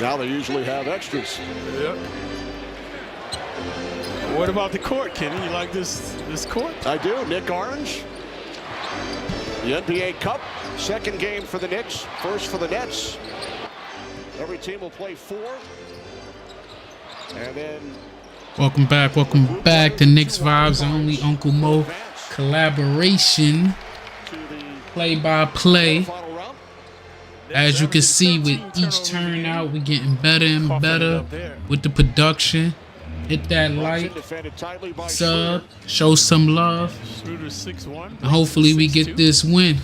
Now they usually have extras. Yep. What about the court, Kenny? You like this court? I do. Nick Orange. The NBA Cup. Second game for the Knicks. First for the Nets. Every team will play 4. And then... Welcome back to Knicks Vibes, only Uncle Mo collaboration, play-by-play. As you can see, with each turnout, we're getting better and better with the production. Hit that like, sub, show some love, and hopefully we get this win.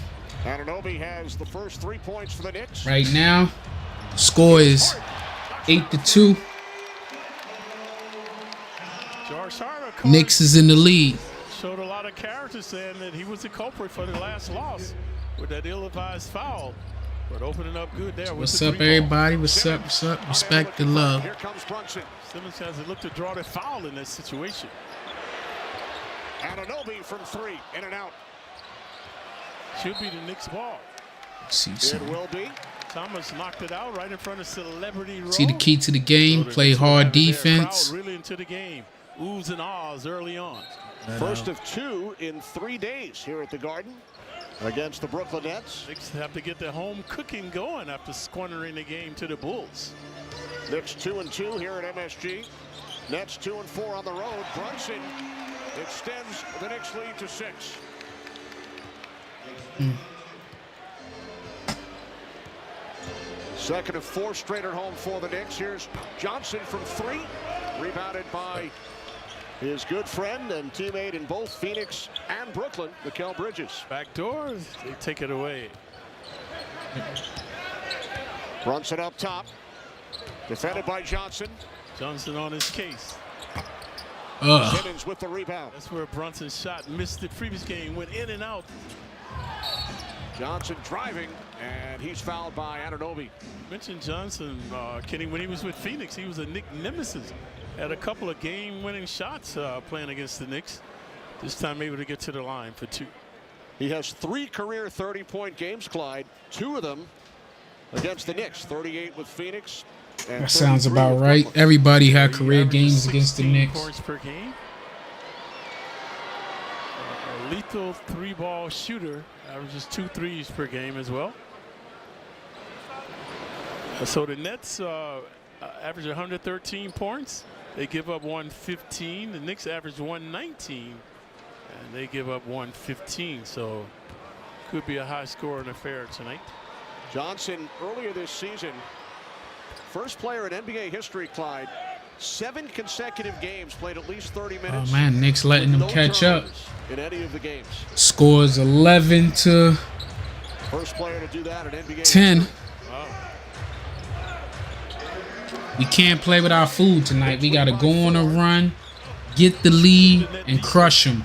Right now, score is 8-2. Knicks is in the lead. Showed a lot of character saying that he was the culprit for the last loss with that ill-advised foul. But opening up good there. What's up, everybody? What's up? What's up? Respect the love. Here comes Brunson. Simmons has to look to draw the foul in this situation. Anunoby from 3, in and out. Should be the Knicks ball. It will be. Thomas knocked it out right in front of Celebrity Row. See the key to the game, play hard defense. Really into the game. Oohs and ahs early on. First of 2 in 3 days here at the Garden against the Brooklyn Nets. Knicks have to get their home cooking going after squandering the game to the Bulls. Knicks 2-2 here at MSG. Nets 2-4 on the road. Brunson extends the Knicks lead to 6. Second of 4 straight at home for the Knicks. Here's Johnson from 3, rebounded by his good friend and teammate in both Phoenix and Brooklyn, Mikal Bridges. Back doors, they take it away. Brunson up top, defended by Johnson. Johnson on his case. Simmons with the rebound. That's where Brunson's shot missed the previous game, went in and out. Johnson driving, and he's fouled by Anunoby. Mentioned Johnson, Kenny, when he was with Phoenix, he was a Knick nemesis. Had a couple of game-winning shots playing against the Knicks. This time able to get to the line for 2. He has 3 career 30-point games, Clyde. 2 of them against the Knicks. 38 with Phoenix. And that sounds about right. Everybody had career games against the Knicks. Points per game. A lethal 3-ball shooter. Averages 2 threes per game as well. So the Nets average 113 points. They give up 115. The Knicks average 119, and they give up 115. So could be a high-scoring affair tonight. Johnson earlier this season, first player in NBA history, Clyde, 7 consecutive games played at least 30 minutes. Oh man, Knicks letting them catch up. In any of the games. Scores 11 to first player to do that in NBA 10. History. We can't play with our food tonight. We got to go on a run, get the lead, and crush them.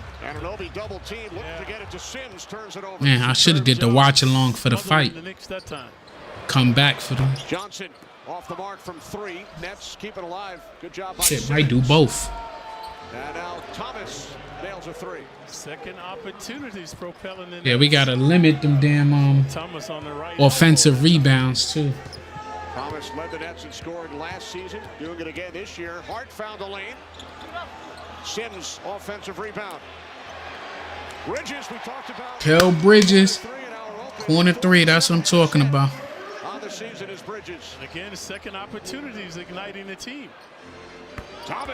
Man, I should have did the watch along for the fight. Come back for them. Johnson off the mark from 3. Nets keep it alive. Good job by Shit, might do both. And now Thomas nails a 3. Second opportunities propelling in. Yeah, we got to limit them damn Thomas on the right. offensive rebounds too. Thomas led the Nets in scoring last season, doing it again this year. Hart found the lane. Sims offensive rebound. Bridges, we talked about. Kel Bridges, corner 3. That's what I'm talking about. On the season is Bridges. Again, second opportunities igniting the team.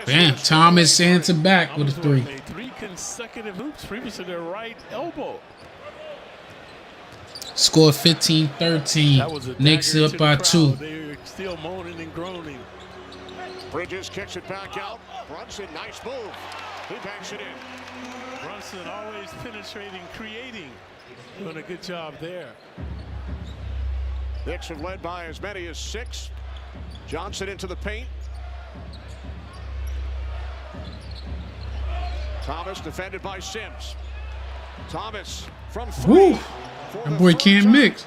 Bam, Thomas answer back with a 3. 3 consecutive hoops, previous to their right elbow. Score 15-13. Knicks up by 2. They're still moaning and groaning. Bridges kicks it back out. Brunson, nice move. He banks it in. Brunson always penetrating, creating. Doing a good job there. Knicks have led by as many as 6. Johnson into the paint. Thomas defended by Sims. Thomas from 3. Woo. That boy can't mix.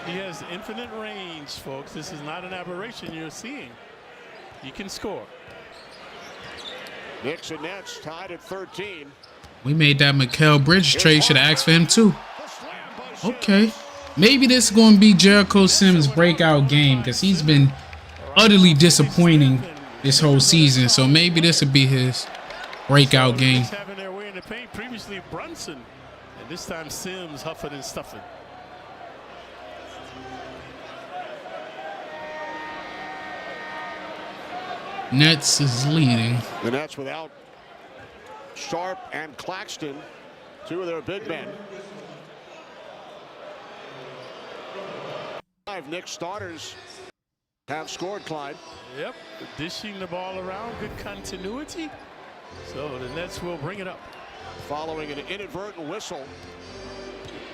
He has infinite range, folks. This is not an aberration you're seeing. He can score. Knicks and Nets tied at 13. We made that Mikal Bridges trade. Should have asked for him too. Okay. Maybe this is going to be Jericho Sims' breakout game because he's been utterly disappointing this whole season. So maybe this will be his breakout game. Having their way in the paint. Previously Brunson, and this time Sims huffing and stuffing. Nets is leading. The Nets without Sharp and Claxton, two of their big men. 5 Knicks starters have scored, Clyde. Yep, dishing the ball around, good continuity. So the Nets will bring it up. Following an inadvertent whistle,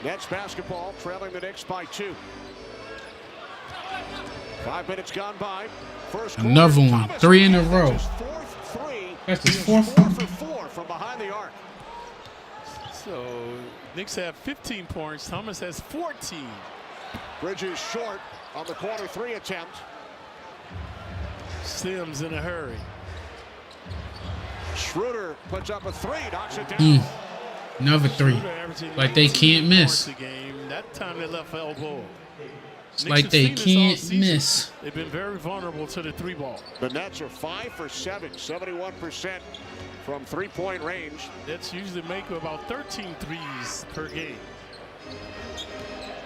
Nets basketball trailing the Knicks by 2. 5 minutes gone by. First another quarter, one. Thomas 3 in a row. Fourth three. That's his fourth. 4 for 4 from behind the arc. So Knicks have 15 points. Thomas has 14. Bridges short on the corner 3 attempt. Sims in a hurry. Schroeder puts up a 3, knocks it down. Another 3. Like they can't miss. That time they left elbow. It's like they can't miss. They've been very vulnerable to the 3 ball. The Nets are 5 for 7, 71% from 3-point range. Nets usually make about 13 threes per game.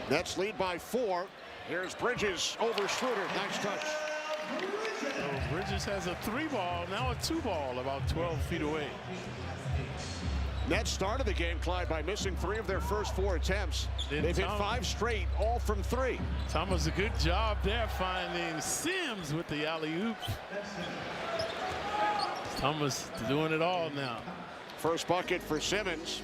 Nets lead by 4. Here's Bridges over Schroeder. Nice touch. So Bridges has a 3 ball, now a 2 ball, about 12 feet away. Nets started the game, Clyde, by missing 3 of their first 4 attempts. They've hit 5 straight, all from 3. Thomas, a good job there finding Sims with the alley-oop. Thomas doing it all now. First bucket for Simmons.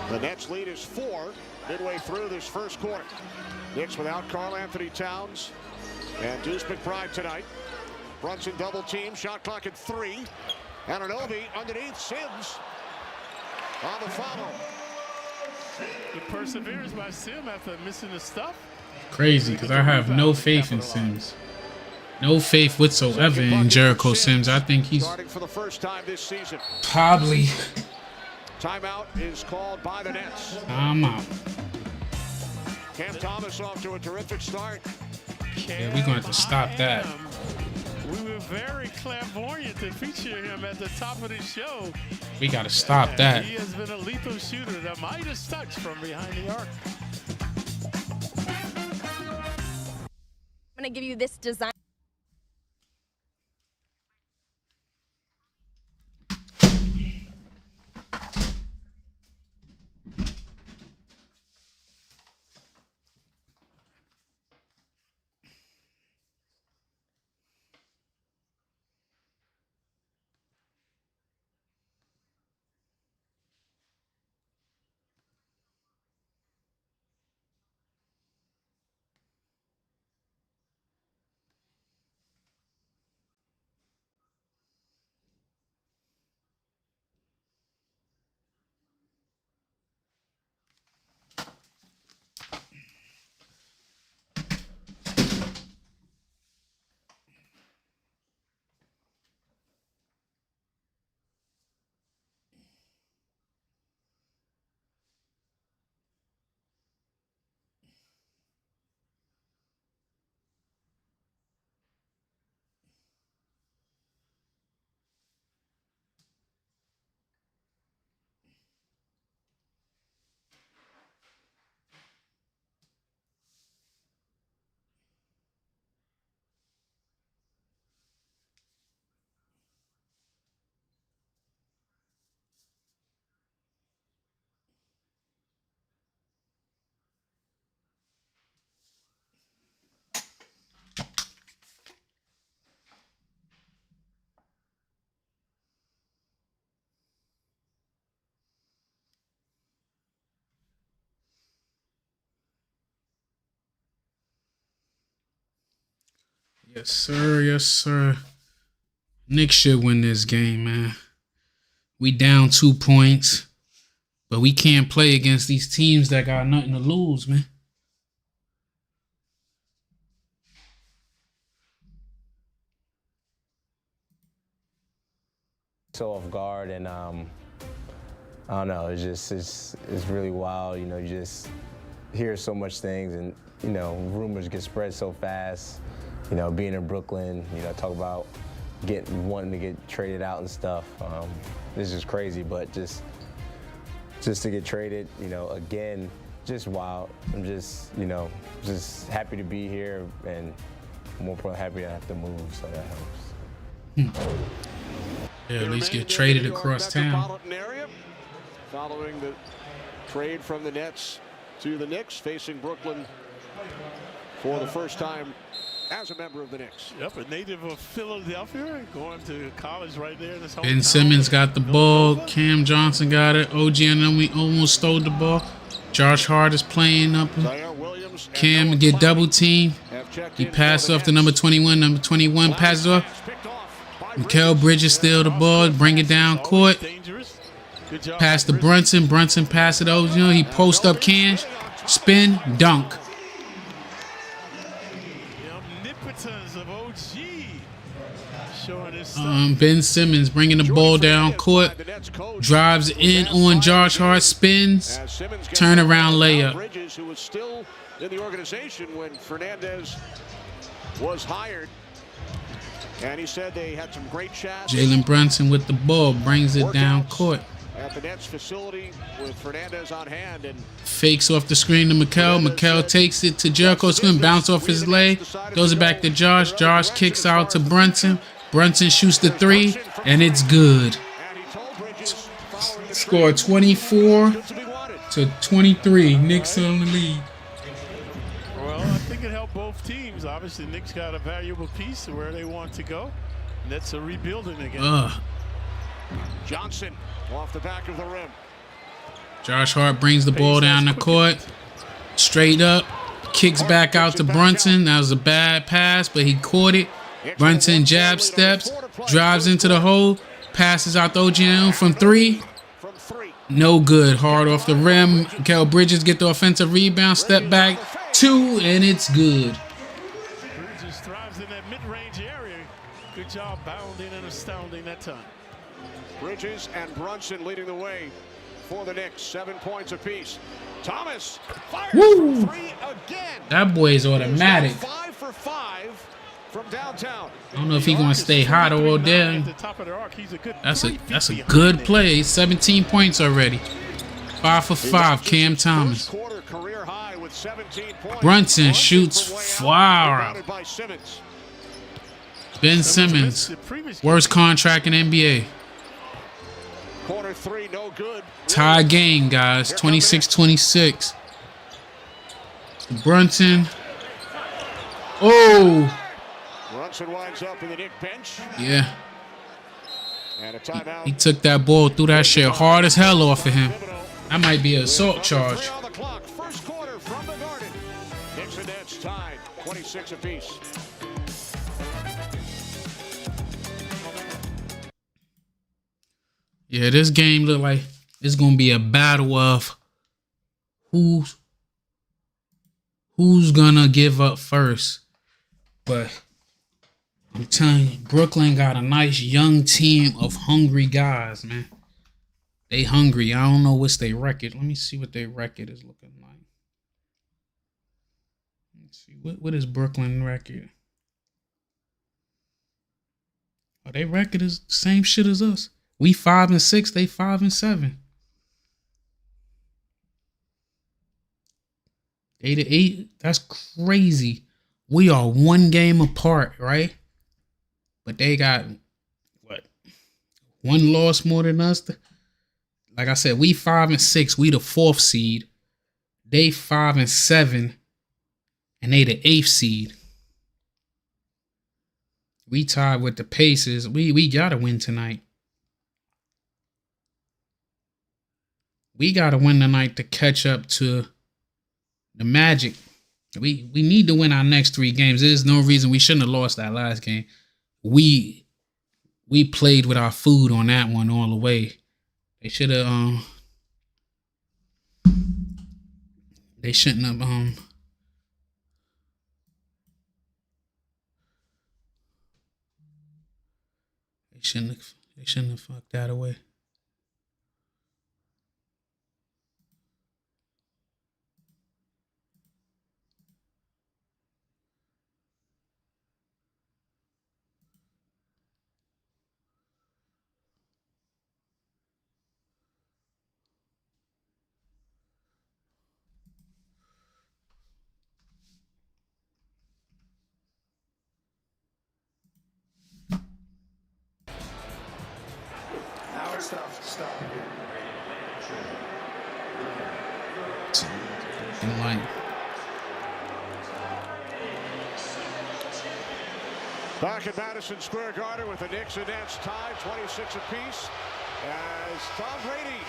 The Nets lead is 4 midway through this first quarter. Knicks without Karl-Anthony Towns and Deuce McBride tonight. Brunson double team, shot clock at 3. Anunoby underneath, Sims on the follow. Good perseverance by Sims after missing the stuff. Crazy, because I have no faith in Sims. No faith whatsoever in Jericho Sims. I think he's starting for the first time this season. Probably. Timeout is called by the Nets. I'm out. Cam Thomas off to a terrific start. Yeah, we're going to have to stop that. We were very clairvoyant to feature him at the top of the show. We got to stop that. He has been a lethal shooter, the Midas touch from behind the arc. I'm going to give you this design. Yes, sir. Yes, sir. Knicks should win this game, man. We down 2 points, but we can't play against these teams that got nothing to lose, man. So off guard, and I don't know. It's really wild. You know, you just hear so much things, and you know, rumors get spread so fast. You know, being in Brooklyn, you know, talk about wanting to get traded out and stuff. This is crazy, but just to get traded, you know, again, just wild. I'm just, you know, just happy to be here, and more importantly, happy I have to move, so that helps. Yeah, at least get traded across town. Area, following the trade from the Nets to the Knicks, facing Brooklyn for the first time as a member of the Knicks. Yep, a native of Philadelphia, going to college right there in his hometown. Ben Simmons got the ball. Cam Johnson got it. OG and then we almost stole the ball. Josh Hart is playing up. Cam get double team. He passed off to number 21. Number 21 passes off. Mikal Bridges steal the ball, bring it down court. Pass to Brunson. Brunson pass it over. You know, he post up Cam, spin, dunk. Ben Simmons bringing the ball down court, drives in on Josh Hart, spins, turn around layup. Bridges, who was still in the organization when Fernandez was hired, and he said they had some great chats. Jalen Brunson with the ball brings it down court. At the Nets facility with Fernandez on hand, and fakes off the screen to Mikal. Mikal takes it to Jericho. It's going to bounce off his leg. Throws it back to Josh. Josh kicks out to Brunson. Brunson shoots the three, and it's good. Score 24-23. Knicks on the lead. Well, I think it helped both teams. Obviously, Knicks got a valuable piece of where they want to go. Nets are rebuilding again. Johnson off the back of the rim. Josh Hart brings the ball down the court. Straight up. Kicks back out to Brunson. That was a bad pass, but he caught it. Brunson jab steps, drives into the hole, passes out the OGM from three. No good. Hard off the rim. Mikal Bridges get the offensive rebound, step back, two, and it's good. Bridges thrives in that mid-range area. Good job bounding and astounding that time. Bridges and Brunson leading the way for the Knicks. 7 points apiece. Thomas fires for three again. That boy is automatic. 5 for 5 from downtown. I don't know if he's gonna stay hot all day. That's a good play. 17 points already. 5 for 5. Cam Thomas. Brunson shoots far. Ben Simmons, worst contract in NBA. Corner three, no good. Tie game, guys. 26-26. Brunson. Oh. Brunson winds up in the Knick bench. Yeah. And a timeout. He took that ball, threw that shit hard as hell off of him. That might be an assault charge. First quarter from the Garden. Knicks and Nets tied 26 apiece. Yeah, this game look like it's gonna be a battle of who's gonna give up first. But I'm telling you, Brooklyn got a nice young team of hungry guys, man. They hungry. I don't know what's their record. Let me see what their record is looking like. Let's see. What is Brooklyn record? Oh, their record is the same shit as us. We 5-6, they 5-7. 8-8. That's crazy. We are one game apart, right? But they got what? One loss more than us. Like I said, we 5-6. We the 4th seed. They 5-7, and they the 8th seed. We tied with the Pacers. We gotta win tonight. We gotta win tonight to catch up to the Magic. We need to win our next 3 games. There's no reason we shouldn't have lost that last game. We played with our food on that one all the way. They should have they shouldn't have they shouldn't have fucked that away. Like, Back at Madison Square Garden with the Knicks and Nets tied 26 apiece as Tom Brady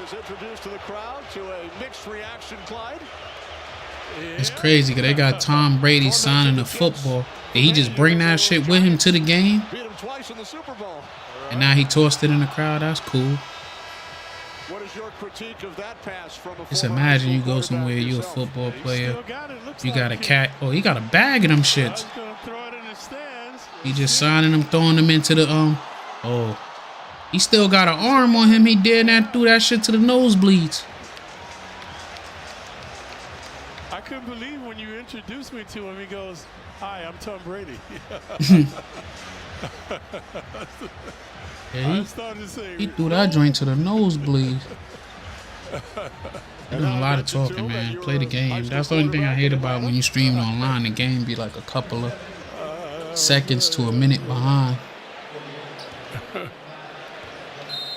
is introduced to the crowd to a mixed reaction, Clyde. it's crazy because they got Tom Brady signing the football. Did he just bring that shit with him to the game? Beat him twice in the Super Bowl. And now he tossed it in the crowd. That's cool. What is your critique of that pass from a Just former imagine you football go somewhere, quarterback you a yourself? football player, you like got a cat. Oh, he got a bag of them shits. He just signing them, throwing them into the Oh, he still got an arm on him. He did that, threw that shit to the nosebleeds. I couldn't believe when you introduced me to him. He goes, "Hi, I'm Tom Brady." Yeah, I started to say, he threw that joint to the nosebleeds. They're doing a lot of talking, man. Play the game. That's the only thing I hate about when you stream online. The game be like a couple of seconds to a minute behind.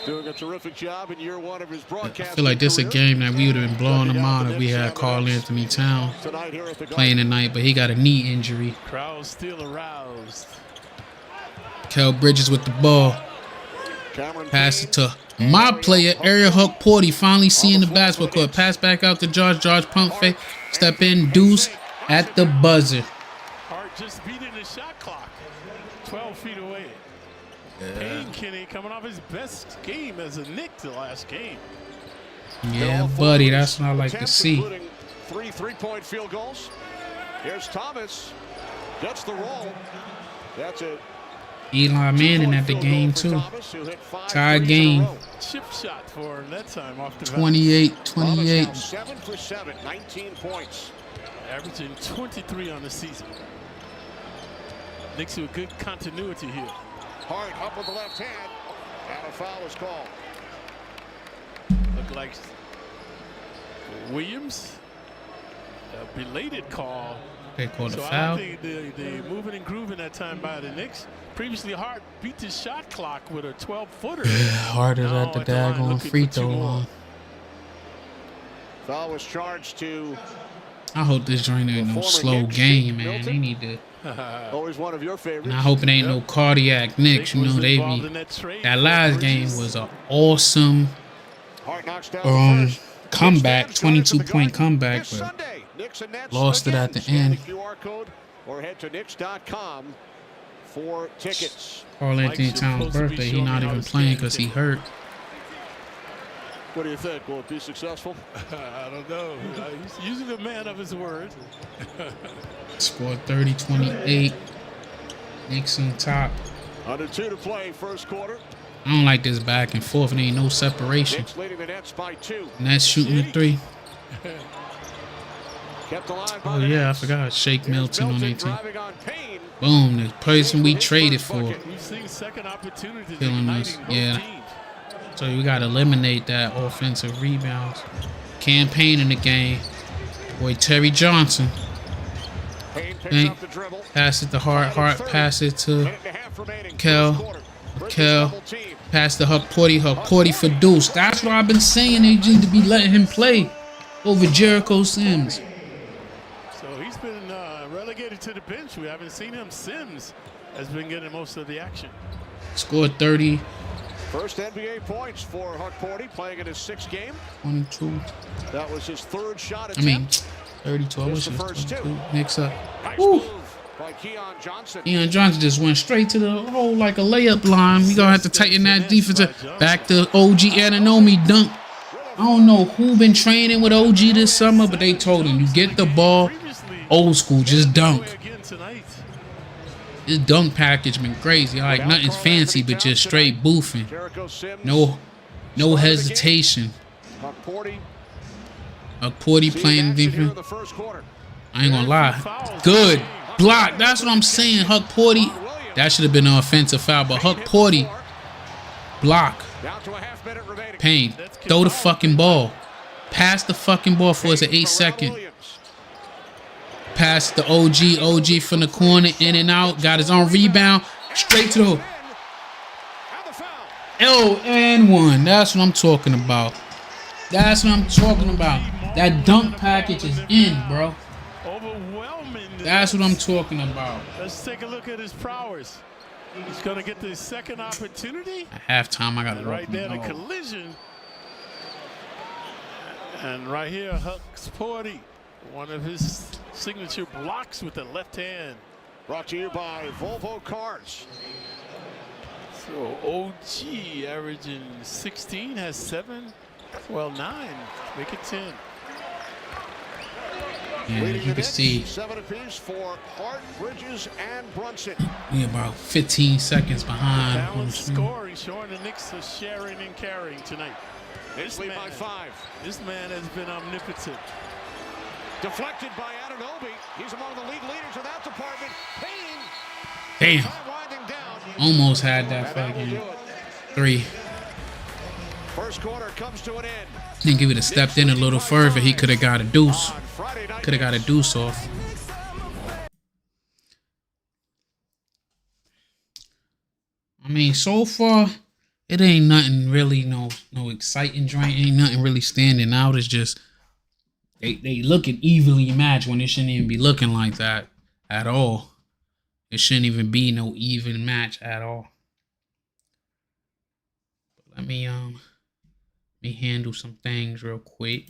Doing a terrific job in year one of his I broadcast. feel like this is a game that we would have been blowing them out if we had Karl-Anthony Towns playing tonight, but he got a knee injury. crowd still aroused. Kel Bridges with the ball. Pass it to my player, Ariel Huck Porty, finally seeing the basketball court. Pass back out to George. George pump fake. Step in, deuce at the buzzer. Hart just beating the shot clock. 12 feet away. Payne Kenny coming off his best game as a Knick the last game. Yeah, buddy, that's what I like to see. 3 3-point field goals. Here's Thomas. Gets the roll. That's it. Eli Manning at the game, too. Tie game. Chip shot for that time off the 28-28. 7 for 7, 19 points. averaging 23 on the season. Knicks with good continuity here. Hart up with the left hand, and a foul is called. Look like Williams, a belated call. They called a So I foul. think the moving and grooving that time by the Knicks. Previously, Hart beat the shot clock with a 12-footer. Hart is at the daggone free throw line. Foul was charged to. I hope this joint ain't no slow game, man. They need to. Always one of your favorites. And I hope it ain't no cardiac Knicks. You know, they be. That last game was an awesome comeback, 22-point comeback, but lost it at the end. Or head to Knicks.com for tickets. Karl-Anthony Towns' birthday, he not even playing because he hurt. What do you think? Will it be successful? I don't know. He's usually a man of his word. Scored 30-28. Knicks on top. Under 2 to play, first quarter. I don't like this back and forth. And ain't no separation. Knicks leading the Nets by 2. Nets shooting the 3. Kept alive by Oh the yeah, I Nets. forgot. Shake Milton on their team. Driving on Payne. Boom, the person we traded for. We've seen second opportunities Killing us. igniting both Yeah. teams. So we got to eliminate that offensive rebounds. Campaign in the game. Boy, Terry Johnson. Payne picks Hey, up the dribble. pass it to Hart. Hart pass it to Minute and a half remaining. Kel. First quarter. Bridges Kel. double team. Pass to Huck Porty. Huck Porty for Deuce. That's what I've been saying. They need to be letting him play over Jericho Sims. So he's been relegated to the bench. We haven't seen him. Sims has been getting most of the action. Scored 30. First NBA points for Huck Porty, playing in his 6th game. 22. That was his 3rd shot I mean, attempt. 32. I wish Missed it the was first 2. 22. Next up. Nice Woo. move by Keon Johnson. Ian Johnson just went straight to the hole like a layup line. We gonna have to tighten that defense up. Back to OG Anunoby dunk. I don't know who been training with OG this summer, but they told him, you get the ball, old school, just dunk. Again tonight. This dunk package been crazy. Like nothing's fancy, but just straight boofing. Jericho Sims. No hesitation. Huck Porty. Huck Porty See playing action here in defense. the first quarter. I ain't gonna lie. Good block. That's what I'm saying. Huck Porty. That should have been an offensive foul, but Huck Porty block. Down to a half minute remaining. Payne, throw the fucking ball. Pass the fucking ball for us at 8 seconds. Williams. Pass the OG. OG from the corner, in and out. Got his own rebound. Straight to the hole. And the foul. and one. That's what I'm talking about. That's what I'm talking about. That dunk package is in, bro. Overwhelming. That's what I'm talking about. Let's take a look at his prowess. He's going to get the second opportunity. At halftime, I got to right there, the collision. And right here, Huck's Porty, one of his signature blocks with the left hand. Brought to you by Volvo Cars. So OG averaging 16, has 7, well 9, make it 10. Yeah, as you can see, 7 apiece for Hart, Bridges, and Brunson. we about 15 seconds behind. Balanced scoring, showing the Knicks are sharing and carrying tonight. This lead by 5. This man has been omnipotent. Deflected by Anunoby. He's among the league leaders in that department. Payne. Damn. Almost had that fucking 3. First quarter comes to an end. Think if he'd have stepped in a little further, he could have got a deuce. Could have got a deuce off. I mean, so far, it ain't nothing really, no exciting joint. Ain't nothing really standing out. It's just they looking evenly matched when it shouldn't even be looking like that at all. It shouldn't even be no even match at all. But let me handle some things real quick.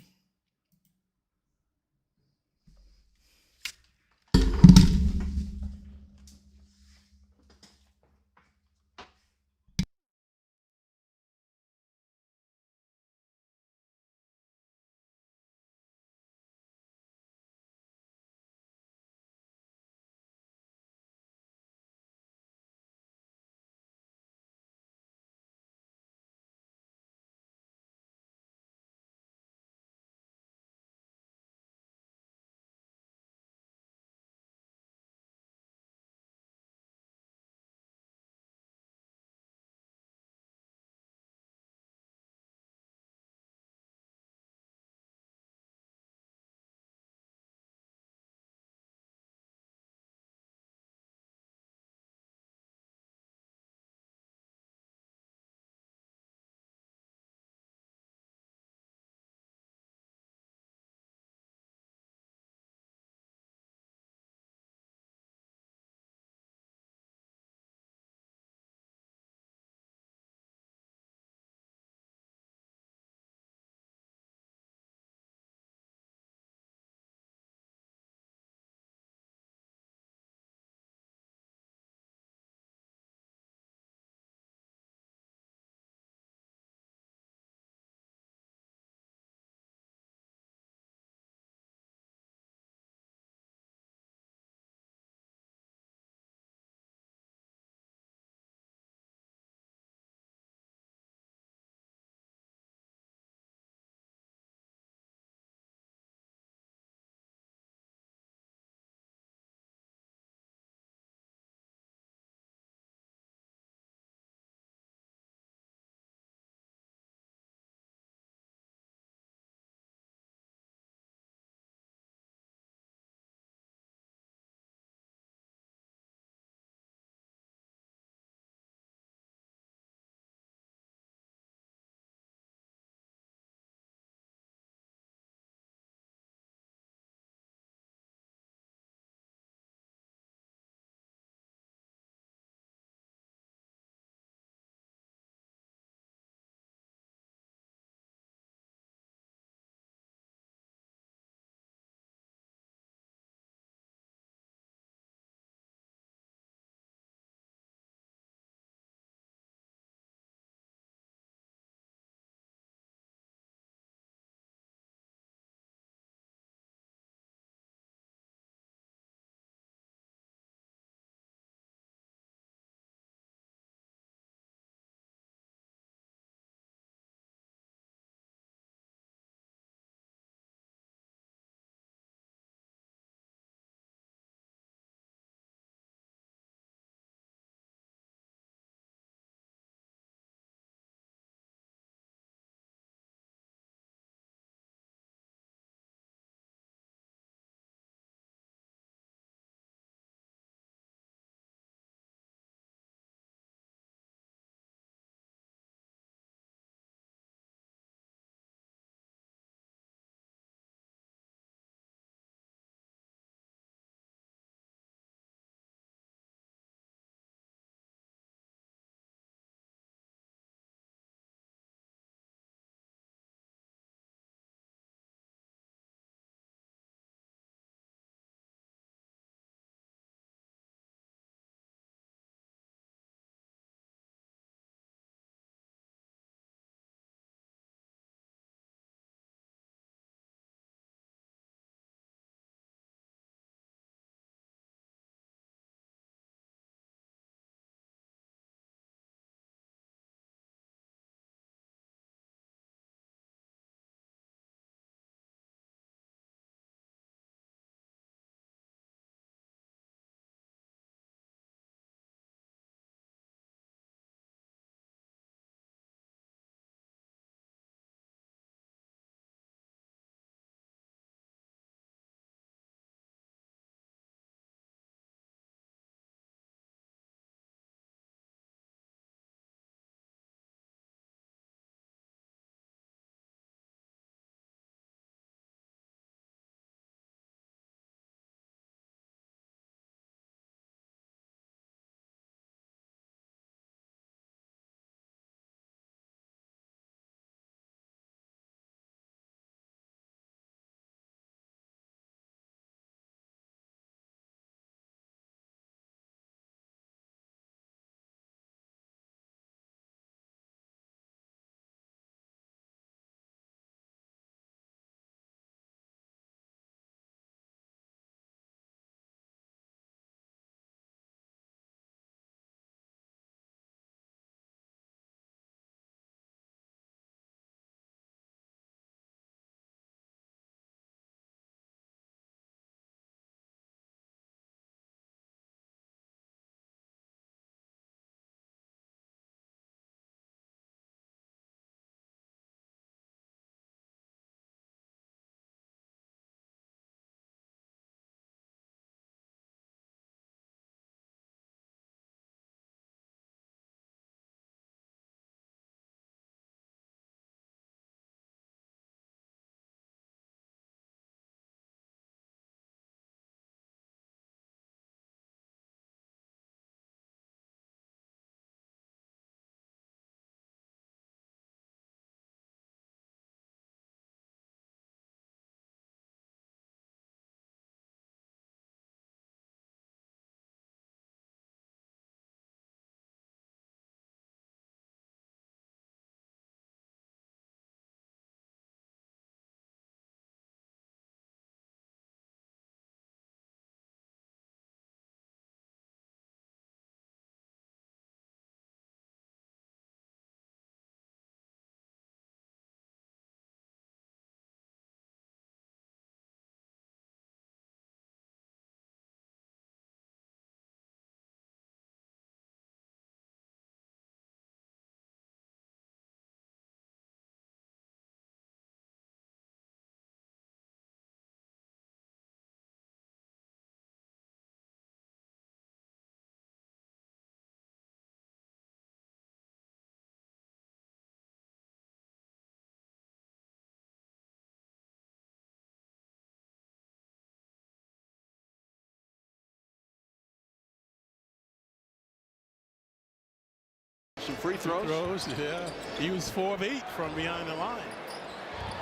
free throws. Yeah. He was 4 of 8 from behind the line.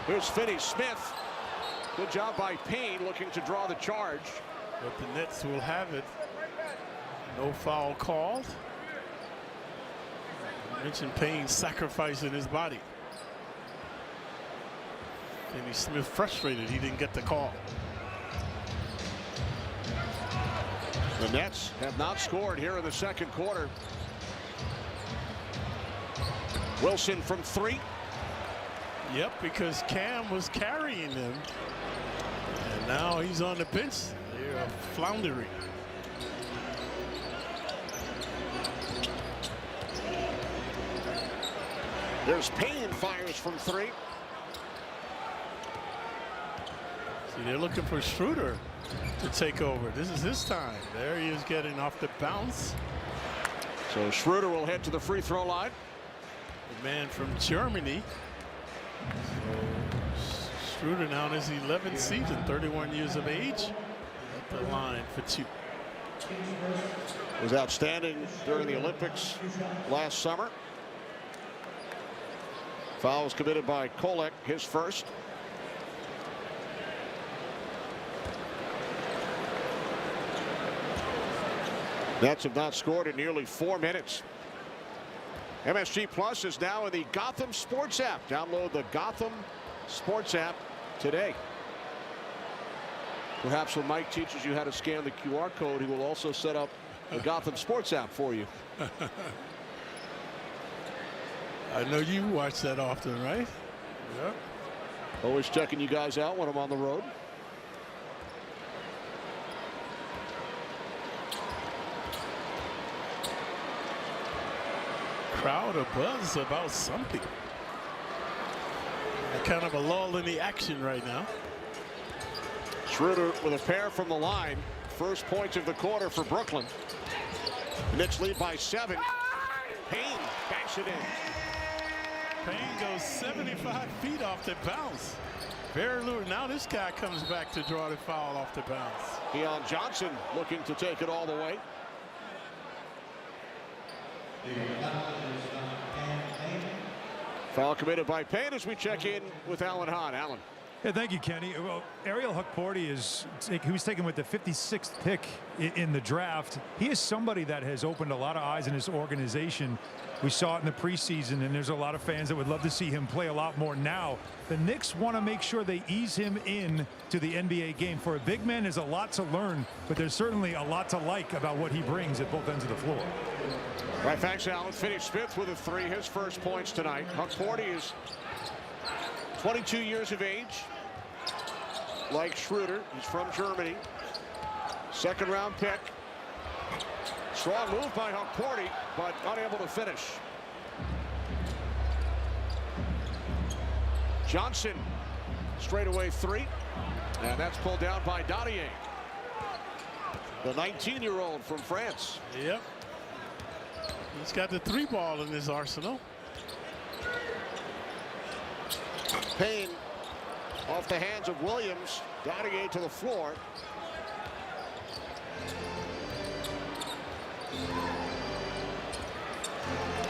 Here's Finney-Smith. Good job by Payne, looking to draw the charge. But the Nets will have it. No foul called. I mentioned Payne sacrificing his body. Finney-Smith frustrated he didn't get the call. The Nets have not scored here in the second quarter. Wilson from 3. Yep, because Cam was carrying them. And now he's on the bench. They're floundering. There's Payne, fires from 3. See, they're looking for Schroeder to take over. This is his time. There he is getting off the bounce. So Schroeder will head to the free throw line. The man from Germany. So Schroeder now in his 11th season, 31 years of age. At the line for 2. Was outstanding during the Olympics last summer. Foul was committed by Kolek, his first. Nets have not scored in nearly 4 minutes. MSG Plus is now in the Gotham Sports app. Download the Gotham Sports app today. Perhaps when Mike teaches you how to scan the QR code, he will also set up the Gotham Sports app for you. I know you watch that often, right? Yep. Always checking you guys out when I'm on the road. Crowd a buzz about something. Kind of a lull in the action right now. Schroeder with a pair from the line. First points of the quarter for Brooklyn. The Knicks lead by 7. Payne backs it in. Payne goes 75 feet off the bounce. Very lurid. Now this guy comes back to draw the foul off the bounce. Keon Johnson looking to take it all the way. Foul committed by Payne as we check in with Alan Hahn. Alan. Yeah, thank you, Kenny. Well, Ariel Hukporti he was taken with the 56th pick in the draft. He is somebody that has opened a lot of eyes in his organization. We saw it in the preseason, and there's a lot of fans that would love to see him play a lot more now. The Knicks want to make sure they ease him in to the NBA game. For a big man, there's a lot to learn, but there's certainly a lot to like about what he brings at both ends of the floor. Right, thanks, Alan. Finney-Smith with a 3, his first points tonight. Hukporti is 22 years of age. Like Schroeder, he's from Germany. Second-round pick. Strong move by Hukporti, but unable to finish. Johnson, straightaway 3, and that's pulled down by Dadier, the 19-year-old from France. Yep. He's got the 3 ball in his arsenal. Payne off the hands of Williams. Dadier to the floor.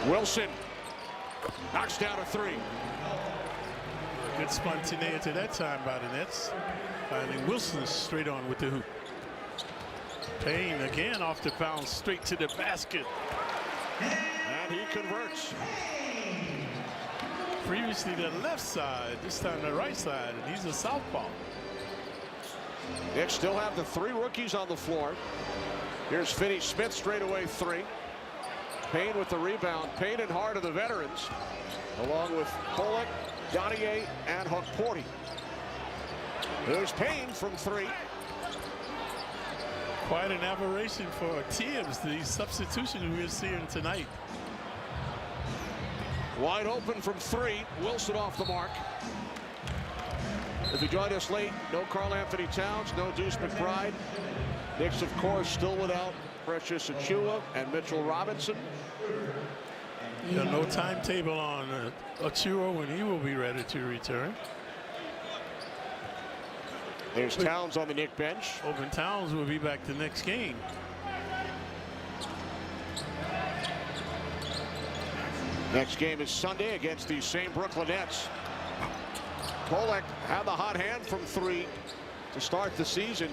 Wilson knocks down a 3. Good spontaneity that time by the Nets. Finding Wilson straight on with the hoop. Payne again off the bounce, straight to the basket. And he converts. Previously the left side, this time the right side, and he's a southpaw. Knicks still have the 3 rookies on the floor. Here's Finney-Smith, straightaway 3. Payne with the rebound. Payne and Hart of the veterans, along with Kolek, Dadier, and Hukporti. Here's Payne from 3. Quite an aberration for Tibbs, the substitution we're seeing tonight. Wide open from 3. Wilson off the mark. If you joined us late, no Karl-Anthony Towns, no Deuce McBride. Knicks, of course, still without Precious Achiuwa and Mitchell Robinson. You know, no timetable on Achiuwa when he will be ready to return. There's Towns on the Knick bench. Open Towns will be back the next game. Next game is Sunday against the same Brooklyn Nets. Kolek had the hot hand from 3 to start the season.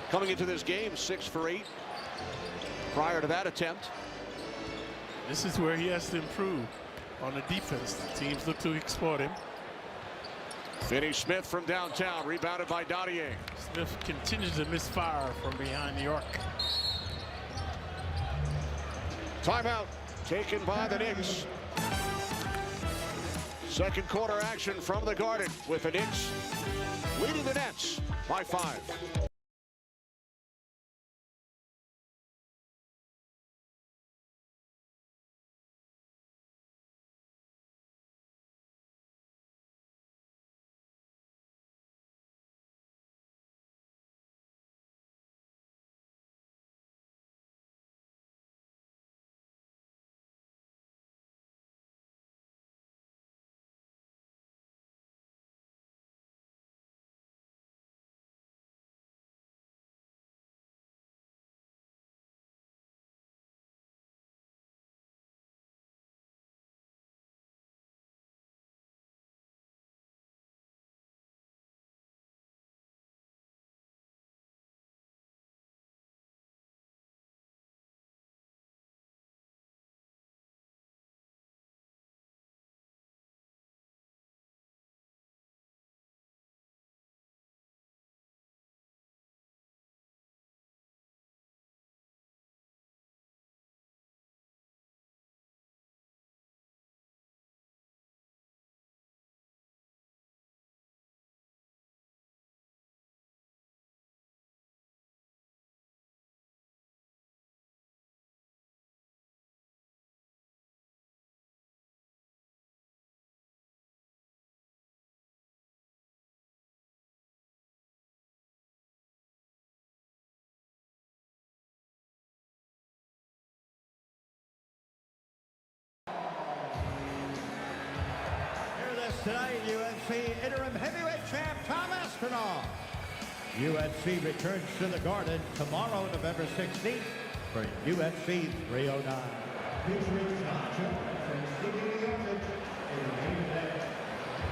Coming into this game, 6 for 8 prior to that attempt. This is where he has to improve on the defense. The teams look to exploit him. Finney Smith from downtown, rebounded by Dottier. Smith continues to misfire from behind the arc. Timeout taken by the Knicks. Second quarter action from the Garden with the Knicks leading the Nets by 5. Tonight, UFC interim heavyweight champ Tom Aspinall. UFC returns to the Garden tomorrow, November 16th, for UFC 309. Featuring John Jones and Stevie Miocic in the main event.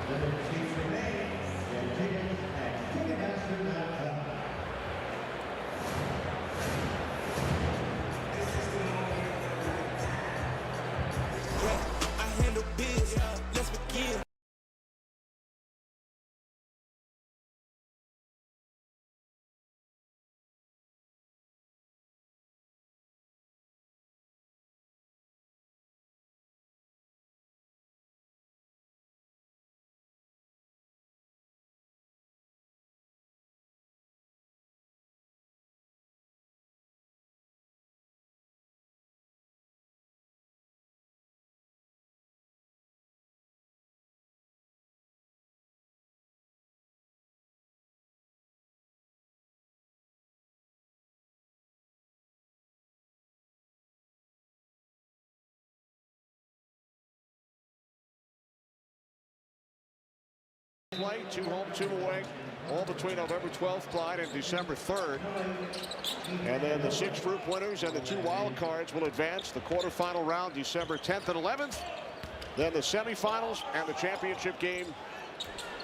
Limited seats remain. Get tickets at Ticketmaster.com. I handle biz. Let's begin. Play 2 home, 2 away, all between November 12th, Clyde, and December 3rd. And then the 6 group winners and the 2 wild cards will advance. The quarterfinal round December 10th and 11th. Then the semifinals and the championship game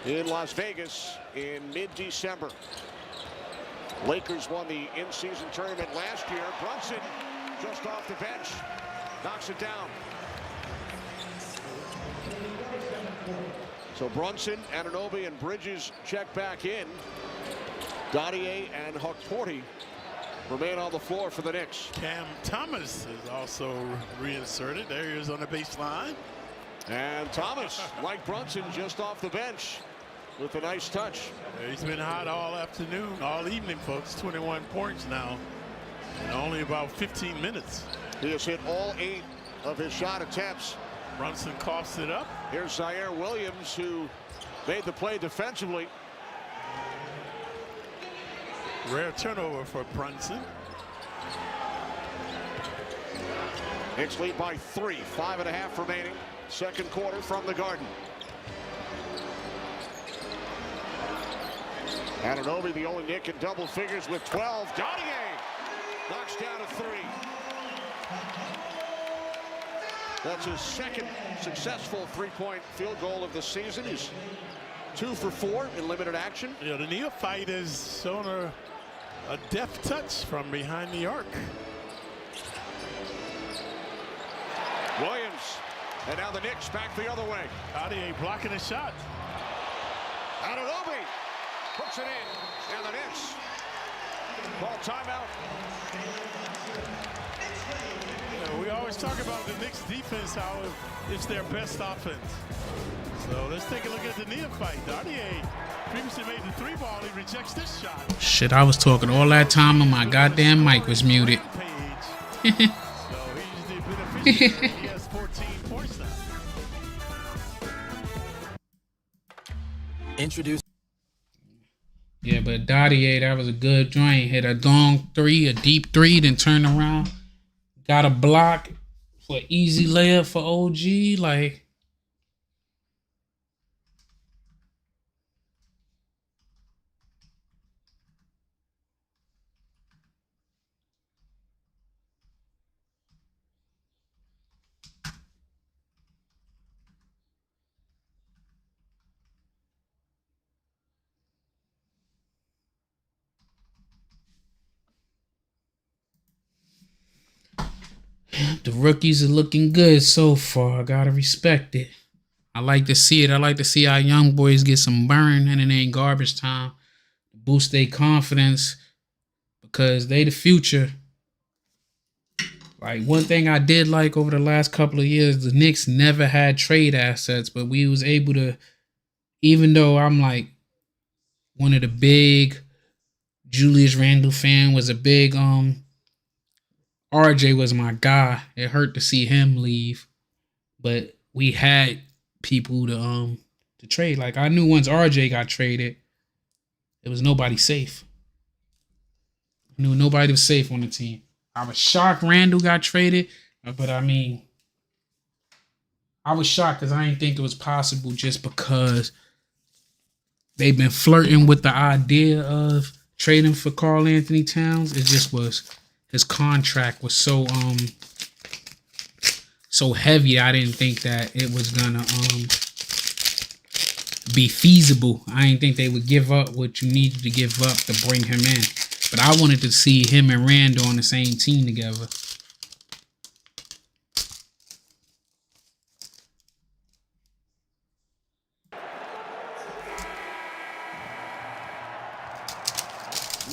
in Las Vegas in mid-December. Lakers won the in-season tournament last year. Brunson just off the bench knocks it down. So Brunson, Anunoby, and Bridges check back in. Dottier and Hukporti remain on the floor for the Knicks. Cam Thomas is also reinserted. There he is on the baseline. And Thomas, like Brunson, just off the bench with a nice touch. He's been hot all afternoon, all evening, folks. 21 points now in only about 15 minutes. He has hit all 8 of his shot attempts. Brunson coughs it up. Here's Zaire Williams, who made the play defensively. Rare turnover for Brunson. Knicks lead by 3, 5.5 remaining. Second quarter from the Garden. Anunoby, the only Knick in double figures with 12. Dottier knocks down a 3. That's his second successful three-point field goal of the season. He's 2 for 4 in limited action. You know, the neophyte has shown a deft touch from behind the arc. Williams, and now the Knicks back the other way. Cartier blocking a shot. Anunoby puts it in, and the Knicks call timeout. You know, we always talk about the Knicks defense, how it's their best offense. So let's take a look at the neophyte. Cartier previously made the 3-ball. He rejects this shot. Shit, I was talking all that time and my goddamn mic was muted. So he's the beneficiary. He has 14 points now. Introduce. Yeah, but Dottier, that was a good joint. Hit a long 3, a deep 3, then turned around. Got a block for easy layup for OG. Like, the rookies are looking good so far. I gotta respect it. I like to see it. I like to see our young boys get some burn and it ain't garbage time. Boost their confidence because they the future. Like, one thing I did like over the last couple of years, the Knicks never had trade assets, but we was able to, even though I'm like one of the big Julius Randle fan, was a big RJ was my guy. It hurt to see him leave, but we had people to trade. Like, I knew once RJ got traded, it was nobody safe. I knew nobody was safe on the team. I was shocked Randall got traded, but I mean, I was shocked because I didn't think it was possible just because they've been flirting with the idea of trading for Karl-Anthony Towns. It just was, his contract was so heavy. I didn't think that it was gonna be feasible. I didn't think they would give up what you needed to give up to bring him in. But I wanted to see him and Randall on the same team together.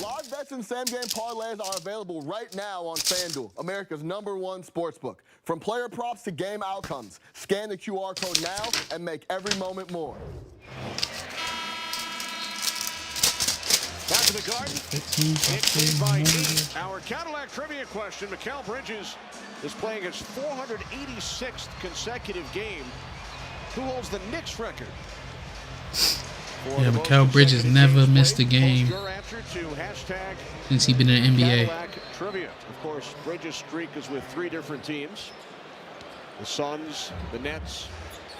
Live bets and same-game parlays are available right now on FanDuel, America's #1 sportsbook. From player props to game outcomes, scan the QR code now and make every moment more. Back to the Garden. It's lead by 8. Our Cadillac trivia question: Mikal Bridges is playing his 486th consecutive game. Who holds the Knicks record? Yeah, Mikal Bridges never missed a game since he's been in the NBA. Trivia. Of course, Bridges' streak is with 3 different teams: the Suns, the Nets,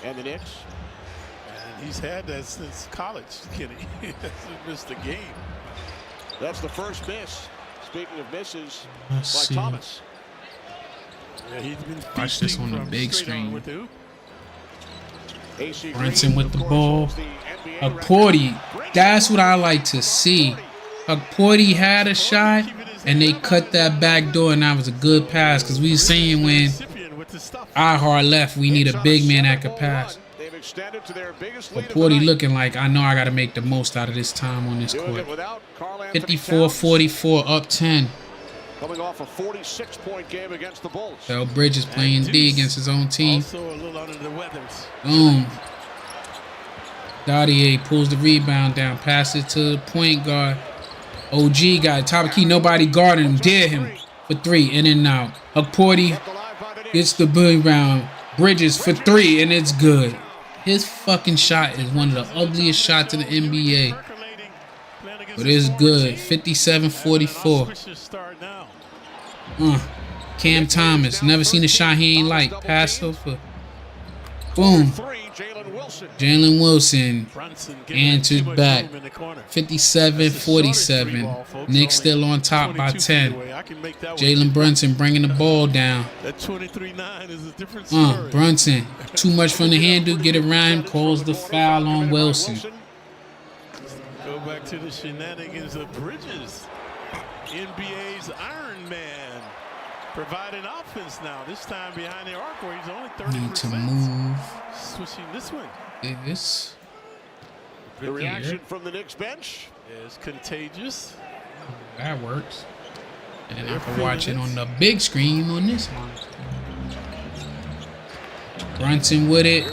and the Knicks. And he's had that since college, Kenny. He hasn't missed a game. That's the first miss. Speaking of misses, Let's see. Thomas. Yeah, he's been Watch this on the big screen. With who? Brunson with the ball. Porty, that's what I like to see. Porty had a shot, and they cut that back door, and that was a good pass. Because we were saying when Ihar left, we need a big man that could pass. But Porty looking like, I know I got to make the most out of this time on this court. 54-44, up 10. Coming off a 46-point game against the Bulls. Mikal Bridges playing D against his own team. Also a little under the weather. Boom. Dottier pulls the rebound down, passes to the point guard. OG got top of key, nobody guarding him. Dare him for 3, in and out. Porty gets the rebound. Bridges for 3, and it's good. His fucking shot is one of the ugliest shots in the NBA. But it's good. 57-44. Cam Thomas. Never seen a shot he ain't like. Pass over. Boom. Three, Jalen Wilson Brunson answered back. 57-47. Knicks still on top by 10. Jalen Brunson bringing the ball down. That 23-9 is a different story. Brunson, too much from the handle, get around, calls the foul on Wilson. Go back to the shenanigans of Bridges. NBA's Iron Man. Providing offense now. This time behind the arc where he's only 30%. Need to move. Switching this way. This. The reaction from the Knicks bench is contagious. That works. And I can watch it on the big screen on this one. Brunson with it.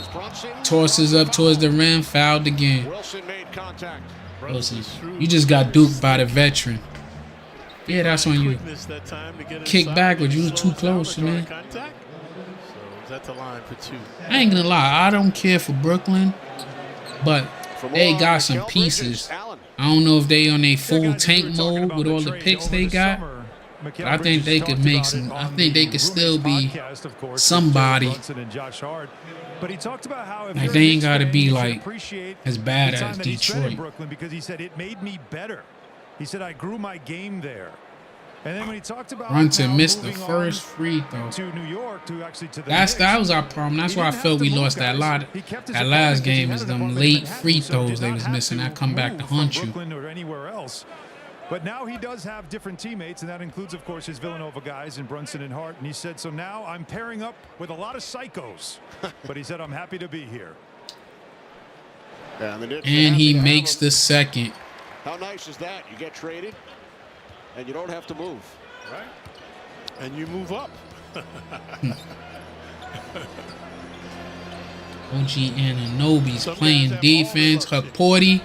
Tosses up towards the rim. Fouled again. Wilson made contact. Wilson, you just got duped by the veteran. Yeah, that's on you. Kick backwards. You were too close, man. I ain't gonna lie. I don't care for Brooklyn, but they got some pieces. I don't know if they on a full tank mode with all the picks they got. But I think they could make some. I think they could still be somebody. Like they ain't gotta be like as bad as Detroit. Because he said it made me better. He said I grew my game there. And then when he talked about Brunson missed the first free throw. To New York, to actually to the that was our problem. That's why I felt we lost that lot. That last game is them late free throws they was missing. That come back to haunt you. Or anywhere else. But now he does have different teammates, and that includes, of course, his Villanova guys in Brunson and Hart. And he said, so now I'm pairing up with a lot of psychos. But he said, I'm happy to be here. And he makes the second. How nice is that? You get traded, and you don't have to move. Right. And you move up. OG Anunoby's playing defense. Hukporti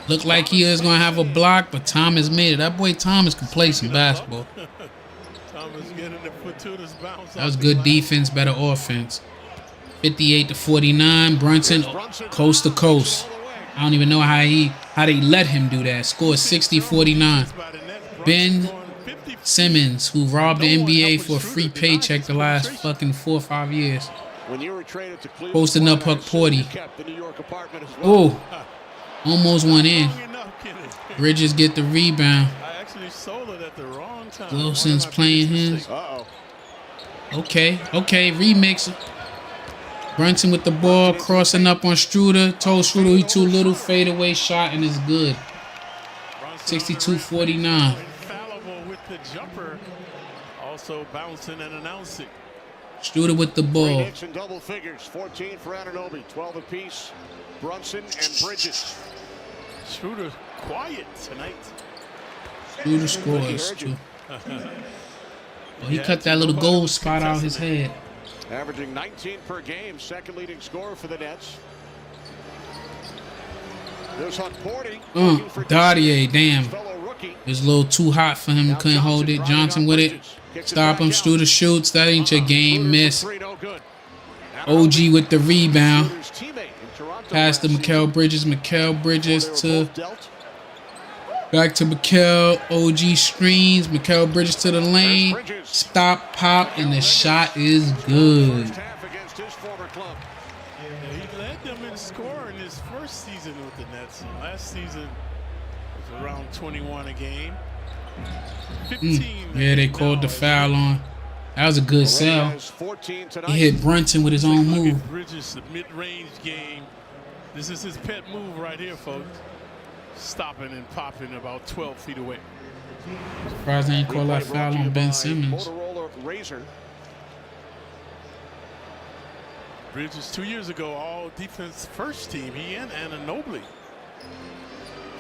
looked like he was going to have a block, but Thomas made it. That boy Thomas can play some basketball. That was good defense, better offense. 58-49. Brunson coast to coast. I don't even know how they let him do that. Scored 60-49. Ben Simmons, who robbed the NBA for a free paycheck the last fucking 4 or 5 years. Posting up Hukporti. Oh, almost went in. Bridges get the rebound. Wilson's playing his. Okay, remix. Brunson with the ball, crossing up on Struder. Told Struder he too little, fadeaway shot, and it's good. 62-49. With the jumper, also bouncing and announcing. Struder with the ball. Knicks in double figures, 14 for Anunoby, 12 apiece. Brunson and Bridges. Struder quiet tonight. Struder scores too. Well, he cut that little gold spot out his head. Averaging 19 per game, second leading scorer for the Nets. There's Hukporti. Dardier, damn. It was a little too hot for him. Couldn't hold it. Johnson with it. Stop him. Struder shoots. That ain't your game. Miss. OG with the rebound. Pass to Mikal Bridges. Mikal Bridges to... Back to Mikal. OG screens. Mikal Bridges to the lane. Stop, pop, and the shot is good. He led them in scoring his first season with the Nets. Last season was around 21 a game. 15. Yeah, they called the foul on. That was a good sell. He hit Brunson with his own move. Bridges, the mid-range game. This is his pet move right here, folks. Stopping and popping about 12 feet away. Surprised they ain't call that foul on Ben Simmons. Bridges 2 years ago, all defense first team. He and Anunoby.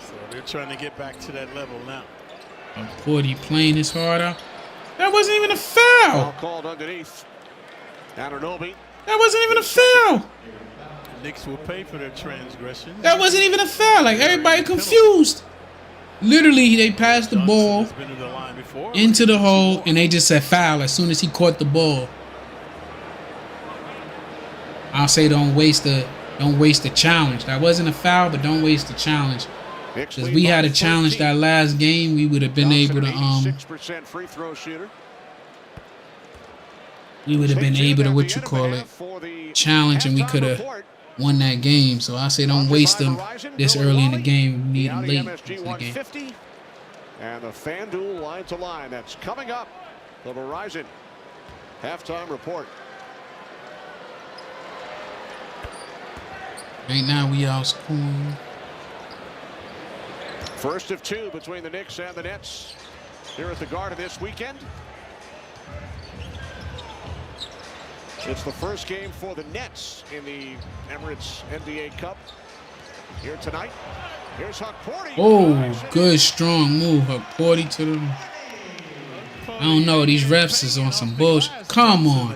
So they're trying to get back to that level now. Hukporti playing his heart out. That wasn't even a foul. Called underneath. Anunoby. That wasn't even a foul. Knicks will pay for their transgressions. That wasn't even a foul. Like, everybody confused. Literally, they passed the ball into the hole, and they just said foul as soon as he caught the ball. I'll say don't waste the challenge. That wasn't a foul, but don't waste the challenge. Because we had a challenge that last game, we would have been able to 6% free throw shooter. we would have been able to, what you call it, challenge, and we could have won that game. So I say don't waste them this early in the game. We need them late into the game. And the FanDuel line to line. That's coming up. The Verizon halftime report. Right now we outscoring. First of two between the Knicks and the Nets here at the Garden this weekend. It's the first game for the Nets in the Emirates NBA Cup here tonight. Here's Huckporty. Oh, good strong move, Huckporty to the. I don't know. These refs is on some bullshit. Come on.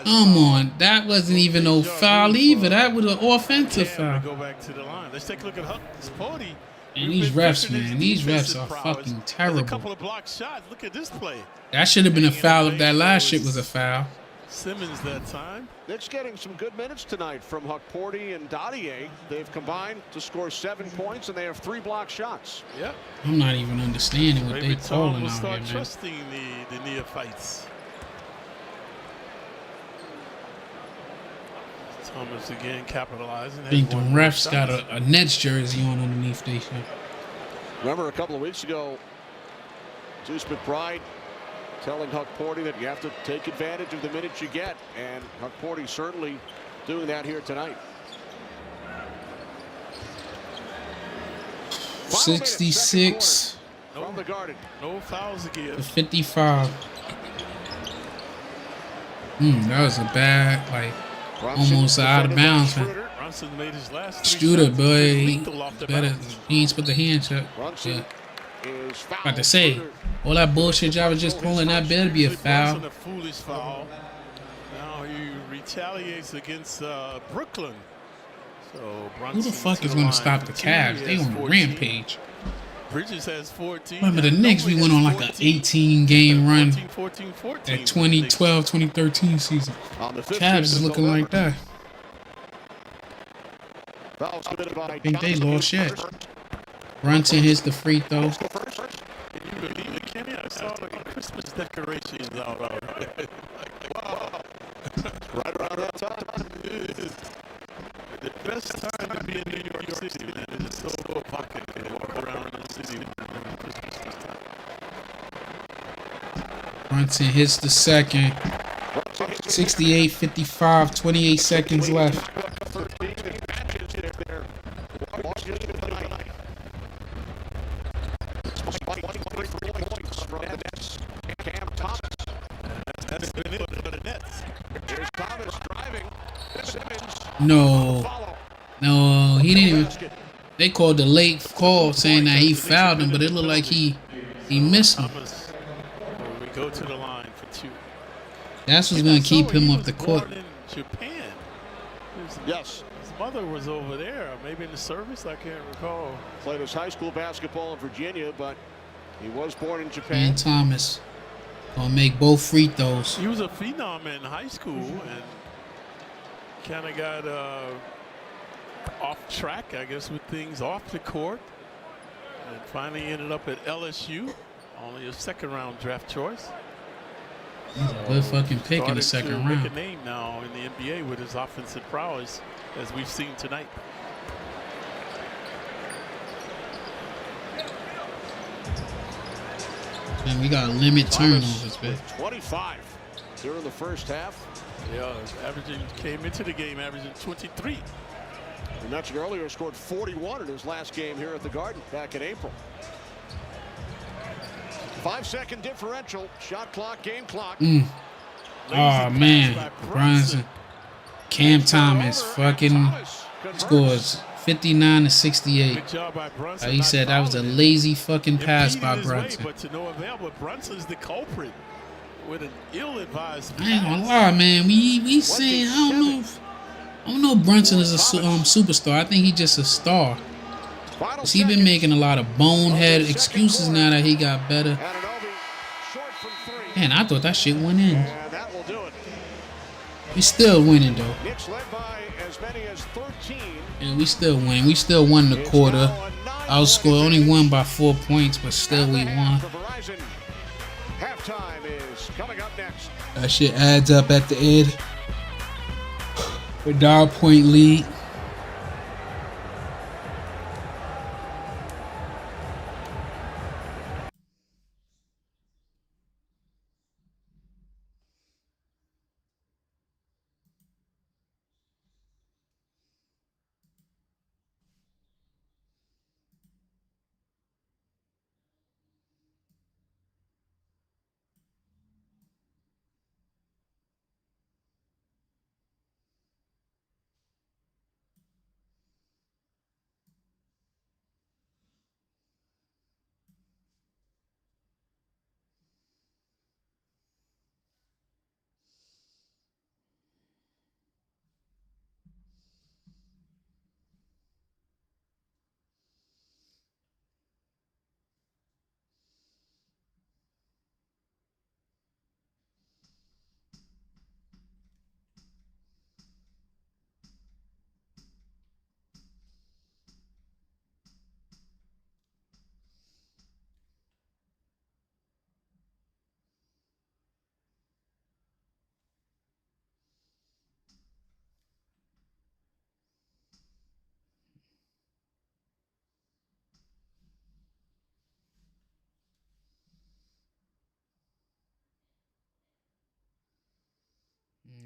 Come on. That wasn't even no foul either. That was an offensive foul. Go back to the line. Let's take a look at Huckporty. And these refs, man, these refs are fucking terrible. A couple of block shots. Look at this play. That should have been a foul if that last shit was a foul. Simmons that time. Knicks getting some good minutes tonight from Huckporty and Dadier. They've combined to score 7 points, and they have 3 block shots. Yep. I'm not even understanding what they calling out here, man. Trusting the neophytes. Thomas again capitalizing. I think the refs got a Nets jersey on underneath their shit. Remember a couple of weeks ago, Deuce McBride telling Huckporty that you have to take advantage of the minutes you get, and Huckporty certainly doing that here tonight. 66 from the Garden. No fouls again. To 55. That was a bad, like, almost out of bounds. Brunson made his last Studer, boy, he ain't supposed to hand check. Yeah. About to say, all that bullshit y'all was just calling, that better be a foul. A foolish foul. Now he retaliates against Brooklyn. So who the fuck is gonna stop the Cavs? They on a rampage. Bridges has 14. Remember the Knicks, we went on like an 18-game run 14, at 2012, 2013 season. Cavs is looking like that. I think they lost yet. Brunson hits the free throw. I saw like Christmas decorations out. Wow. Right around that time. The best time to be in New York City, man. It's so pocket and walk around in the city during Christmas time. Brunson hits the second. 68-55, 28 seconds left. No, he didn't even. They called the late call saying that he fouled him, but it looked like he missed him. We go to the line for 2. That's what's going to keep him up the court. In Japan. Yes. His mother was over there, maybe in the service. I can't recall. Played his high school basketball in Virginia, but he was born in Japan. And Thomas gonna make both free throws. He was a phenom in high school and kind of got off track, I guess, with things off the court, and finally ended up at LSU, only a second-round draft choice. He's a good fucking pick in the second round. Make a name now in the NBA with his offensive prowess, as we've seen tonight. And we got to limit turnovers, man. 25 during the first half. Yeah, came into the game averaging 23. We mentioned earlier, scored 41 in his last game here at the Garden back in April. 5-second differential, shot clock, game clock. Oh man, Brunson. Cam Thomas fucking scores 59-68. Good job by Brunson. He said that was a lazy fucking pass by Brunson. But to no avail, but Brunson's the culprit with an ill-advised pass. I ain't gonna lie, man. We saying I don't know if Brunson is a superstar. I think he's just a star. Cause he been making a lot of bonehead excuses now that he got better. Man, I thought that shit went in. We still winning though. And we still winning. We still won the quarter. Outscored, only won by 4 points, but still we won. Halftime is coming up next. That shit adds up at the end. A 9-point lead.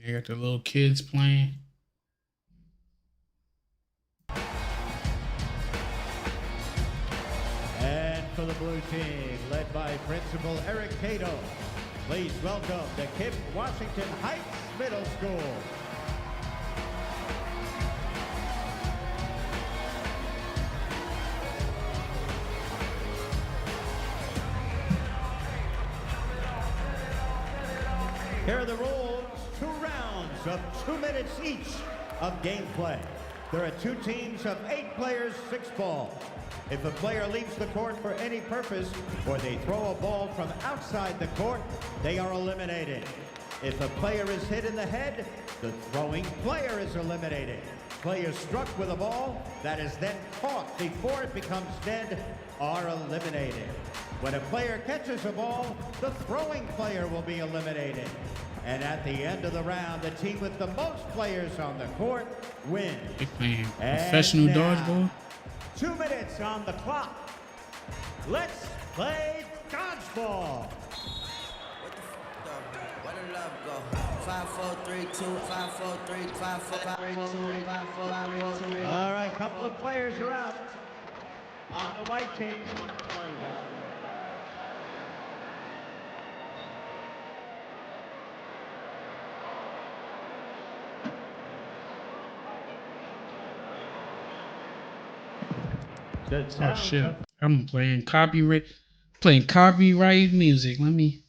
You got the little kids playing. And for the blue team, led by Principal Eric Cato, please welcome the Kip Washington Heights Middle School. Here are the rules. 2 rounds of 2 minutes each of gameplay. There are 2 teams of 8 players, 6 balls. If a player leaves the court for any purpose or they throw a ball from outside the court, they are eliminated. If a player is hit in the head, the throwing player is eliminated. Players struck with a ball that is then caught before it becomes dead are eliminated. When a player catches a ball, the throwing player will be eliminated. And at the end of the round, the team with the most players on the court wins. They playing professional dodgeball. 2 minutes on the clock. Let's play dodgeball. What the fuck, though? Where the love go? 5, 4, 3, 2, 5, 4, 3, 5, 4, 3, 2, 5, 4, 3. All right, couple of players are out on the white team. Oh shit! I'm playing copyright music. Let me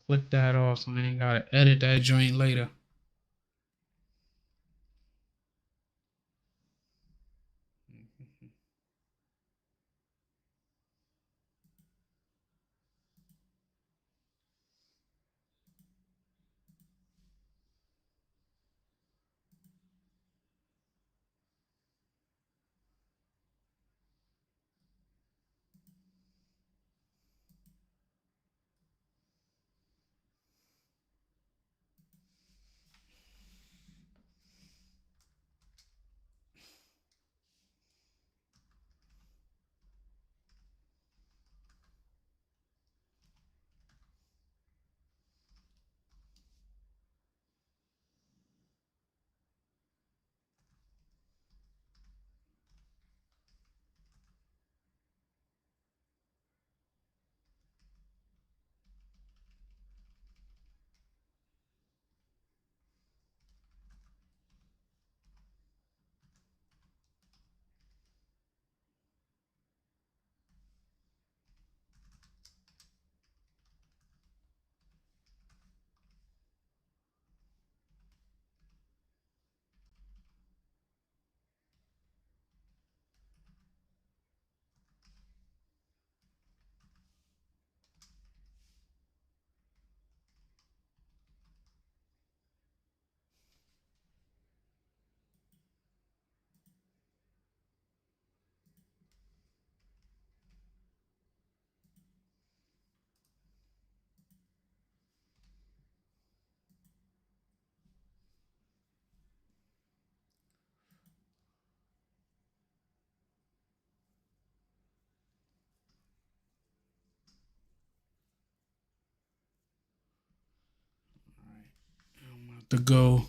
click that off so I ain't gotta edit that joint later. to go.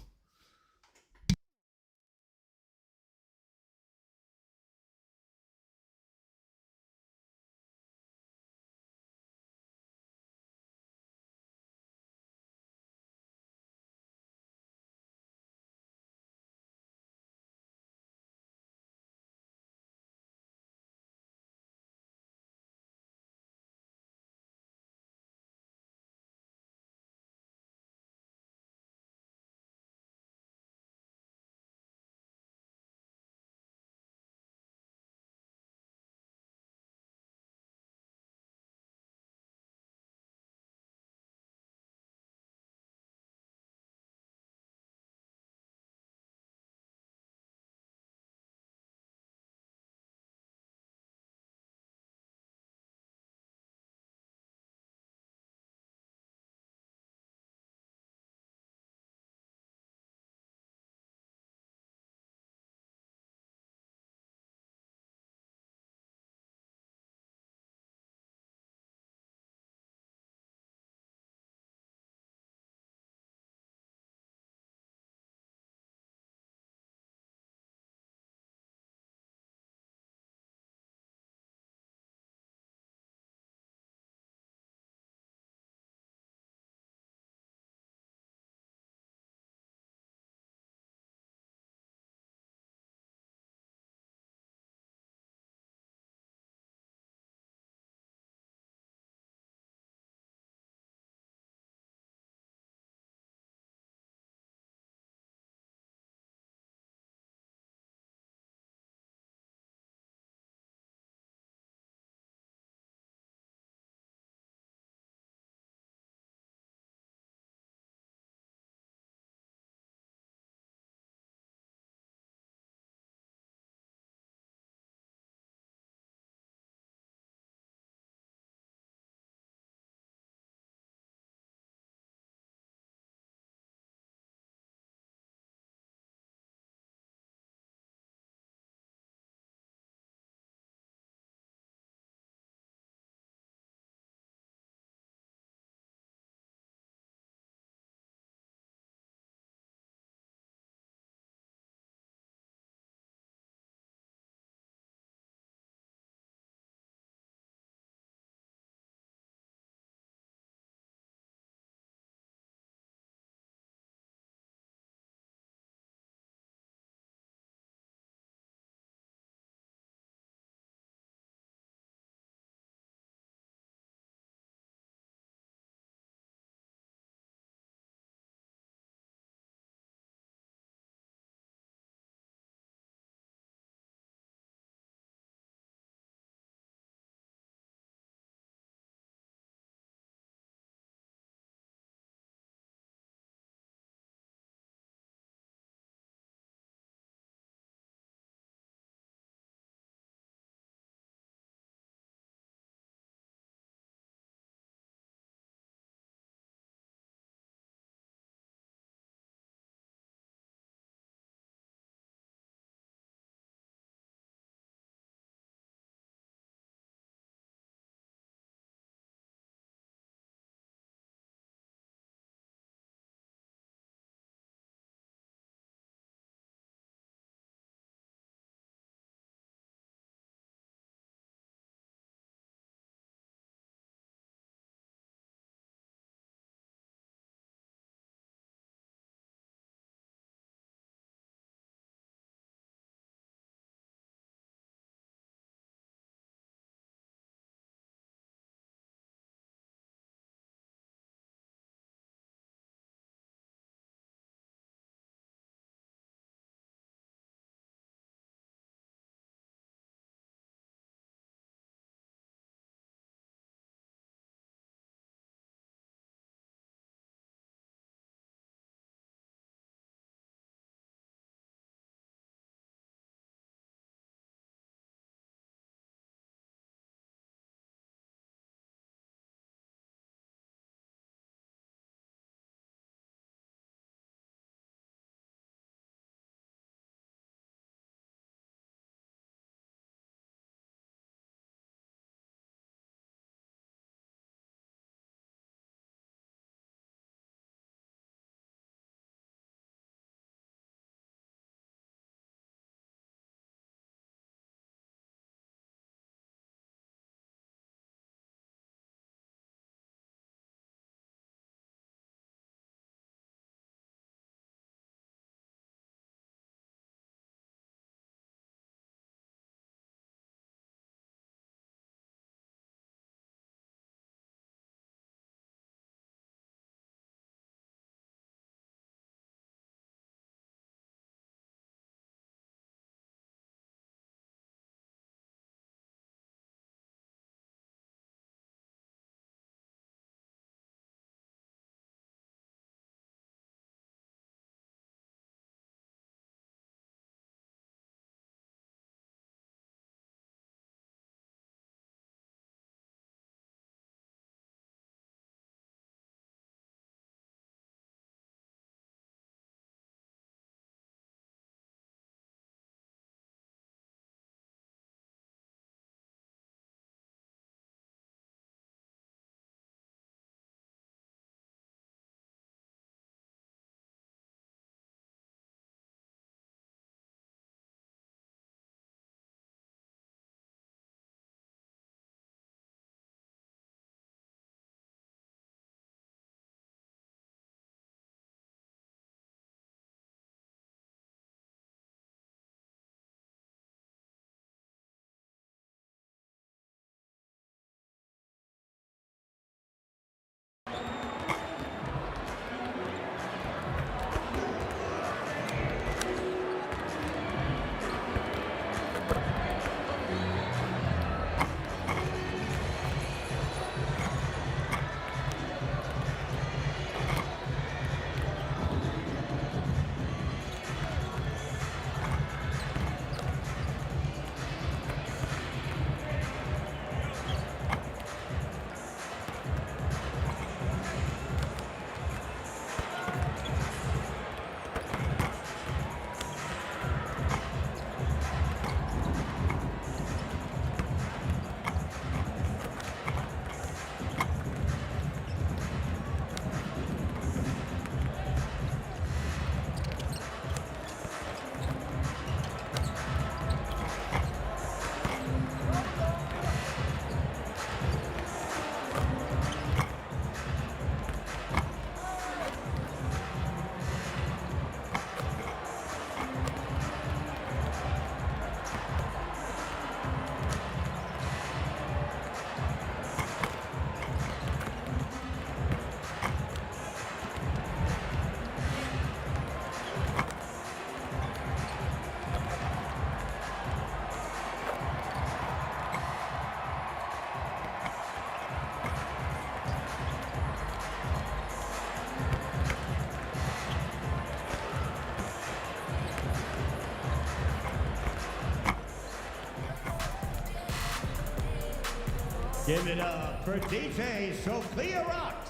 Give it up for DJ Sophia Rocks.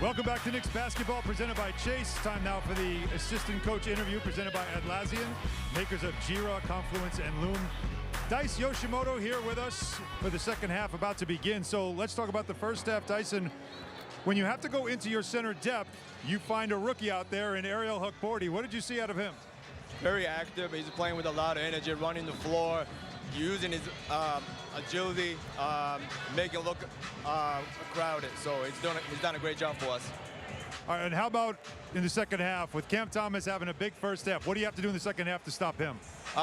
Welcome back to Knicks basketball, presented by Chase. Time now for the assistant coach interview, presented by Atlassian, makers of Jira, Confluence, and Loom. Dice Yoshimoto here with us for the second half about to begin. So let's talk about the first half, Dyson. When you have to go into your center depth, you find a rookie out there in Ariel Hukporti. What did you see out of him? Very active. He's playing with a lot of energy, running the floor, using his agility, making it look crowded. So he's done a great job for us. All right, and how about in the second half with Cam Thomas having a big first half? What do you have to do in the second half to stop him?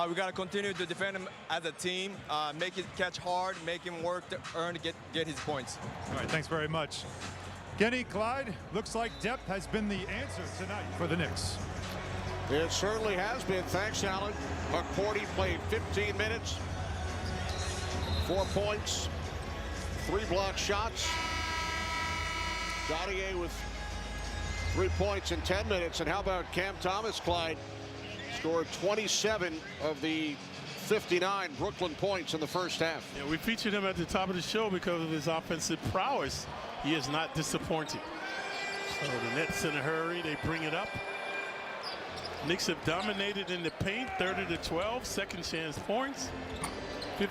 We got to continue to defend him as a team, make him catch hard, make him work to earn to get his points. All right, thanks very much. Kenny, Clyde, looks like depth has been the answer tonight for the Knicks. It certainly has been. Thanks, Alan. Hukporti played 15 minutes. 4 points, 3 block shots. Gautier with 3 points in 10 minutes. And how about Cam Thomas, Clyde? Scored 27 of the 59 Brooklyn points in the first half. Yeah, we featured him at the top of the show because of his offensive prowess. He is not disappointing. So the Nets in a hurry, they bring it up. Knicks have dominated in the paint, 30-12, second chance points.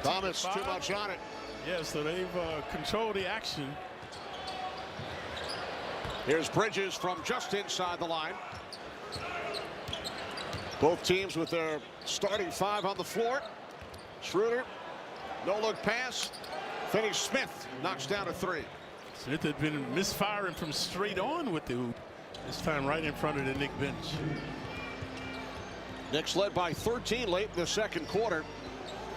Thomas too much on it. Yeah, so they've controlled the action. Here's Bridges from just inside the line. Both teams with their starting 5 on the floor. Schroeder, no-look pass. Finney-Smith knocks down a 3. Smith had been misfiring from straight on with the hoop. This time right in front of the Knicks bench. Knicks led by 13 late in the second quarter.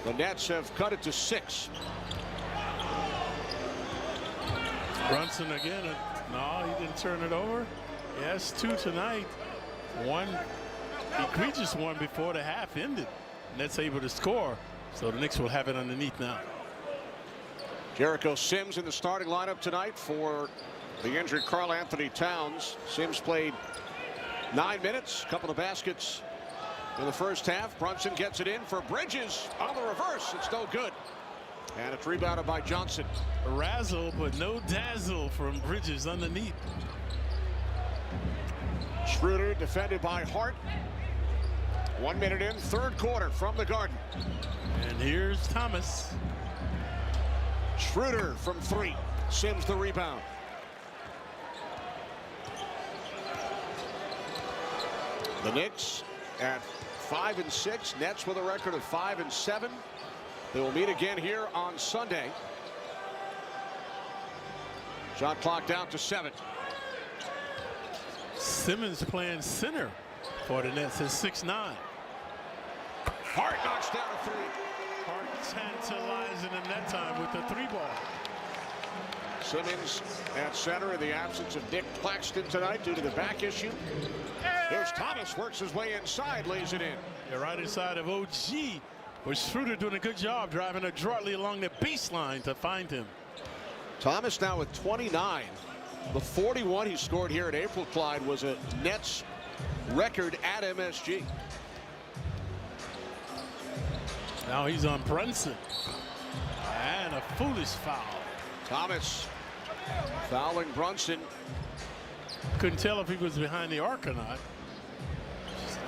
The Nets have cut it to 6. Brunson again. No, he didn't turn it over. He has 2 tonight. One egregious one before the half ended. Nets able to score. So the Knicks will have it underneath now. Jericho Sims in the starting lineup tonight for the injured Karl-Anthony Towns. Sims played 9 minutes, a couple of baskets in the first half. Brunson gets it in for Bridges on the reverse. It's no good. And it's rebounded by Johnson. A razzle, but no dazzle from Bridges underneath. Schroeder defended by Hart. 1 minute in, third quarter from the Garden. And here's Thomas. Schroeder from 3. Sims the rebound. The Knicks at 5-6. Nets with a record of 5-7. They will meet again here on Sunday. Shot clock down to 7. Simmons playing center for the Nets at 6'9". Hart knocks down a 3. Hart tantalizing him that time with the 3-ball. Simmons at center in the absence of Nick Claxton tonight due to the back issue. Here's Thomas works his way inside, lays it in. Yeah, right inside of OG. But Schroeder doing a good job driving adroitly along the baseline to find him. Thomas now with 29. The 41 he scored here at April, Clyde, was a Nets record at MSG. Now he's on Brunson. And a foolish foul. Thomas fouling Brunson. Couldn't tell if he was behind the arc or not.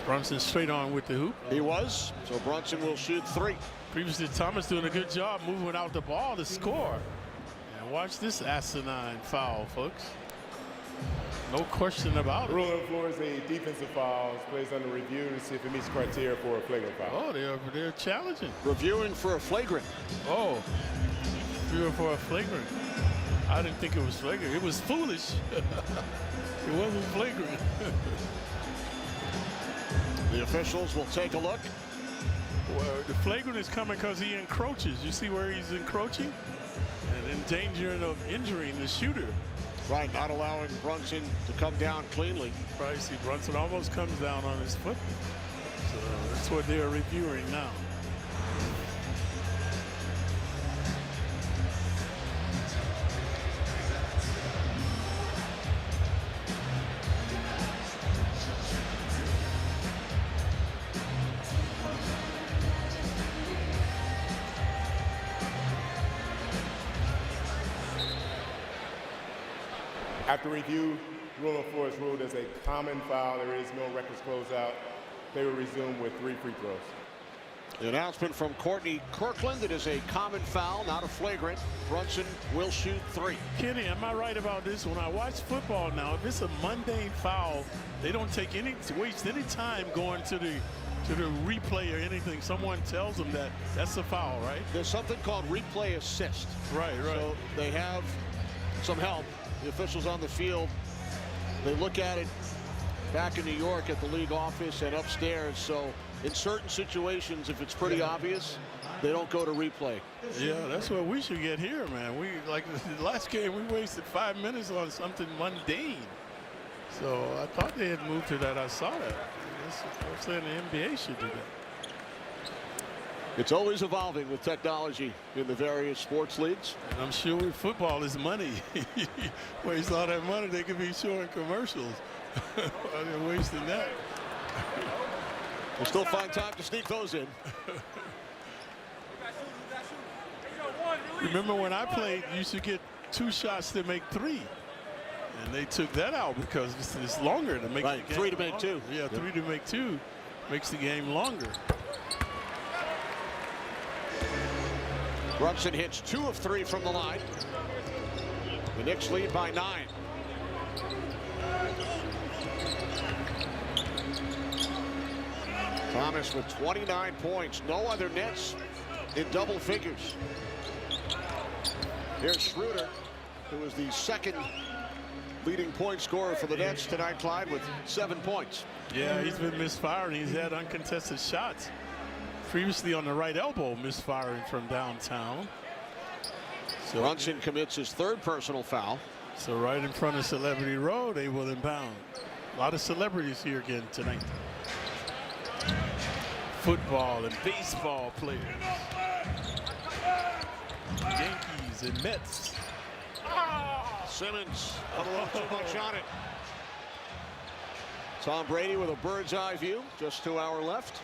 Brunson straight on with the hoop. He was. So Brunson will shoot 3. Previously, Thomas doing a good job moving out the ball to score. And watch this asinine foul, folks. No question about it. Rule on the floor is a defensive foul. It's placed under review to see if it meets criteria for a flagrant foul. Oh, they're challenging. Reviewing for a flagrant. Oh, reviewing for a flagrant. I didn't think it was flagrant. It was foolish. It wasn't flagrant. The officials will take a look. Well, the flagrant is coming because he encroaches. You see where he's encroaching and endangering of injuring the shooter. Right, not allowing Brunson to come down cleanly. Right, see, Brunson almost comes down on his foot. So that's what they're reviewing now. After review, rule on the floor is ruled as a common foul. There is no records closeout. They will resume with 3 free throws. The announcement from Courtney Kirkland: it is a common foul, not a flagrant. Brunson will shoot 3. Kenny, am I right about this? When I watch football now, if it's a mundane foul, they don't waste any time going to the replay or anything. Someone tells them that that's a foul, right? There's something called replay assist. Right. So they have some help. The officials on the field, they look at it back in New York at the league office and upstairs. So in certain situations, if it's pretty obvious, they don't go to replay. Yeah, that's what we should get here, man. We, like the last game, we wasted 5 minutes on something mundane. So I thought they had moved to that. I saw that. I'm saying the NBA should do that. It's always evolving with technology in the various sports leagues. And I'm sure with football is money. Waste all that money, they could be showing commercials. They're wasting that. We'll still find time to sneak those in. Remember when I played, you used to get 2 shots to make 3. And they took that out because it's longer to make the game. 3 to make 2. Yeah, 3 to make 2 makes the game longer. Brunson hits 2 of 3 from the line. The Knicks lead by 9. Thomas with 29 points. No other Nets in double figures. Here's Schroeder, who is the second leading point scorer for the Nets tonight, Clyde, with 7 points. Yeah, he's been misfiring. He's had uncontested shots. Previously on the right elbow, misfiring from downtown. So Brunson commits his 3rd personal foul. So right in front of Celebrity Row, they will inbound. A lot of celebrities here again tonight. Football and baseball players. Yankees and Mets. Simmons, a little too much on it. Tom Brady with a bird's eye view. Just 2 hours left.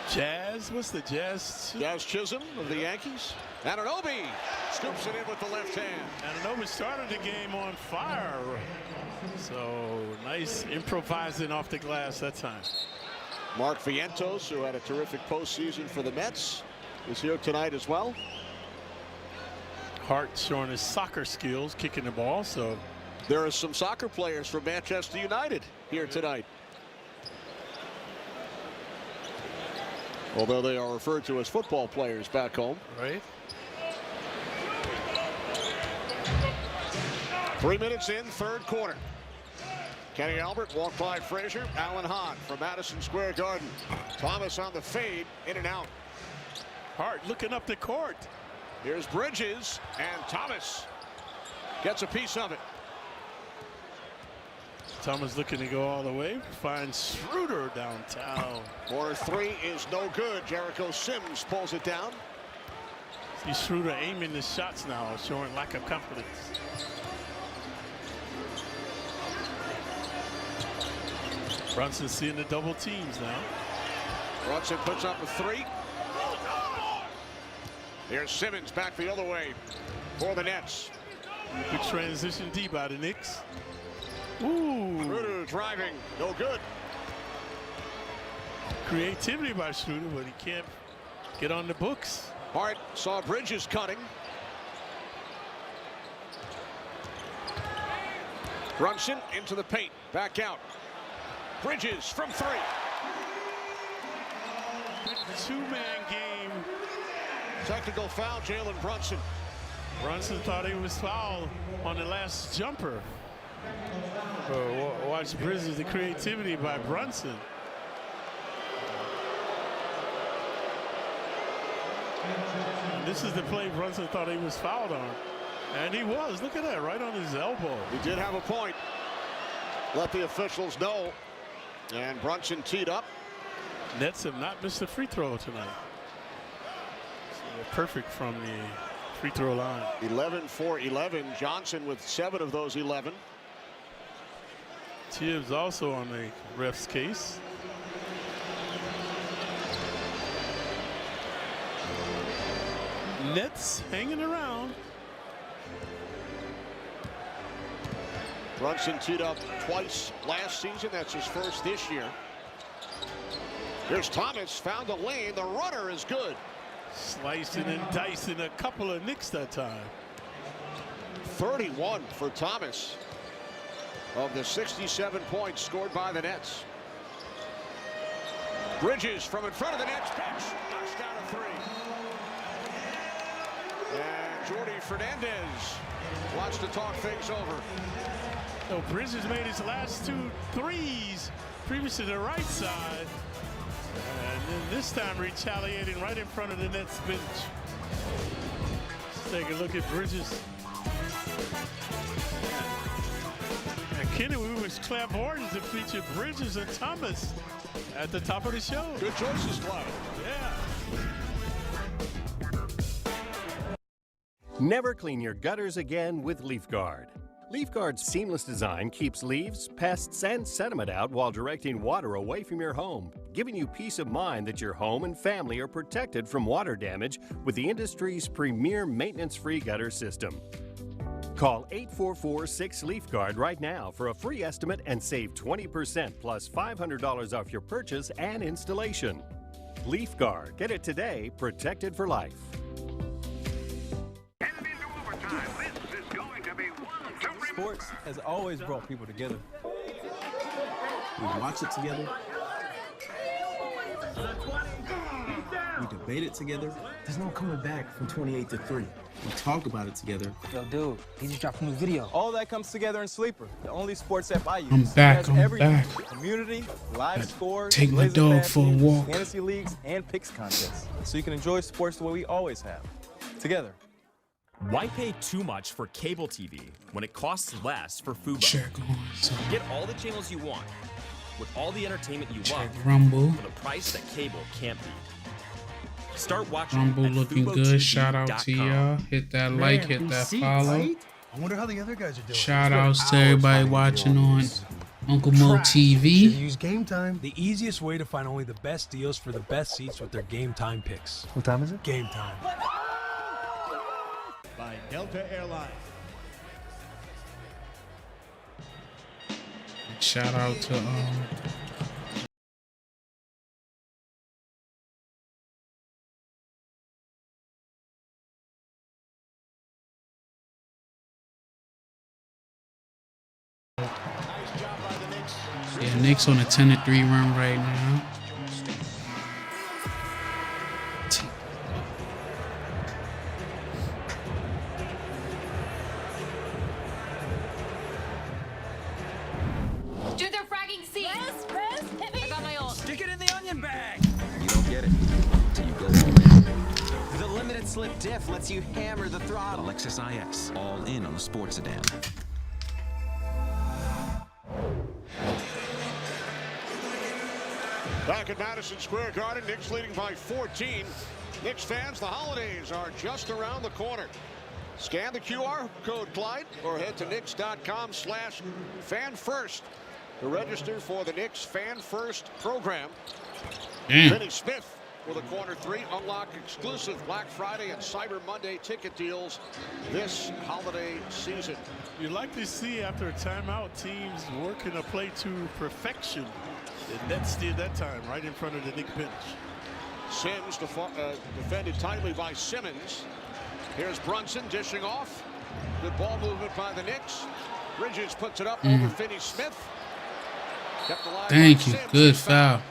Jazz, what's the Jazz? Jazz Chisholm of the Yankees. Anunoby scoops it in with the left hand. Anunoby started the game on fire. So nice improvising off the glass that time. Mark Vientos, who had a terrific postseason for the Mets, is here tonight as well. Hart showing his soccer skills, kicking the ball. So there are some soccer players from Manchester United here tonight. Although they are referred to as football players back home. Right. 3 minutes in, 3rd quarter. Kenny Albert walked by Frazier. Alan Hahn from Madison Square Garden. Thomas on the fade, in and out. Hart looking up the court. Here's Bridges, and Thomas gets a piece of it. Thomas looking to go all the way. Finds Schroeder downtown. Corner three is no good. Jericho Sims pulls it down. See Schroeder aiming the shots now, showing lack of confidence. Brunson seeing the double teams now. Brunson puts up a three. Here's Simmons back the other way for the Nets. Good transition D by the Knicks. Ooh. Schroeder driving, no good. Creativity by Schroeder, but he can't get on the books. Hart saw Bridges cutting. Brunson into the paint, back out. Bridges from three. Two-man game. Technical foul, Jalen Brunson. Brunson thought he was fouled on the last jumper. Watch Bridges, the creativity by Brunson. And this is the play Brunson thought he was fouled on. And he was. Look at that, right on his elbow. He did have a point. Let the officials know. And Brunson teed up. Nets have not missed a free throw tonight. So they're perfect from the free throw line. 11 for 11. Johnson with 7 of those 11. Tibbs also on the ref's case. Nets hanging around. Brunson teed up twice last season. That's his first this year. Here's Thomas, found the lane. The runner is good. Slicing and dicing a couple of Knicks that time. 31 for Thomas of the 67 points scored by the Nets. Bridges from in front of the Nets bench. Knocks down a three. And Jordi Fernandez wants to talk things over. So Bridges made his last 2 threes previous to the right side. And then this time retaliating right in front of the Nets bench. Let's take a look at Bridges. And Kenny, we was clairvoyant to feature Bridges and Thomas at the top of the show. Good choices, Clyde. Yeah. Never clean your gutters again with LeafGuard. LeafGuard's seamless design keeps leaves, pests, and sediment out while directing water away from your home, giving you peace of mind that your home and family are protected from water damage with the industry's premier maintenance-free gutter system. Call 844-6LeafGuard right now for a free estimate and save 20% plus $500 off your purchase and installation. LeafGuard. Get it today, protected for life. Sports has always brought people together. We watch it together. We debate it together. There's no coming back from 28 to 3. We talk about it together. Yo, dude, he just dropped a new video. All that comes together in Sleeper, the only sports app I use. I'm back. Community, live scores, take my dog for a walk. Fantasy leagues, and picks contests. So you can enjoy sports the way we always have. Together. Why pay too much for cable TV when it costs less for Fubo? Get all the channels you want with all the entertainment you love Rumble. for the price that cable can't beat. Start watching Rumble at looking good. Shout out to y'all. Hit that like, hit that follow. Right? I wonder how the other guys are doing. Shout outs to everybody watching on Uncle Mo TV. Use Game Time. The easiest way to find only the best deals for the best seats with their Game Time picks. What time is it? Game Time. By Delta Airlines. Shout out to yeah, Knicks on a 10-3 run right now. Do their fragging seat. Rez, hit me. I got my own. Stick it in the onion bag. You don't get it until you go all in. The limited slip diff lets you hammer the throttle. The Lexus IS, all in on the sports sedan. Back at Madison Square Garden, Knicks leading by 14. Knicks fans, the holidays are just around the corner. Scan the QR code, Clyde, or head to Knicks.com/FanFirst to register for the Knicks Fan First program. Finney Smith with a corner three. Unlock exclusive Black Friday and Cyber Monday ticket deals this holiday season. You like to see after a timeout teams working a play to perfection. The Nets did that time right in front of the Knicks bench. Sims defended tightly by Simmons. Here's Brunson dishing off. Good ball movement by the Knicks. Bridges puts it up over Finney Smith. Kept alive. Thank you. Good foul.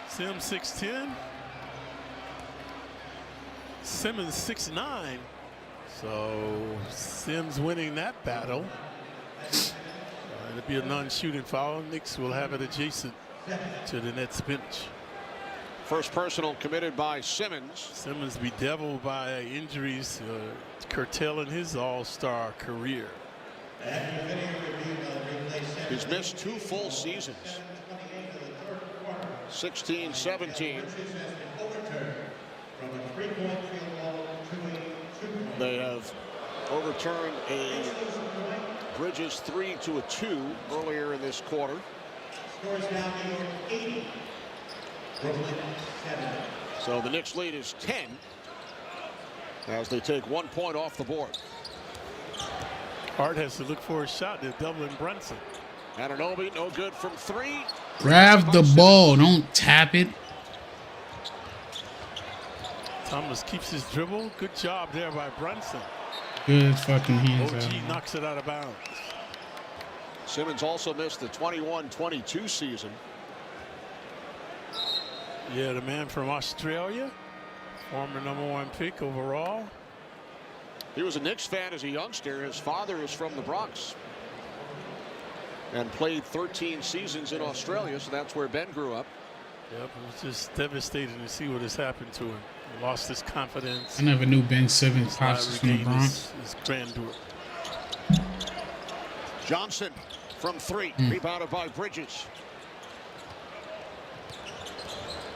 Sims 6'10". Simmons 6'9". So Sims winning that battle. It'll be a non-shooting foul. Knicks will have it adjacent to the Nets bench. First personal committed by Simmons. Simmons bedeviled by injuries, curtailing his all-star career. He's missed 2 full seasons. 16-17. They have overturned a Bridges 3 to a 2 earlier in this quarter. So the Knicks lead is 10 as they take 1 point off the board. Hart has to look for a shot. They're doubling Brunson. Anunoby, no good from 3. Grab the ball, don't tap it. Thomas keeps his dribble. Good job there by Brunson. Good fucking hands. OG knocks it out of bounds. Simmons also missed the 21-22 season. Yeah, the man from Australia, former #1 pick overall. He was a Knicks fan as a youngster. His father is from the Bronx and played 13 seasons in Australia, so that's where Ben grew up. Yep, it was just devastating to see what has happened to him. He lost his confidence. I never knew Ben Simmons pops was from the Bronx. His grandeur. Johnson from 3, rebounded by Bridges.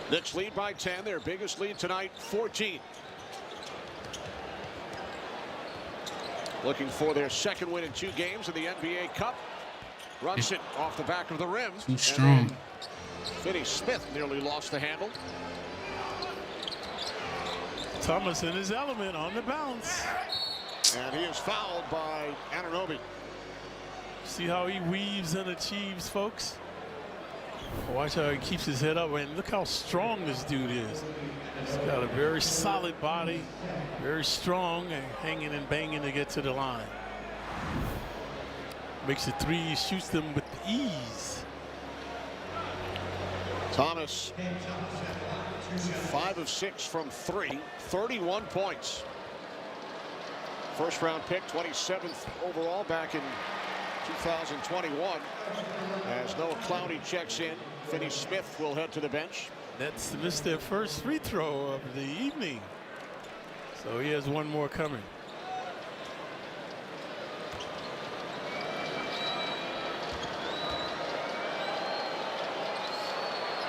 Knicks lead by 10, their biggest lead tonight, 14. Looking for their second win in 2 games in the NBA Cup. Brunson off the back of the rim. Too strong. Finney Smith nearly lost the handle. Thomas in his element on the bounce. And he is fouled by Anunoby. See how he weaves and achieves, folks? Watch how he keeps his head up, and look how strong this dude is. He's got a very solid body, very strong, and hanging and banging to get to the line. Makes a 3, shoots them with ease. Thomas, 5 of 6 from 3, 31 points. First round pick, 27th overall back in 2021. As Noah Clowney checks in, Finney Smith will head to the bench. Nets missed their first free throw of the evening, so he has 1 more coming.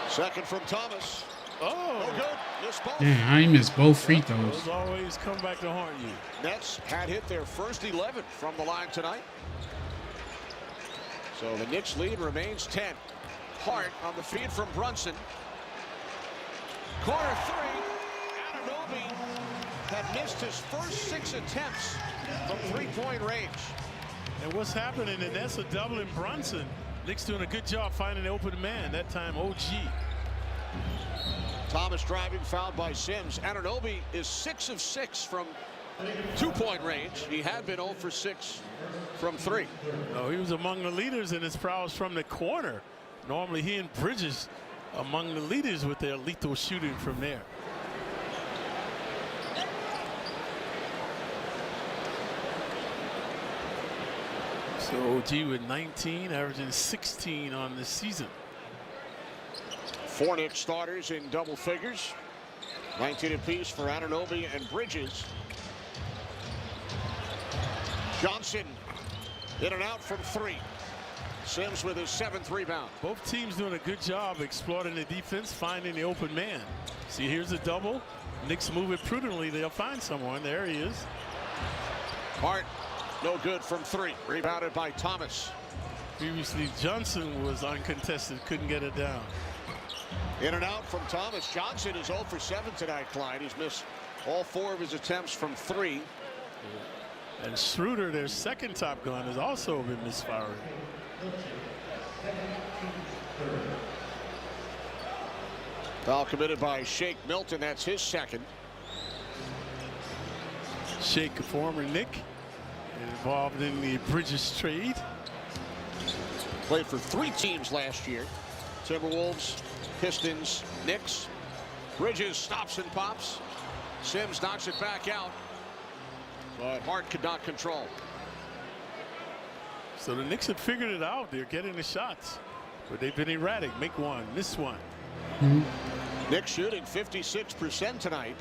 Second from Thomas. Oh, no good. Missed both. Yeah, I missed both free throws. Those always come back to haunt you. Nets had hit their first 11 from the line tonight. So the Knicks lead remains 10. Hart on the feed from Brunson. Corner 3. Anunoby had missed his first 6 attempts from 3-point range. And what's happening? And that's a doubling Brunson. Knicks doing a good job finding the open man. That time OG. Thomas driving, fouled by Sims. Anunoby is 6 of 6 from 2-point range. He had been 0 for 6 from 3. No, he was among the leaders in his prowess from the corner. Normally he and Bridges among the leaders with their lethal shooting from there. So OG with 19, averaging 16 on the season. 4 Knicks starters in double figures. 19 apiece for Anunoby and Bridges. Johnson in and out from 3. Sims with his 7th rebound. Both teams doing a good job exploiting the defense, finding the open man. See, here's a double. Knicks move it prudently. They'll find someone. There he is. Hart, no good from 3. Rebounded by Thomas. Previously, Johnson was uncontested, couldn't get it down. In and out from Thomas. Johnson is 0 for 7 tonight, Clyde. He's missed all 4 of his attempts from 3. And Schroeder, their second top gun, has also been misfiring. Foul committed by Shake Milton. That's his 2nd. Shake, a former Knick, involved in the Bridges trade. Played for 3 teams last year. Timberwolves, Pistons, Knicks. Bridges stops and pops. Sims knocks it back out. But Hart could not control. So the Knicks have figured it out. They're getting the shots. But they've been erratic. Make one, miss one. Knicks shooting 56% tonight.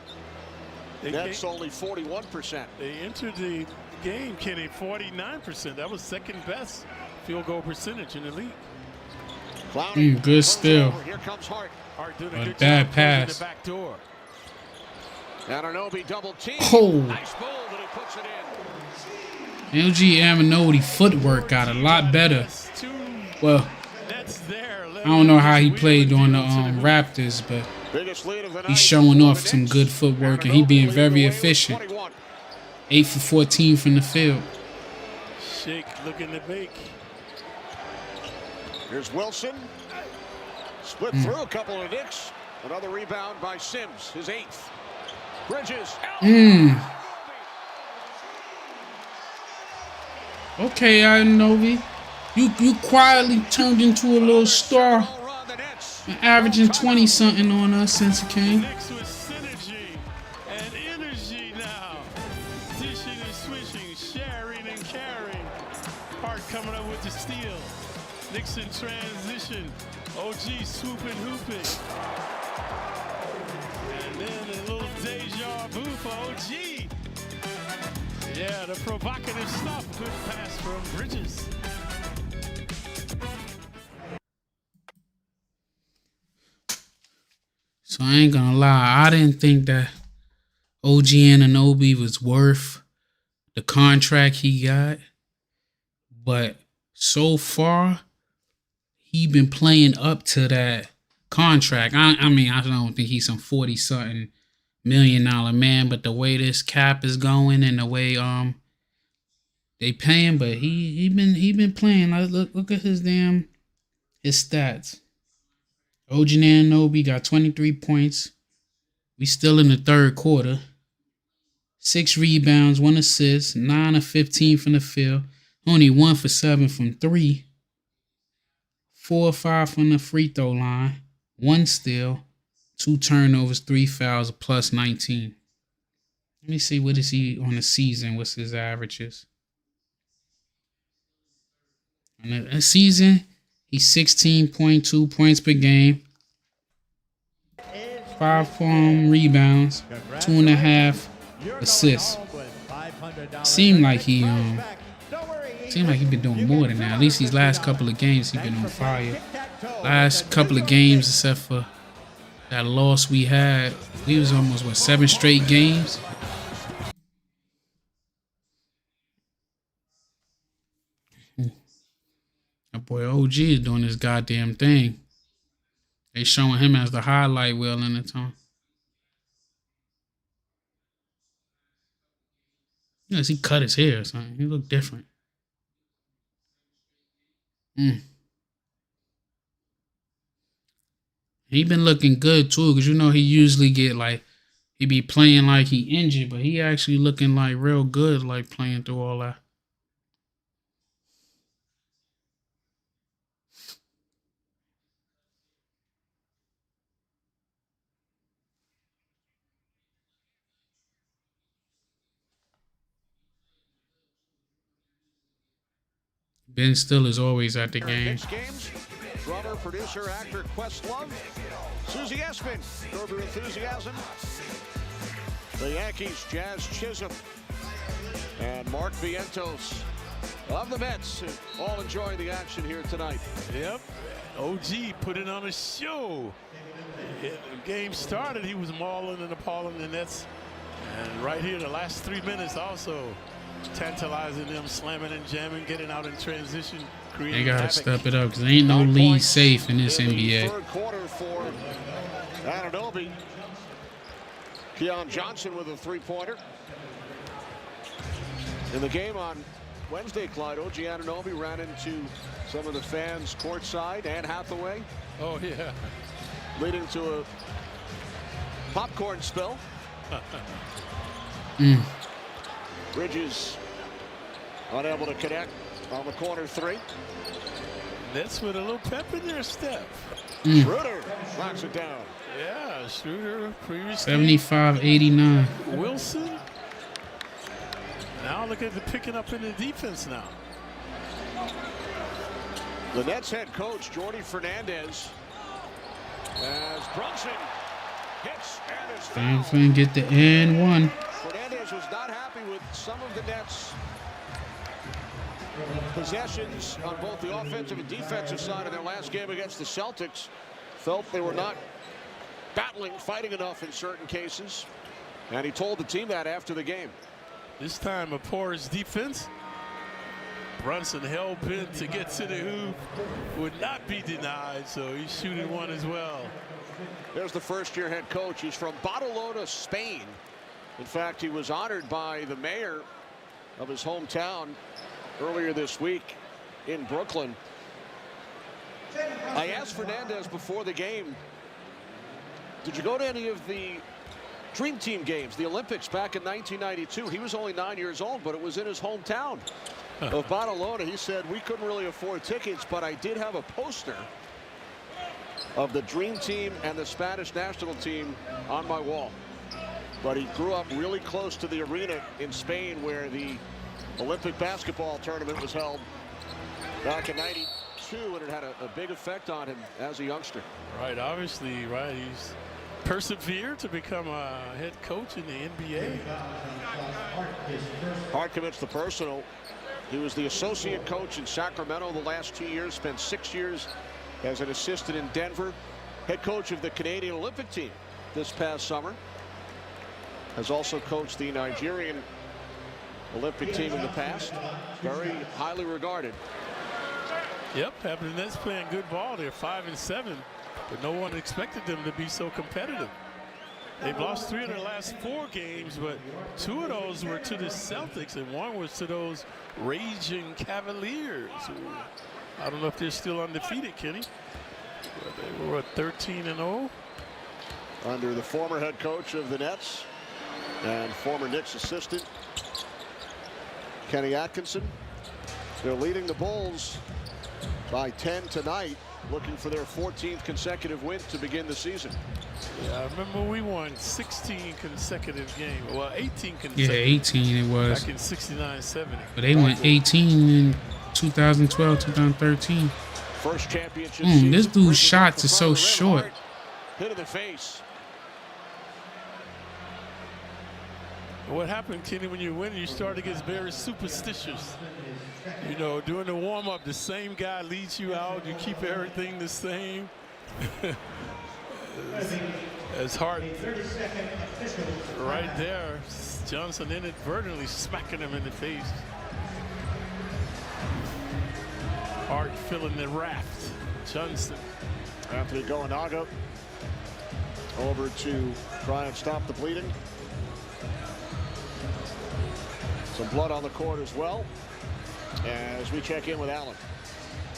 That's only 41%. They entered the game, Kenny, 49%. That was 2nd best field goal percentage in the league. Good steal. Here comes Hart. Hart doing a good bad job pass. The back door. Anunoby double team. Oh. Nice move, and he puts it in. LG Anunoby footwork got a lot better. Well, I don't know how he played on the Raptors, but he's showing off some good footwork and he being very efficient. 8 for 14 from the field. Shake looking to bake. Here's Wilson. Split through a couple of Knicks. Another rebound by Sims, his 8th. Bridges. Okay, Anunoby. You quietly turned into a little star. And averaging 20-something on us since it came. Knicks with synergy and energy now. Dishing and swishing, sharing and carrying. Hart coming up with the steal. Knicks in transition. OG swooping, hooping. And then a little deja vu for OG. Yeah, the provocative stuff. Good pass from Bridges. So I ain't gonna lie, I didn't think that OG Anunoby was worth the contract he got. But so far, he been playing up to that contract. I mean, I don't think he's some 40-something $1 million man, but the way this cap is going and the way they pay him, but he been playing. Look at his stats. OG Anunoby got 23 points. We still in the 3rd quarter. 6 rebounds, 1 assist, 9 of 15 from the field. Only 1 for 7 from 3. 4 or 5 from the free throw line. 1 steal, 2 turnovers, 3 fouls, plus 19. Let me see, what is he on the season? What's his averages? On the season, he's 16.2 points per game, 5 rebounds, 2.5 assists. Seemed like he been doing more than that. At least these last couple of games, he been on fire. Last couple of games, except for that loss we had, we was almost 7 straight games. That boy OG is doing this goddamn thing. They showing him as the highlight wheel in the time. Yes, he cut his hair or something. He looked different. He been looking good too, because you know he usually get he be playing like he injured, but he actually looking real good, playing through all that. Ben Still is always at the game. Drummer, producer, actor Questlove, Susie Essman, Curb Your Enthusiasm, the Yankees, Jazz Chisholm, and Mark Vientos. of the Mets, all enjoying the action here tonight. Yep. OG put it on a show. The game started, he was mauling and appalling the Nets. And right here, the last 3 minutes also tantalizing them, slamming and jamming, getting out in transition. They gotta step it up because there ain't no lead safe in this NBA. Third quarter for Anunoby. Keon Johnson with a three-pointer. In the game on Wednesday, Clyde, OG Anunoby ran into some of the fans courtside. Anne Hathaway. Oh, yeah. Leading to a popcorn spill. Bridges unable to connect on the corner three. Nets with a little pep in their step. Schroeder knocks it down. Yeah, Schroeder previously. 75-89. Wilson. Now look at the picking up in the defense now. The Nets head coach, Jordi Fernandez, as Brunson hits and is fouled. Franklin get the and one. Fernandez was not happy with some of the Nets' possessions on both the offensive and defensive side of their last game against the Celtics. Felt they were not battling, fighting enough in certain cases. And he told the team that after the game. This time a porous defense. Brunson hell-bent to get to the hoop, would not be denied, so he's shooting one as well. There's the first-year head coach. He's from Barcelona, Spain. In fact, he was honored by the mayor of his hometown earlier this week in Brooklyn. I asked Fernandez before the game, did you go to any of the Dream Team games, the Olympics back in 1992? He was only 9 years old, but it was in his hometown of Barcelona. He said, we couldn't really afford tickets, but I did have a poster of the Dream Team and the Spanish national team on my wall. But he grew up really close to the arena in Spain where the Olympic basketball tournament was held back in '92, and it had a big effect on him as a youngster. Right, obviously, right. He's persevered to become a head coach in the NBA. Hart commits the personal. He was the associate coach in Sacramento the last 2 years, spent 6 years as an assistant in Denver, head coach of the Canadian Olympic team this past summer. Has also coached the Nigerian Olympic team in the past. Very highly regarded. Yep, having the Nets playing good ball. They're 5-7, but no one expected them to be so competitive. They've lost 3 of their last 4 games, but 2 of those were to the Celtics, and 1 was to those raging Cavaliers. Who, I don't know if they're still undefeated, Kenny. But they were 13-0 under the former head coach of the Nets and former Knicks assistant Kenny Atkinson. They're leading the Bulls by 10 tonight, looking for their 14th consecutive win to begin the season. Yeah, I remember we won 16 consecutive games. Well, 18 consecutive. Yeah, 18 it was. Back in 69-70. But they went 18 in 2012, 2013. First championship season. This dude's shots are so short. Hit in the face. What happened, Kenny, when you win, you start to get very superstitious. You know, during the warm-up, the same guy leads you out. You keep everything the same. As Hart right there, Johnson inadvertently smacking him in the face. Hart filling the raft. Johnson. Anthony Goenaga over to try and stop the bleeding. Some blood on the court as well as we check in with Allen.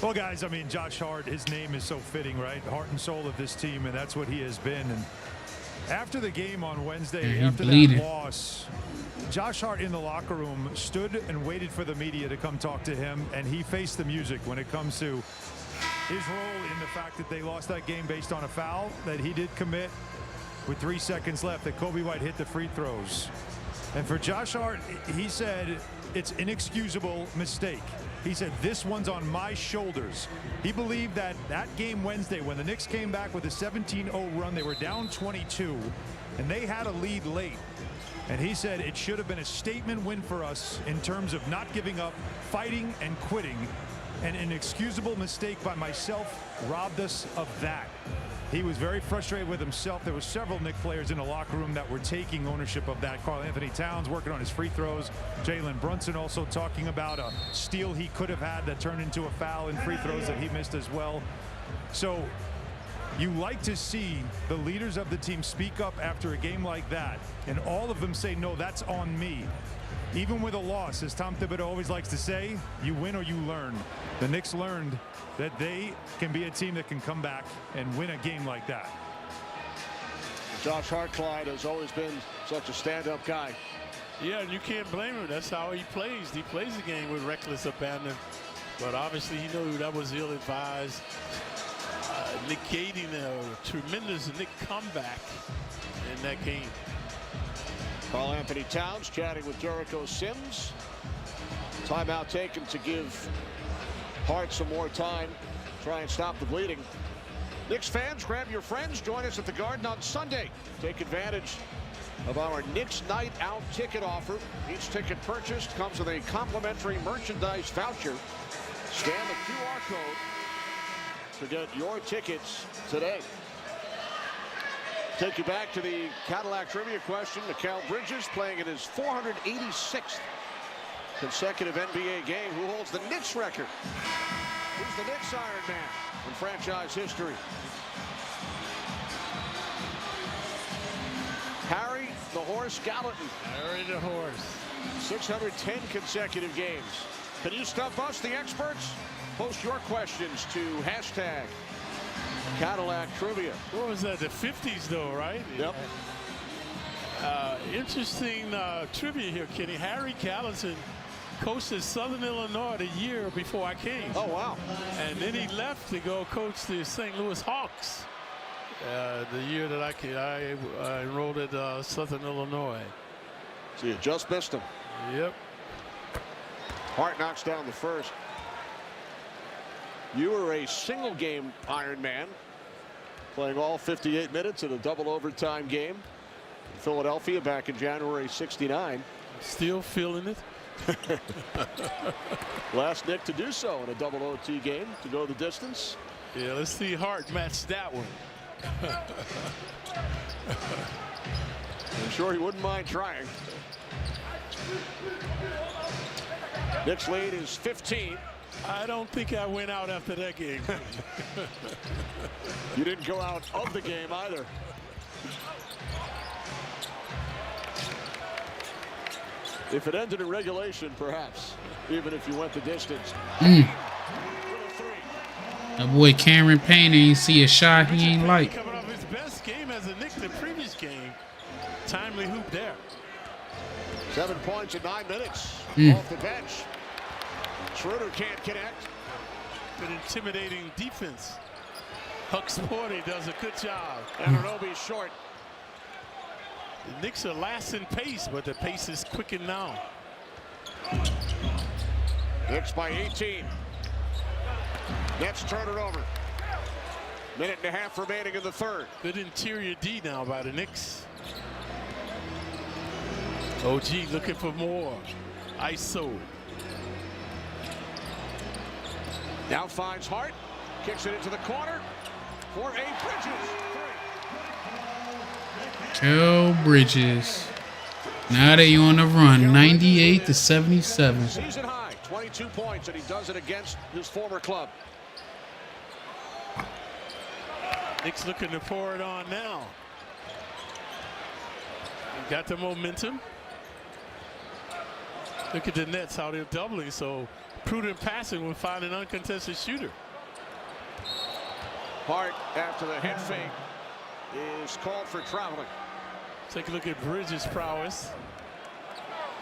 Well, guys, I mean, Josh Hart, his name is so fitting, right? Heart and soul of this team, and that's what he has been. And after the game on Wednesday, after that loss, Josh Hart in the locker room stood and waited for the media to come talk to him, and he faced the music when it comes to his role in the fact that they lost that game based on a foul that he did commit with 3 seconds left, that Kobe White hit the free throws. And for Josh Hart, he said it's inexcusable mistake. He said, this one's on my shoulders. He believed that that game Wednesday, when the Knicks came back with a 17-0 run, they were down 22, and they had a lead late. And he said it should have been a statement win for us in terms of not giving up, fighting, and quitting. And an inexcusable mistake by myself robbed us of that. He was very frustrated with himself. There were several Knicks players in the locker room that were taking ownership of that. Karl-Anthony Towns working on his free throws. Jalen Brunson also talking about a steal he could have had that turned into a foul in free throws that he missed as well. So you like to see the leaders of the team speak up after a game like that, and all of them say, no, that's on me. Even with a loss, as Tom Thibodeau always likes to say, you win or you learn. The Knicks learned that they can be a team that can come back and win a game like that. Josh Hartclyde has always been such a stand-up guy. Yeah, and you can't blame him. That's how he plays. He plays the game with reckless abandon. But obviously he knew that was ill-advised, negating a tremendous Knick comeback in that game. Karl-Anthony Towns chatting with Jericho Sims. Timeout taken to give Hart some more time. Try and stop the bleeding. Knicks fans, grab your friends. Join us at the Garden on Sunday. Take advantage of our Knicks Night Out ticket offer. Each ticket purchased comes with a complimentary merchandise voucher. Scan the QR code to get your tickets today. Take you back to the Cadillac trivia question. Mikal Bridges playing in his 486th consecutive NBA game. Who holds the Knicks record? Who's the Knicks Iron Man in franchise history? Harry the Horse Gallatin. Harry the Horse. 610 consecutive games. Can you stump us, the experts? Post your questions to hashtag Cadillac Trivia. What was that? The 50s, though, right? Yep. Interesting trivia here, Kenny. Harry Gallatin coached at Southern Illinois the year before I came. Oh, wow. And then he left to go coach the St. Louis Hawks the year that I enrolled at Southern Illinois. So you just missed him. Yep. Hart knocks down the first. You were a single game Iron Man, playing all 58 minutes in a double overtime game in Philadelphia back in January '69. Still feeling it. Last Knick to do so in a double OT game to go the distance. Yeah, let's see Hart match that one. I'm sure he wouldn't mind trying. Knicks lead is 15. I don't think I went out after that game. You didn't go out of the game either. If it ended in regulation, perhaps, even if you went the distance. That boy Cameron Payne ain't see a shot he ain't like. Coming off his best game as a Knick the previous game. Timely hoop there. 7 points in 9 minutes off the bench. Schroeder can't connect. An intimidating defense. Huck Sporty does a good job. Anunoby short. The Knicks are last in pace, but the pace is quickened now. Knicks by 18. Nets turn it over. Minute and a half remaining in the third. Good interior D now by the Knicks. OG looking for more. ISO. Now finds Hart. Kicks it into the corner for a Bridges. Kel Bridges. Now they on the run, 98-77. Season high, 22 points, and he does it against his former club. Knicks looking to pour it on now. Got the momentum. Look at the Nets, how they're doubling, so prudent passing will find an uncontested shooter. Hart, after the head fake, is called for traveling. Take a look at Bridges' prowess.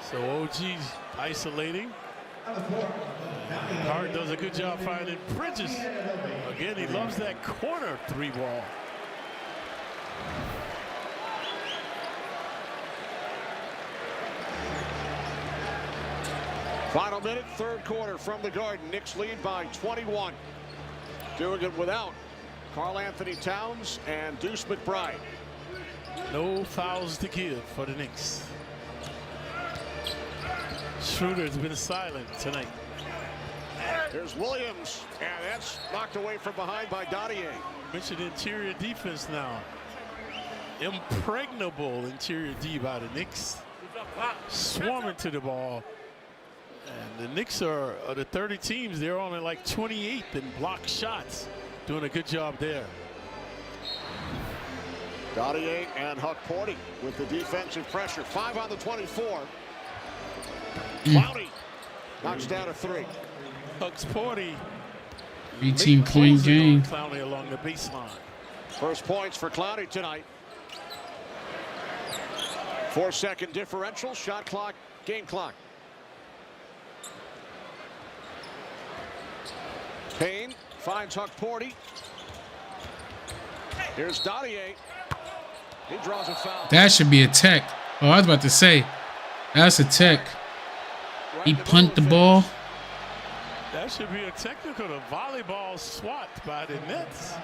So OG's isolating. Hart does a good job finding Bridges. Again, he loves that corner three ball. Final minute, third quarter from the Garden. Knicks lead by 21. Doing it without Karl-Anthony Towns and Deuce McBride. No fouls to give for the Knicks. Schroeder's been silent tonight. Here's Williams, and that's knocked away from behind by Dottier. Mentioned interior defense now. Impregnable interior D by the Knicks. Swarming to the ball. And the Knicks are the 30 teams. They're only like 28th in block shots. Doing a good job there. Dottier and Huck-Porty with the defensive pressure. 5 on the 24. Clowney knocks down a 3. Huck-Porty. 18-point game. Clowney along the baseline. First points for Clowney tonight. 4-second differential. Shot clock, game clock. Payne finds Huck-Porty. Here's Dottier. He draws a foul. That should be a tech. Oh, I was about to say, that's a tech. He punted the ball. That should be a technical. The volleyball swat by the Nets.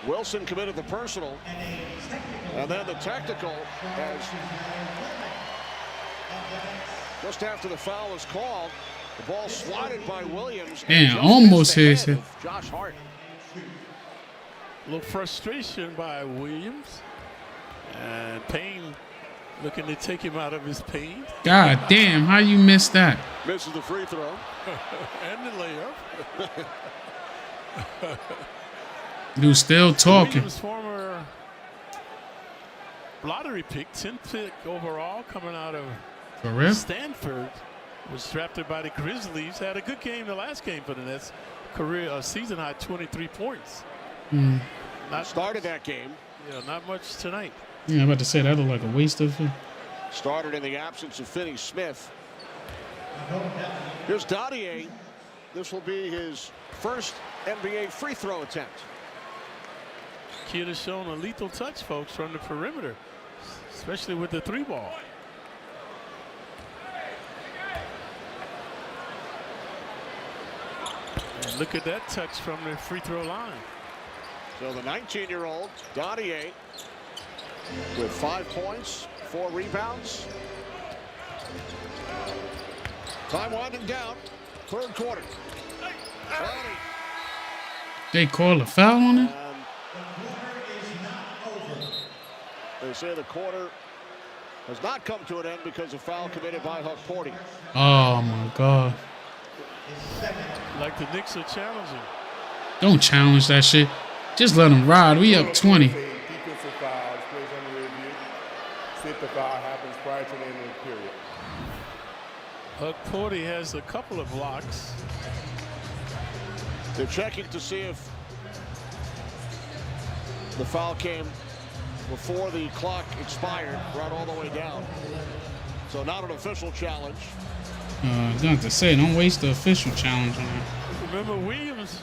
Wilson committed the personal. And then the technical as just after the foul was called. The ball swatted by Williams. And almost hit it. Josh Hart. A little frustration by Williams. And Payne looking to take him out of his pain. God damn, how you missed that? Misses the free throw. And the layup. Dude still talking. Williams, former lottery pick, 10th pick overall, coming out of For real? Stanford, was drafted by the Grizzlies. Had a good game the last game for the Nets. Career season high 23 points. Not started that game. Yeah, not much tonight. Yeah, I'm about to say that looked like a waste of it. Started in the absence of Finney Smith. Here's Dottier. This will be his first NBA free throw attempt. Kid has shown a lethal touch, folks, from the perimeter, especially with the 3-ball. And look at that touch from the free throw line. So the 19-year-old Dottier with 5 points, 4 rebounds. Time winding down, third quarter. They call a foul on it? They say the quarter has not come to an end because of foul committed by Huck-Porty. Oh my God. Like the Knicks are challenging. Don't challenge that shit. Just let them ride. We up 20. Defensive fouls, plays under review. See if the foul happens prior to the end of the period. Huck-Porty has a couple of blocks. They're checking to see if the foul came before the clock expired, brought all the way down. So not an official challenge. I got to say, don't waste the official challenge on it. Remember Williams.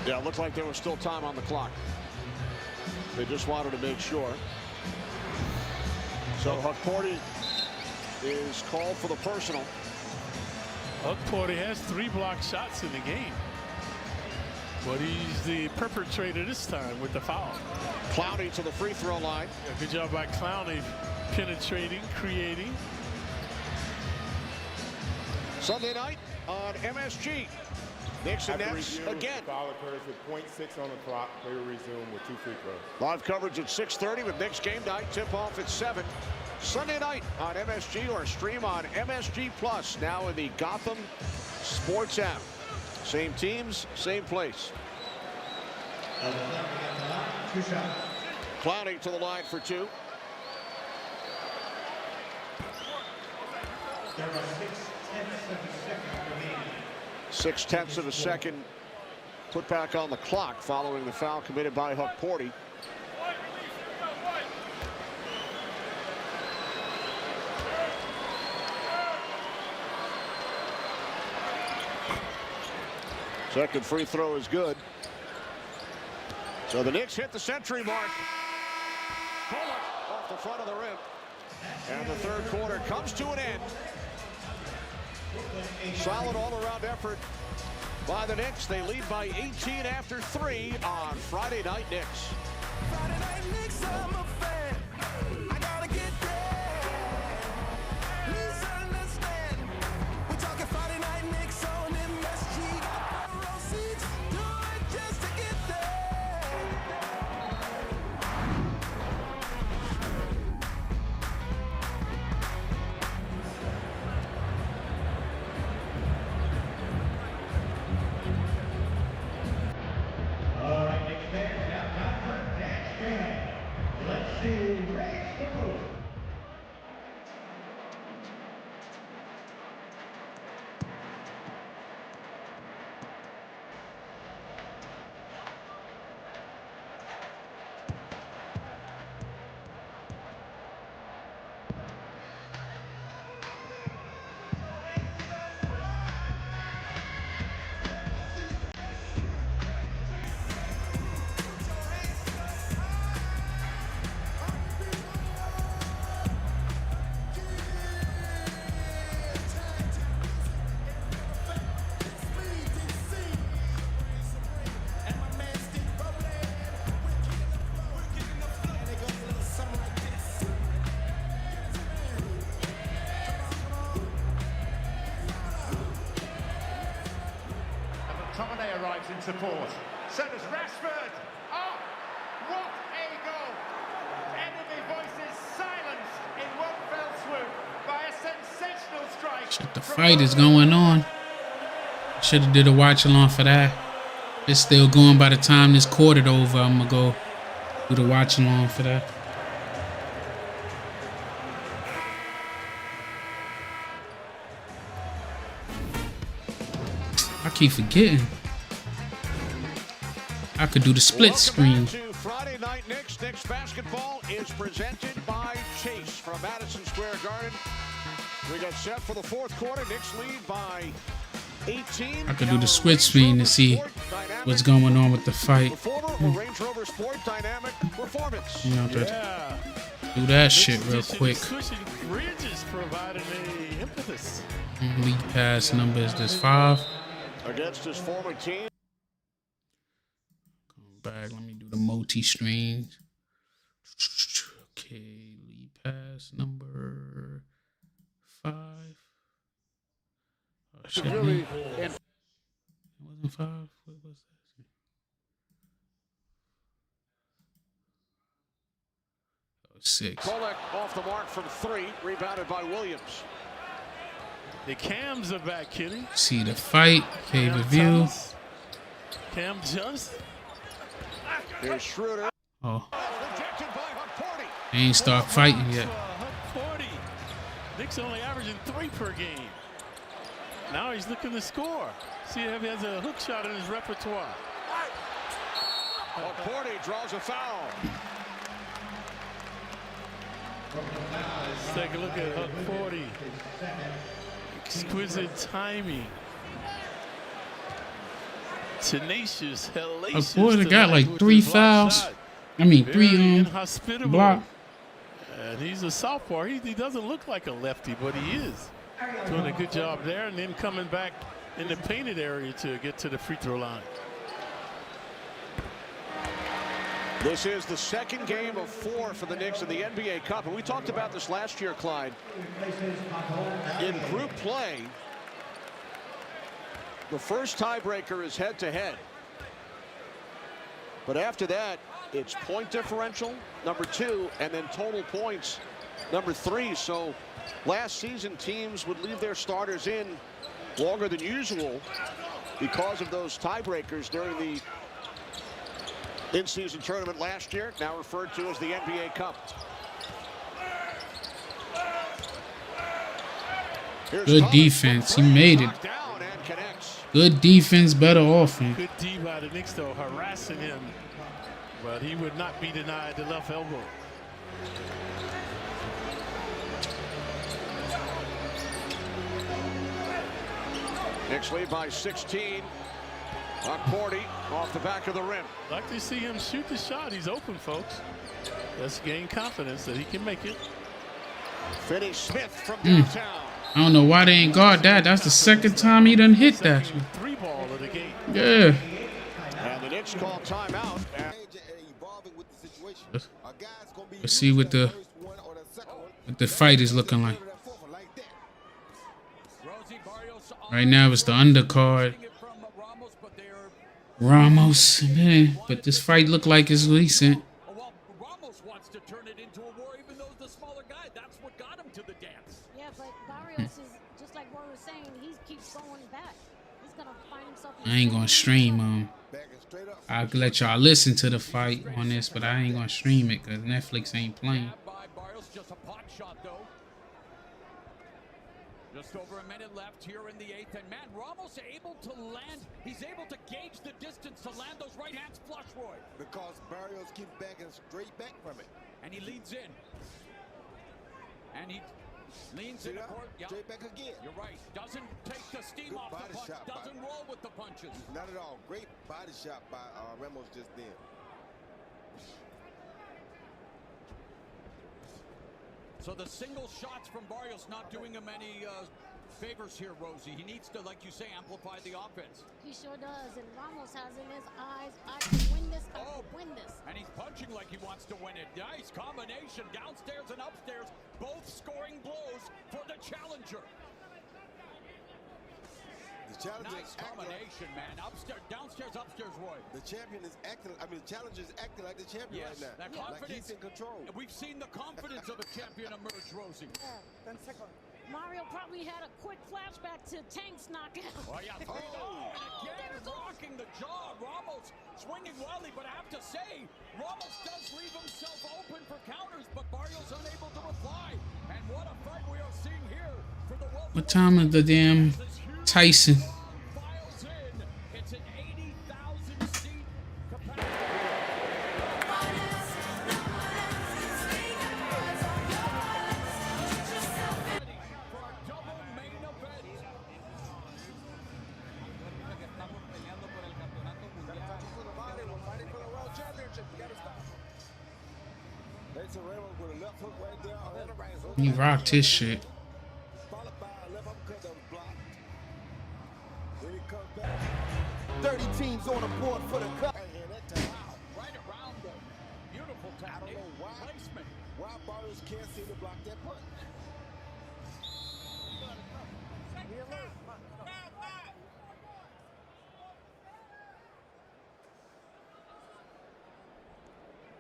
Yeah, it looked like there was still time on the clock. They just wanted to make sure. So Huck-Porty is called for the personal. Huck-Porty has 3 block shots in the game. But he's the perpetrator this time with the foul. Clowney to the free throw line. Yeah, good job by Clowney penetrating, creating. Sunday night on MSG. Knicks and Nets again. Foul occurs with .6 on the clock. They will resume with 2 free throws. Live coverage at 6:30 with Knicks game night. Tip off at 7. Sunday night on MSG or stream on MSG Plus. Now in the Gotham Sports app. Same teams, same place. Clowney to the line for 2. There are 6/10 of a second remaining. 6/10 of a second put back on the clock following the foul committed by Huck-Porty. Second free throw is good. So the Knicks hit the century mark. front of the rim. And the third quarter comes to an end. Solid all-around effort by the Knicks. They lead by 18 after 3 on Friday Night Knicks. Friday Night Knicks, I'm a fan. I gotta get there. Please understand. We're talking Friday Night Knicks on MSG. Got row seats. Do it just to get there. All right, Knicks fans, now time for a dance band. Let's see, raise the roof. McTominay arrives in support. So does Rashford. Oh, what a goal! Enemy voices silenced in one fell swoop by a sensational strike. Shit, the fight is going on. Should have did a watch along for that. It's still going by the time this quarter's over. I'm gonna go do the watch along for that. I keep forgetting. I could do the split screen. To Friday Night Knicks. Knicks basketball is presented by Chase from Madison Square Garden. We got set for the fourth quarter. Knicks lead by 18. I could do the split screen to see what's going on with the fight. Range Rover Sport Dynamic Performance. You know, do that shit real quick. Bridges provided a impetus. League pass number is this 5. Against his former team. Come back. Let me do the multi-screen. Okay, league pass number 5. Oh, shit. It wasn't 5. What was that? Oh, 6. Kolek off the mark from 3. Rebounded by Williams. The Cams are back, Kitty. See the fight, pay-per-view. Cam just. Here's Schroeder. Oh. They ain't start fighting yet. 40. Knicks only averaging 3 per game. Now he's looking to score. See if he has a hook shot in his repertoire. Porty draws a foul. Let's take a look at Huck 40. Exquisite timing. Tenacious, hellacious. Boy, got like 3 fouls. I mean, 3 block. And he's a sophomore. He doesn't look like a lefty, but he is. Doing a good job there, and then coming back in the painted area to get to the free throw line. This is the second game of 4 for the Knicks in the NBA Cup. And we talked about this last year, Clyde. In group play, the first tiebreaker is head-to-head. But after that, it's point differential, number 2, and then total points, number 3. So last season, teams would leave their starters in longer than usual because of those tiebreakers during the in-season tournament last year, now referred to as the NBA Cup. Good defense. He made it. Good defense, better offense. Good D by the Knicks, though, harassing him. But he would not be denied the left elbow. Knicks lead by 16. Porty off the back of the rim. Like to see him shoot the shot. He's open, folks. Let's gain confidence that he can make it. Finney Smith from downtown. I don't know why they ain't guard that. That's the second time he done hit that. Three ball of the game. Yeah. And the Knicks call timeout. Let's see what the fight is looking like. Right now it's the undercard. Ramos, man, but this fight look like it's recent. Yeah, but Barrios is just like Warren was saying. He keeps going back. He's gonna find himself. I ain't gonna stream. I'll let y'all listen to the fight on this, but I ain't gonna stream it because Netflix ain't playing. Just over a minute left here in the eighth, and man, Ramos able to land. He's able to gauge the distance to land those right hands flush, Roy. Because Barrios keeps backing straight back from it. And he leans in. And he leans in the court. Yep. Straight back again. You're right. Doesn't take the steam off the punch. Doesn't roll with the punches. Not at all. Great body shot by Ramos just then. So the single shots from Barrios not doing him any favors here, Rosie. He needs to, like you say, amplify the offense. He sure does, and Ramos has in his eyes, I can win this, I can win this. And he's punching like he wants to win it. Nice combination, downstairs and upstairs, both scoring blows for the challenger. The Nice combination, man. Upstairs, downstairs, upstairs, Roy. The champion is acting, the challenger is acting like the champion right now. That confidence, like he's in control. We've seen the confidence of a champion emerge, Rosie. 10 seconds. Mario probably had a quick flashback to Tank's knockout. Oh, yeah. And again, rocking the jaw. Ramos swinging wildly, but I have to say, Ramos does leave himself open for counters, but Barrios unable to reply. And what a fight we are seeing here for the world. What time is the damn Tyson? It's an 80,000 seat capacity. He rocked his shit. 30 teams on the board for the cup. Right around the beautiful technique. Placement. Why Barrios can't seem to block that punch.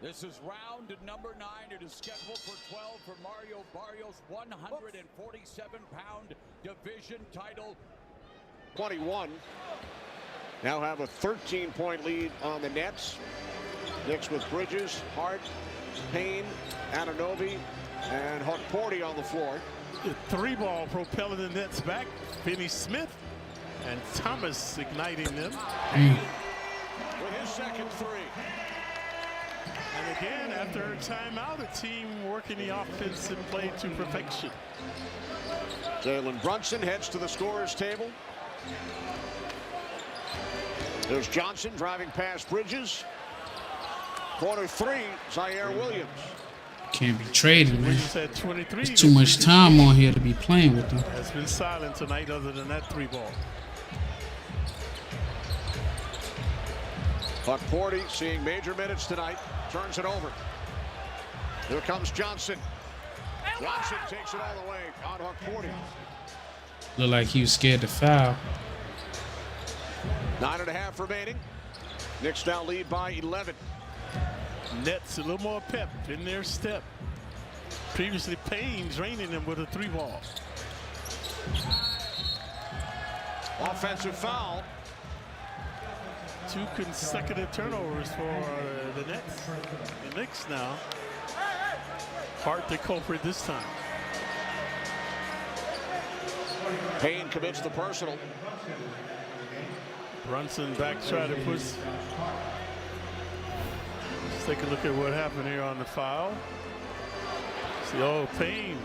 This is round number 9. It is scheduled for 12 for Mario Barrios' 147-pound division title. 21. Now have a 13-point lead on the Nets. Knicks with Bridges, Hart, Payne, Anunoby, and Porty on the floor. The three ball propelling the Nets back. Finney Smith and Thomas igniting them. With his second three. And again, after a timeout, a team working the offensive play to perfection. Jalen Brunson heads to the scorer's table. There's Johnson driving past Bridges. Corner three, Zaire Williams. Can't be traded, man. Bridges had 23. There's too much time on here to be playing with them. Has been silent tonight other than that three ball. Porty seeing major minutes tonight. Turns it over. Here comes Johnson. Johnson takes it all the way on Porty. Looked like he was scared to foul. 9.5 remaining. Knicks now lead by 11. Nets a little more pep in their step. Previously, Payne draining them with a three ball. Offensive foul. 2 consecutive turnovers for the Nets. The Knicks now. Hart the culprit this time. Payne commits the personal. Brunson back try to push. Let's take a look at what happened here on the foul. See, oh, Payne.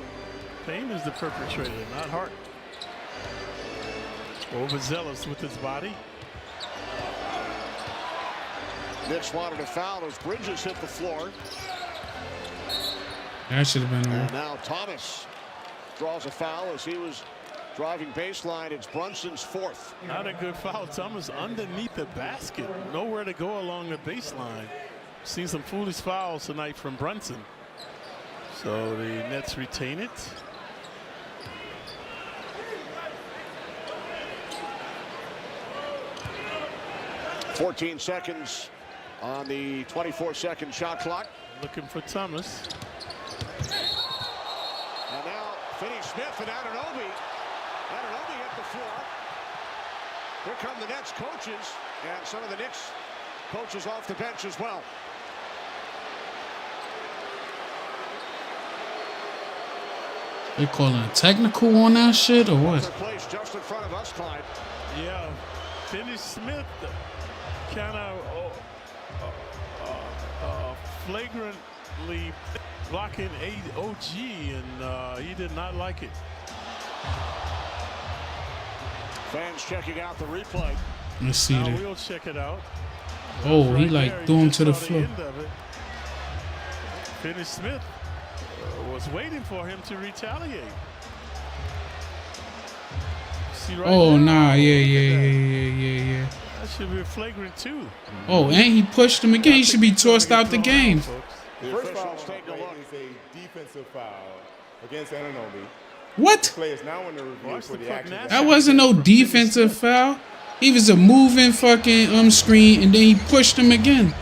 Payne is the perpetrator, not Hart. Overzealous with his body. Knicks wanted a foul as Bridges hit the floor. That should have been And on. now Thomas draws a foul as he was driving baseline. It's Brunson's fourth. Not a good foul. Thomas underneath the basket. Nowhere to go along the baseline. Seen some foolish fouls tonight from Brunson. So the Nets retain it. .14 seconds on the 24-second shot clock. Looking for Thomas. And now Finney-Smith and Anunoby. Anunoby hit the floor. Here come the Nets coaches and some of the Knicks coaches off the bench as well. They calling a technical on that shit or what? Place just in front of us, Clyde. Yeah, Finney-Smith kind of flagrantly blocking OG, and he did not like it. Fans checking out the replay. Let's see Now that. we'll check it out. Oh, he Right like there, threw you him just to the saw floor. end of it. Finney-Smith was waiting for him to retaliate. See right Oh there? nah, yeah. That should be a flagrant too. Oh, and he pushed him again. He should be tossed out the game. The first foul is a defensive foul against Anunoby. What? Play is now in the review for the action. That wasn't no defensive foul. He was a moving fucking screen, and then he pushed him again.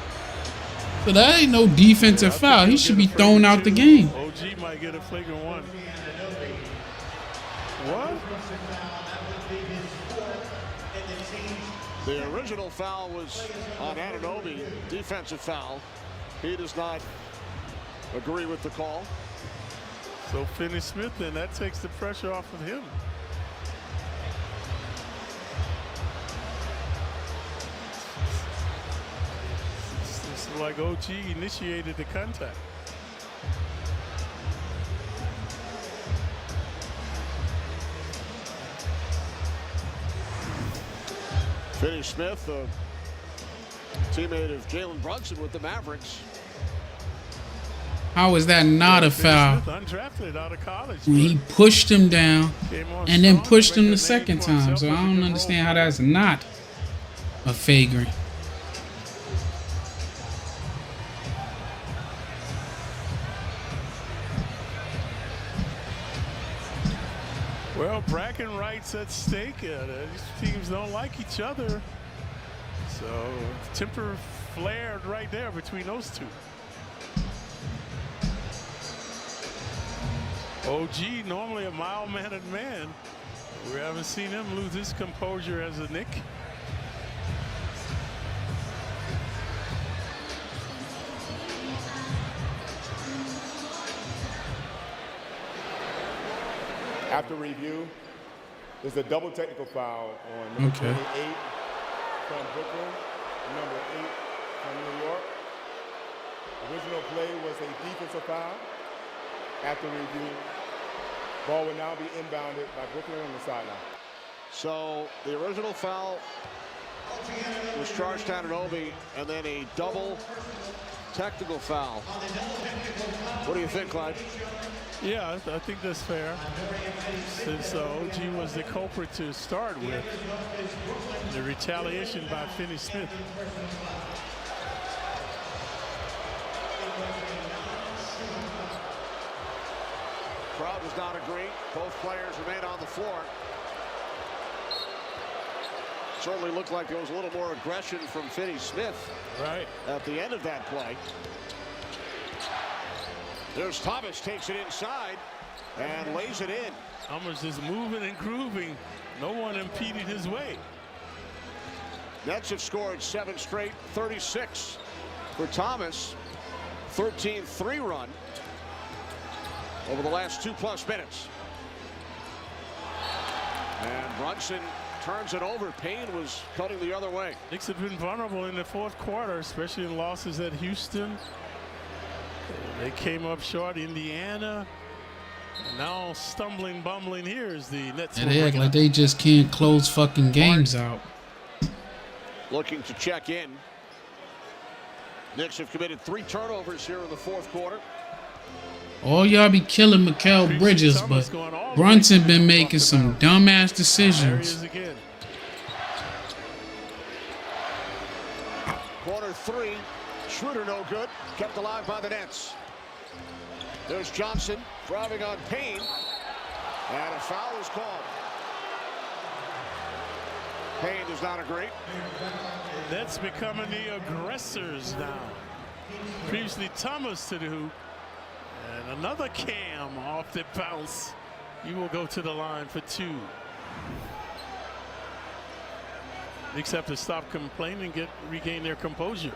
So that ain't no defensive foul. He should be thrown out the game. OG might get a flagrant one. What? The original foul was on Anunoby, defensive foul. He does not agree with the call. So Finney-Smith, then that takes the pressure off of him. It's like OG initiated the contact. Finney-Smith, a teammate of Jalen Brunson with the Mavericks. How is that not a foul? Undrafted out of college. When he pushed him down and then pushed him the second time. So I don't understand how that's not a flagrant. Well, bragging rights at stake. These teams don't like each other. So temper flared right there between those two. OG, normally a mild-mannered man. We haven't seen him lose his composure as a Knick. After review, there's a double technical foul on number 28 from Brooklyn, number 8 from New York. Original play was a defensive foul. After review, ball will now be inbounded by Brooklyn on the sideline. So the original foul was charged to Anunoby, and then a double technical foul. What do you think, Clyde? Yeah, I think that's fair. Since OG was the culprit to start with, the retaliation by Finney-Smith. Crowd does not agree. Both players remain on the floor. Certainly looked like there was a little more aggression from Finney-Smith at the end of that play. There's Thomas, takes it inside and lays it in. Thomas is moving and grooving. No one impeded his way. Nets have scored 7 straight, 36 for Thomas. 13-3 run over the last 2+ minutes. And Brunson turns it over. Payne was cutting the other way. Knicks have been vulnerable in the fourth quarter, especially in losses at Houston. They came up short. Indiana. And now stumbling, bumbling here is the Nets. And they act like they just can't close fucking games out. Looking to check in. Knicks have committed 3 turnovers here in the fourth quarter. All y'all be killing Mikal Bridges, but Brunson been making some dumbass decisions. Corner 3, Schroeder no good, kept alive by the Nets. There's Johnson driving on Payne, and a foul is called. Payne does not agree. Nets becoming the aggressors now. Previously Thomas to the hoop. And another Cam off the bounce. He will go to the line for 2. Knicks have to stop complaining and regain their composure.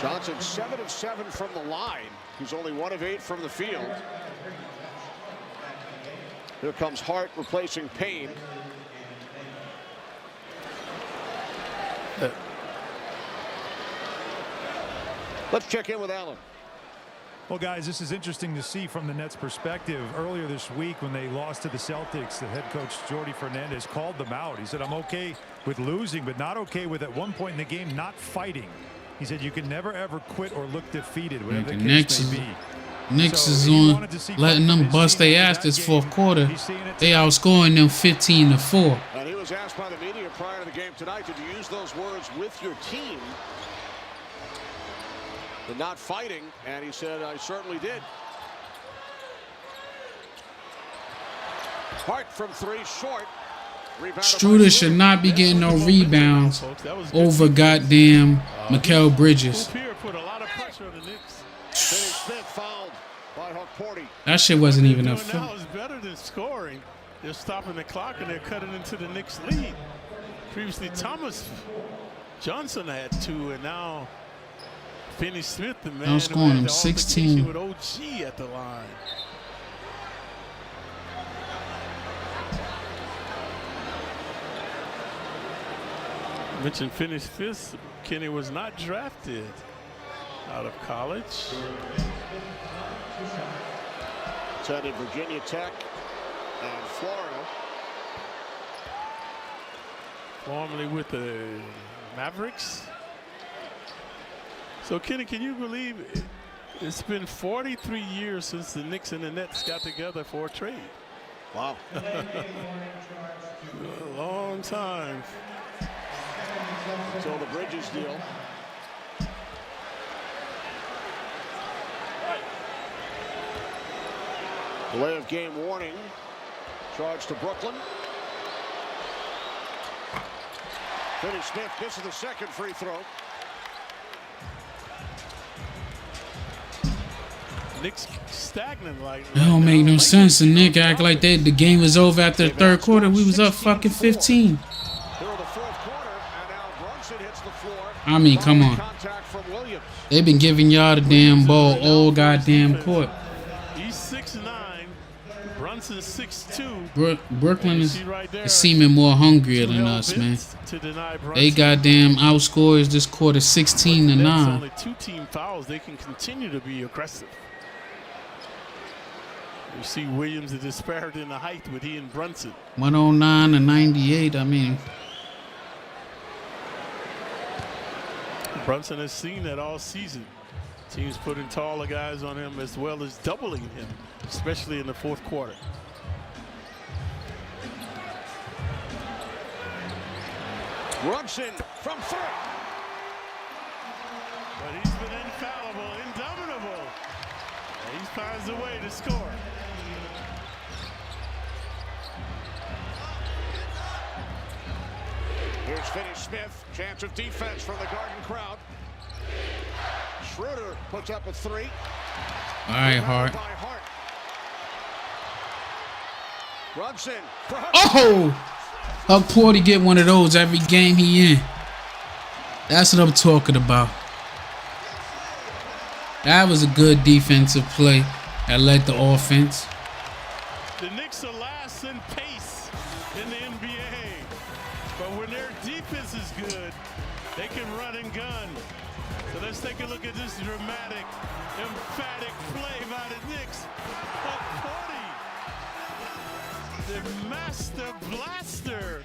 Johnson 7 of 7 from the line. He's only 1 of 8 from the field. Here comes Hart replacing Payne. Let's check in with Allen. Well, guys, this is interesting to see from the Nets' perspective. Earlier this week when they lost to the Celtics, the head coach, Jordi Fernandez, called them out. He said, I'm okay with losing, but not okay with at one point in the game not fighting. He said, you can never, ever quit or look defeated, whatever the case may be. Knicks is on letting them bust their ass this fourth quarter. They outscoring them 15-4. And he was asked by the media prior to the game tonight, did you use those words with your team? The not fighting, and he said, I certainly did. Hart from 3 short. Schroeder should not be getting no rebounds over goddamn Mikal Bridges. That shit wasn't even a foul. Now is better than scoring. They're stopping the clock and they're cutting into the Knicks lead. Previously Thomas Johnson had 2, and now Finney Smith, the man, scoring him 16 with OG at the line. Mentioned Finney Smith. Kenny was not drafted out of college. Attended Virginia Tech and Florida. Formerly with the Mavericks. So, Kenny, can you believe it's been 43 years since the Knicks and the Nets got together for a trade? Wow. A long time. Until the Bridges deal. Delay of game warning. Charge to Brooklyn. Finney Smith misses the second free throw. Knicks stagnant like. That don't make no sense. The Knicks act like the game was over after the third quarter. We was up fucking 15. I mean, come on. They've been giving y'all the damn ball all goddamn court. He's 6'9", Brunson 6'2". Brooklyn is seeming more hungrier than us, man. They goddamn outscores this quarter 16-9. Only 2 team fouls. They can continue to be aggressive. You see Williams, the disparity in the height with he and Brunson. 109 and 98. I mean, Brunson has seen that all season. Teams putting taller guys on him as well as doubling him, especially in the fourth quarter. Brunson from 3. But he's been infallible, indomitable. And he finds a way to score. Here's Finney Smith. Chance of defense from the Garden crowd. Schroeder puts up a 3. All right, Hart. Brunson. Oh! Huck Porty get one of those every game he in. That's what I'm talking about. That was a good defensive play that led the offense. The Knicks are last in pace in the NBA. But when their defense is good, they can run and gun. So let's take a look at this dramatic, emphatic play by the Knicks. Huck Porty, the master blaster.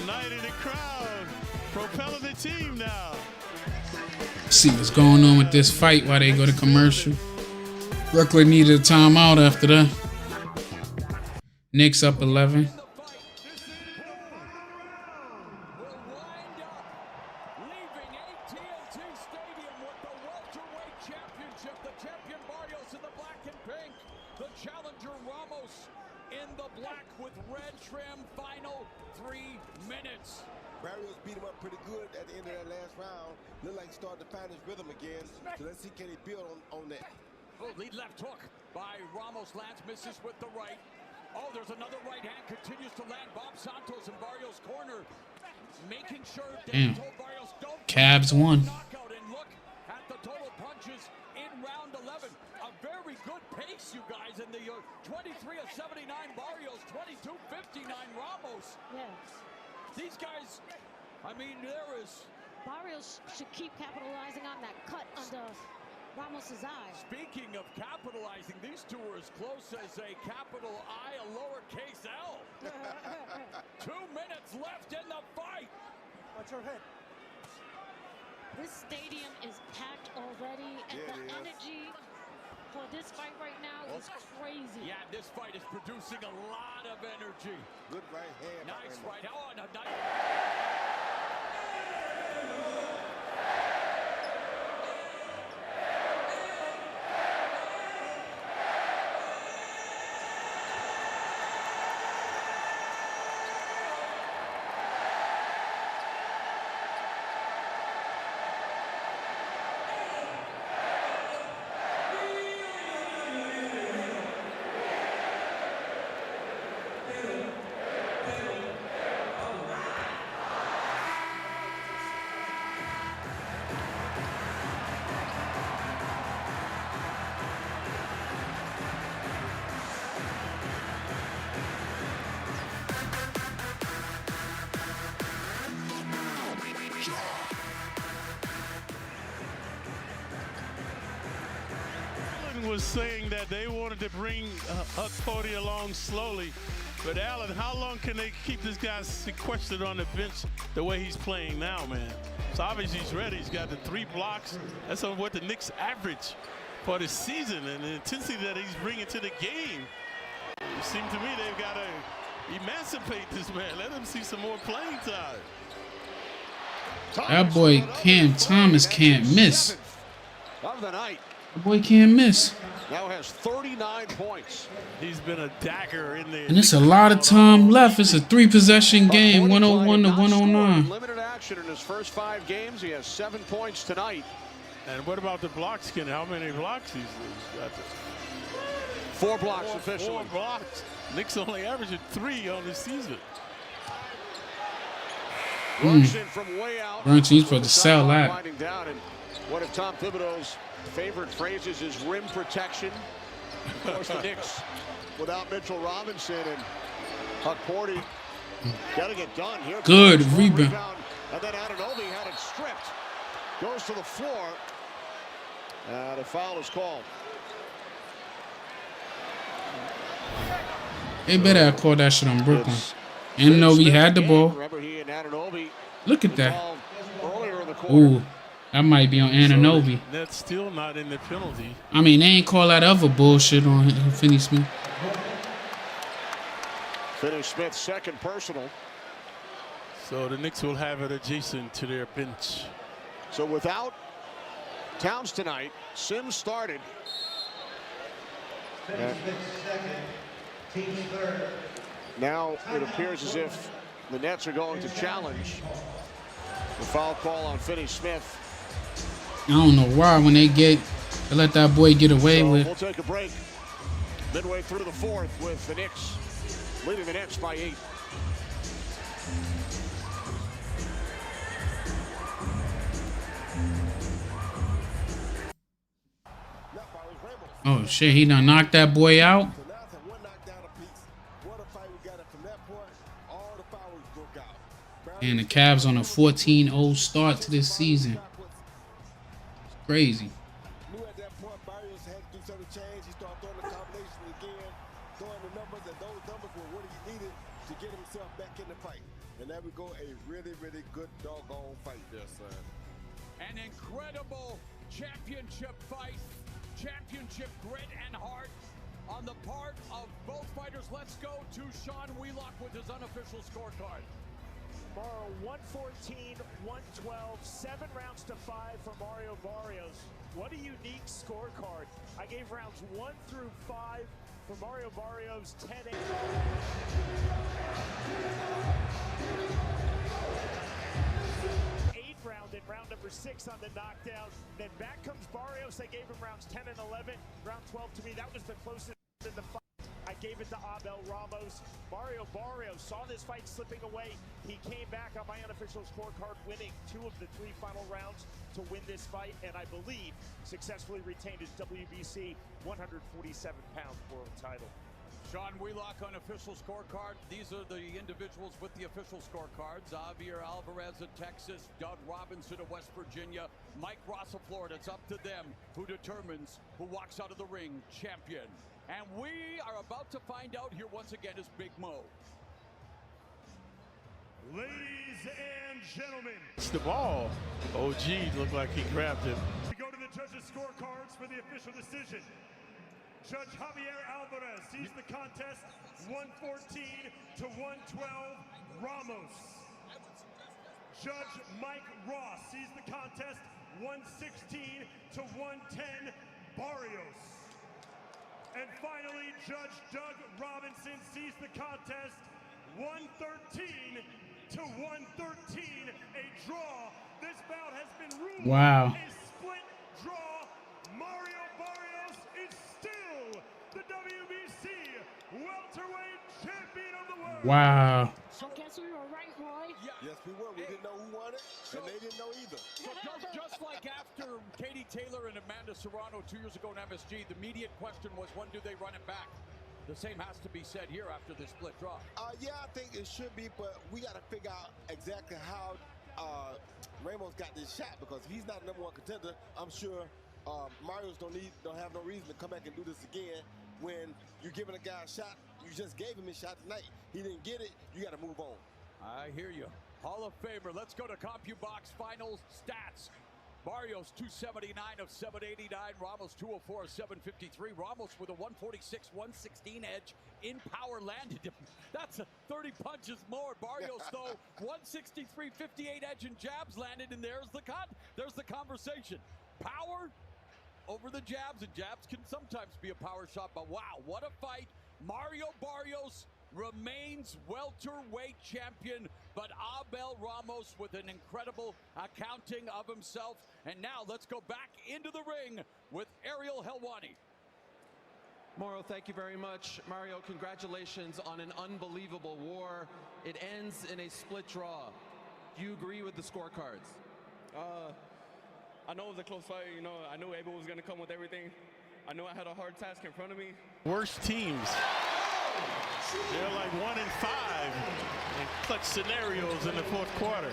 Uniting the crowd. Propelling the team now. See what's going on with this fight while they go to commercial. Brooklyn needed a timeout after that. Knicks up 11. Lead left hook by Ramos. Lance misses with the right. Oh, there's another right hand. Continues to land. Bob Santos in Barrios' corner. Making sure Barrios don't Cavs won. knockout. And look at the total punches in round 11. A very good pace, you guys. In the 23 of 79 Barrios, 22-59 Ramos. Yes. These guys, I mean, there is... Barrios should keep capitalizing on that cut under Ramos's eye. Speaking of capitalizing, these two are as close as a capital I, a lowercase L. 2 minutes left in the fight. Watch your head. This stadium is packed already, and the energy for this fight right now is crazy. Yeah, this fight is producing a lot of energy. Good right hand. Nice right. Oh, and a nice... Was saying that they wanted to bring Cody along slowly, but Alan, how long can they keep this guy sequestered on the bench the way he's playing now, man? So obviously he's ready. He's got the 3 blocks. That's on what the Knicks average for the season, and the intensity that he's bringing to the game. It seems to me they've got to emancipate this man. Let him see some more playing time. That boy Cam Thomas can't miss. Of the night. That boy can't miss. Now has 39 points. He's been a dagger in there. And it's a lot of time left. It's a 3-possession game, 101 to 109. Limited action in his first 5 games. He has 7 points tonight. And what about the blocks, Ken? How many blocks he's got? 4 blocks officially. 4 blocks. Knicks only averaging 3 on the season. Brunson from way out. Brunson's for the sell out. Winding down, and one of Tom Thibodeau's favorite phrases is rim protection. Of course, the Knicks without Mitchell Robinson and Huck Porty got to get done here. Good rebound. And then Anunoby had it stripped. Goes to the floor. And a foul is called. They better have called that shit on Brooklyn. Anunoby had the ball. Remember, he and Anunoby. Look at that. Earlier in the quarter. Ooh, that might be on Anunoby. So that's still not in the penalty. I mean, they ain't call that other bullshit on Finney Smith. Finney Smith's second personal. So the Knicks will have it adjacent to their bench. So without Towns tonight, Sims started. Now it appears as if the Nets are going to challenge the foul call on Finney Smith. I don't know why when they let that boy get away with. We'll take a break midway through the 4th with the Knicks leading the Nets by 8. Oh shit, he done knocked that boy out. And the Cavs on a 14-0 start to this season. Crazy. to get himself back in the fight. And there we go, a really, really good doggone fight there, son. An incredible championship fight, championship grit and heart on the part of both fighters. Let's go to Sean Wheelock with his unofficial scorecard. Tomorrow, 114, 112, 7 rounds to 5 for Mario Barrios. What a unique scorecard. I gave rounds 1 through 5 for Mario Barrios, 10-8. 8 round in round number 6 on the knockdown. Then back comes Barrios. I gave him rounds 10 and 11. Round 12 to me, that was the closest in the fight. I gave it to Abel Ramos. Mario Barrios saw this fight slipping away. He came back on my unofficial scorecard, winning 2 of the 3 final rounds to win this fight, and I believe successfully retained his WBC 147-pound world title. Sean Wheelock, unofficial scorecard. These are the individuals with the official scorecards. Javier Alvarez of Texas, Doug Robinson of West Virginia, Mike Ross of Florida. It's up to them who determines who walks out of the ring champion. And we are about to find out here once again is Big Mo. Ladies and gentlemen, It's the ball. OG looked like he grabbed it. we go to the judges' scorecards for the official decision. Judge Javier Alvarez sees the contest 114 to 112 Ramos. Judge Mike Ross sees the contest 116 to 110 Barrios. And finally, Judge Doug Robinson sees the contest 113 to 113, a draw. This bout has been ruled Wow. a split draw. Mario Barrios is still the WBC welterweight champion of the world. Wow. I guess we were right, Roy. Yes, we were. We didn't know who won it, and they didn't know either. So just like after Katie Taylor and Amanda Serrano 2 years ago in MSG, the immediate question was, when do they run it back? The same has to be said here after this split draw. Yeah, I think it should be, but we got to figure out exactly how Ramos got this shot, because he's not the #1 contender. I'm sure Mario's don't have no reason to come back and do this again. When you're giving a guy a shot, you just gave him a shot tonight. He didn't get it. You got to move on. I hear you. Hall of Famer. Let's go to CompuBox final stats. Barrios 279 of 789. Ramos 204 of 753. Ramos with a 146-116 edge in power landed him. That's 30 punches more. Barrios though 163-58 edge in jabs landed, and there's the conversation. Power over the jabs, and jabs can sometimes be a power shot, but wow, what a fight. Mario Barrios remains welterweight champion, but Abel Ramos with an incredible accounting of himself. And now let's go back into the ring with Ariel Helwani. Mauro, thank you very much. Mario, congratulations on an unbelievable war. It ends in a split draw. Do you agree with the scorecards? I know it was a close fight. You know, I knew Abel was going to come with everything. I knew I had a hard task in front of me. Worst teams. They're like 1 and 5 in clutch scenarios in the 4th quarter.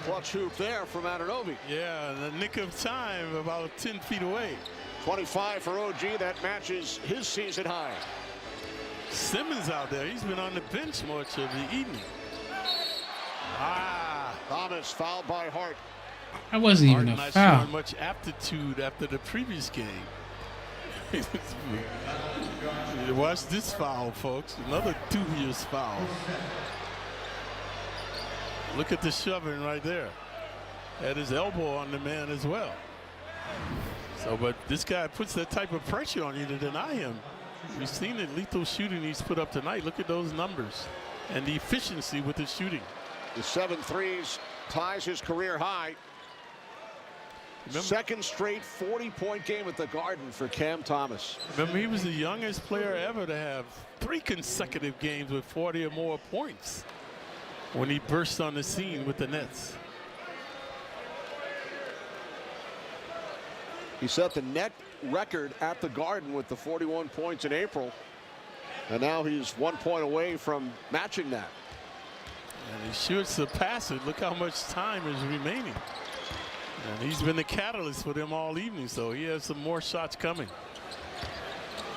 Clutch hoop there from Ananobi. Yeah, in the nick of time, about 10 feet away. 25 for OG. That matches his season high. Simmons out there. He's been on the bench much of the evening. Thomas fouled by Hart. That wasn't even a not foul. showing much aptitude after the previous game. Watch this foul, folks. Another dubious foul. Look at the shoving right there. Had his elbow on the man as well. So, but this guy puts that type of pressure on you to deny him. We've seen the lethal shooting he's put up tonight. Look at those numbers and the efficiency with the shooting. The 7 threes ties his career high. Remember, second straight 40-point game at the Garden for Cam Thomas. Remember, he was the youngest player ever to have 3 consecutive games with 40 or more points when he burst on the scene with the Nets. He set the net record at the Garden with the 41 points in April. And now he's 1 point away from matching that. And he should surpass it. Look how much time is remaining. And he's been the catalyst for them all evening, so he has some more shots coming.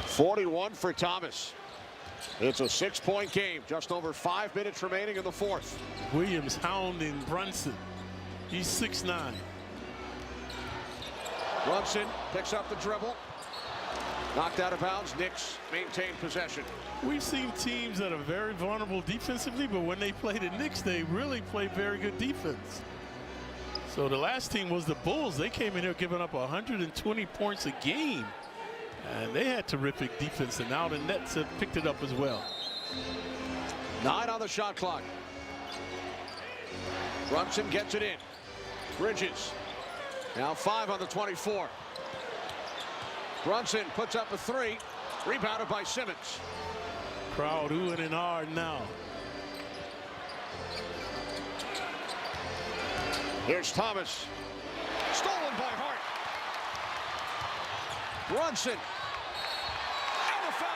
41 for Thomas. It's a 6-point game. Just over 5 minutes remaining in the fourth. Williams hounding Brunson. He's 6'9". Brunson picks up the dribble. Knocked out of bounds. Knicks maintain possession. We've seen teams that are very vulnerable defensively, but when they play the Knicks, they really play very good defense. So the last team was the Bulls. They came in here giving up 120 points a game. And they had terrific defense, and now the Nets have picked it up as well. 9 on the shot clock. Brunson gets it in. Bridges. Now 5 on the 24. Brunson puts up a 3. Rebounded by Simmons. Crowd oohing and ahhing now. Here's Thomas. Stolen by Hart. Brunson. And a foul.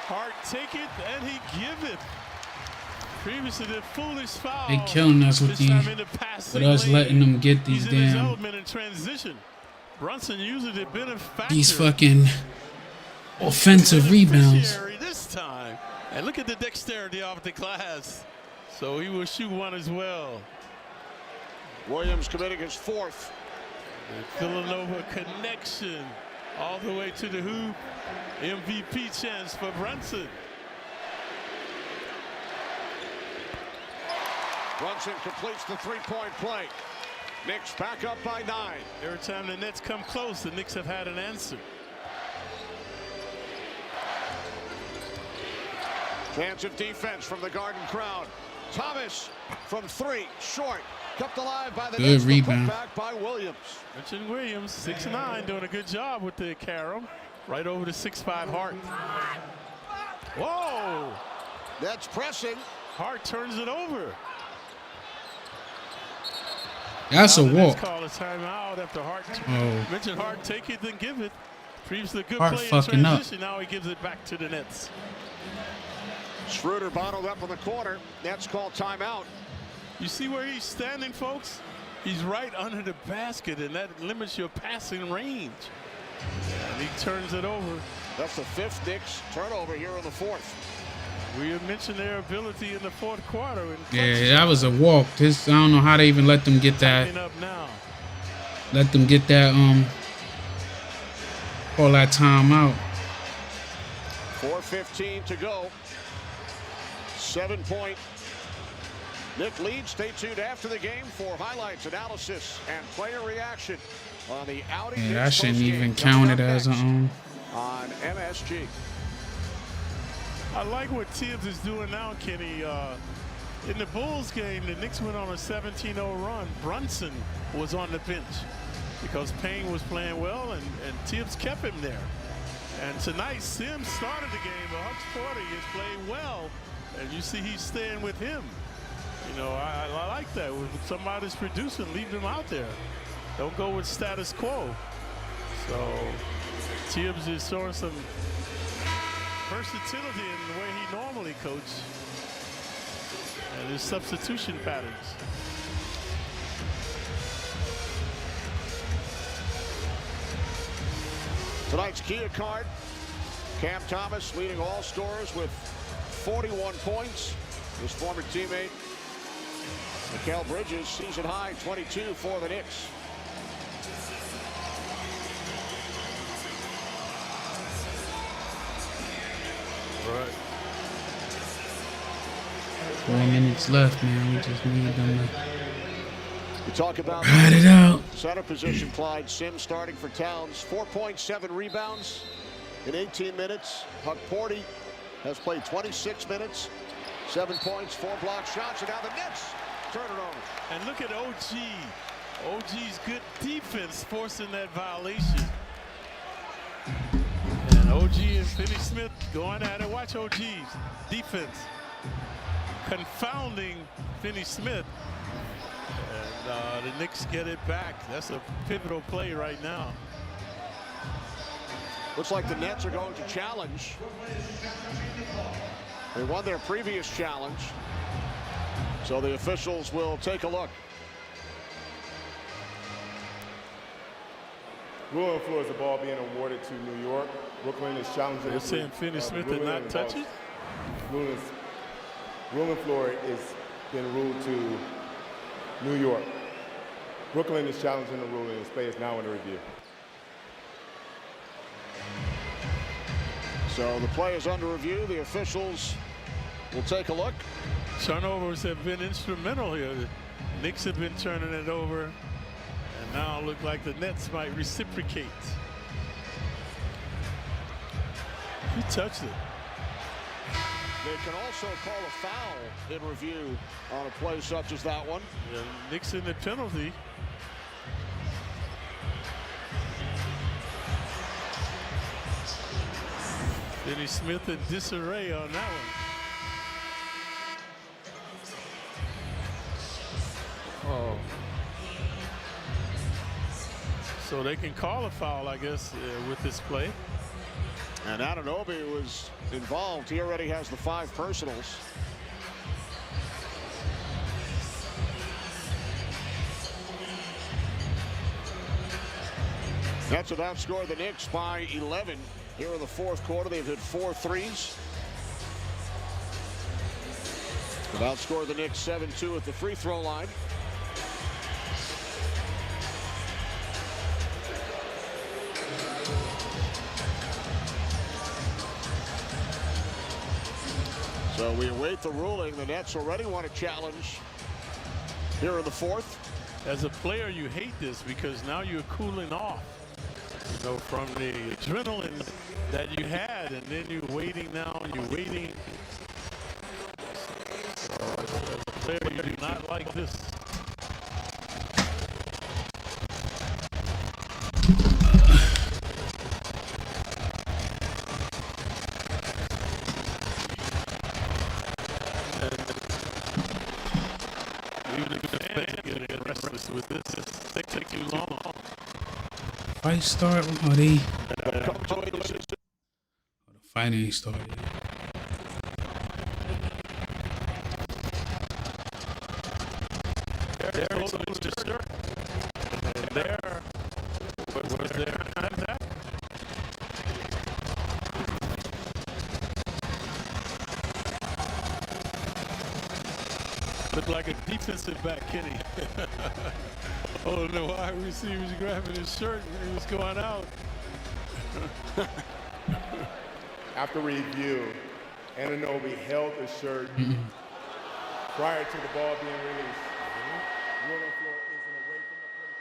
Hart take it and he give it. Previously the foolish foul. They killing us with us letting them get these damn in transition. Brunson uses it benefactor. these fucking offensive rebounds. This time. And look at the dexterity of the glass. So he will shoot one as well. Williams committing his 4th. The Villanova connection all the way to the hoop. MVP chance for Brunson. Brunson completes the 3-point play. Knicks back up by 9. Every time the Nets come close, the Knicks have had an answer. Chance of defense from the Garden crowd. Thomas from 3, short. Kept alive by the good Nets. Rebound. Back by Williams. Mention Williams, 6'9", doing a good job with the carom. Right over the 6'5" Hart. Whoa! That's pressing. Hart turns it over. That's a walk. Call a timeout after Hart. Oh. Mentioned Hart take it, then give it. Previously good Hart play in fucking transition. Now he gives it back to the Nets. Schroeder bottled up in the corner. Nets call timeout. You see where he's standing, folks? He's right under the basket, and that limits your passing range. And he turns it over. That's the 5th Knicks turnover here in the 4th. We have mentioned their ability in the 4th quarter. Yeah, that was a walk. I don't know how they even let them get that. Up now. Let them get that all that time out. 4:15 to go. 7-point Knick lead. Stay tuned after the game for highlights, analysis, and player reaction on the outing. Yeah, I shouldn't even count it as on MSG. I like what Tibbs is doing now, Kenny. In the Bulls game, the Knicks went on a 17-0 run. Brunson was on the bench because Payne was playing well, and Tibbs kept him there. And tonight, Sims started the game, but Hux Porter has played well, and you see he's staying with him. You know, I like that. When somebody's producing, leave them out there. Don't go with status quo. So Tibbs is showing some versatility in the way he normally coaches and his substitution patterns. Tonight's Kia card. Cam Thomas leading all scorers with 41 points. His former teammate Mikal Bridges, season high 22 for the Knicks. Right. 4 minutes left, man. We just need them to We talk about ride it out. Center position, Clyde Sims starting for Towns. 4.7 rebounds in 18 minutes. Huck Porty has played 26 minutes. 7 points, 4 block shots, and now the Knicks turn it over. And look at OG. OG's good defense forcing that violation. And OG and Finney Smith going at it. Watch OG's defense confounding Finney Smith. And the Knicks get it back. That's a pivotal play right now. Looks like the Nets are going to challenge. They won their previous challenge. So the officials will take a look. Ruling floor is the ball being awarded to New York. Brooklyn is challenging. They're saying Finney-Smith did not touch it? Ruling floor is been ruled to New York. Brooklyn is challenging the ruling. This play is now under review. So the play is under review. The officials will take a look. Turnovers have been instrumental here. The Knicks have been turning it over, and now it looks like the Nets might reciprocate. He touched it. They can also call a foul in review on a play such as that one. Yeah, Knicks in the penalty. Finney-Smith in disarray on that one. Oh. So they can call a foul, I guess, with this play. And Anunoby was involved. He already has the 5 personals. Nets have outscored the Knicks by 11 here in the 4th quarter. They've hit 4 threes. They've outscored the Knicks 7-2 at the free throw line. So we await the ruling. The Nets already want to challenge here in the 4th. As a player, you hate this because now you're cooling off, you know, from the adrenaline that you had, and then you're waiting now, and you're waiting. So as a player, you do not like this. With this, they take too long. Fight start? Oh, the fight ain't started. There was just there. Was there contact? Looked like a defensive back, Kenny. Oh, no, wide receiver's grabbing his shirt when he was going out. After review, Anunoby held the shirt prior to the ball being released. Ruling floor isn't away from the play.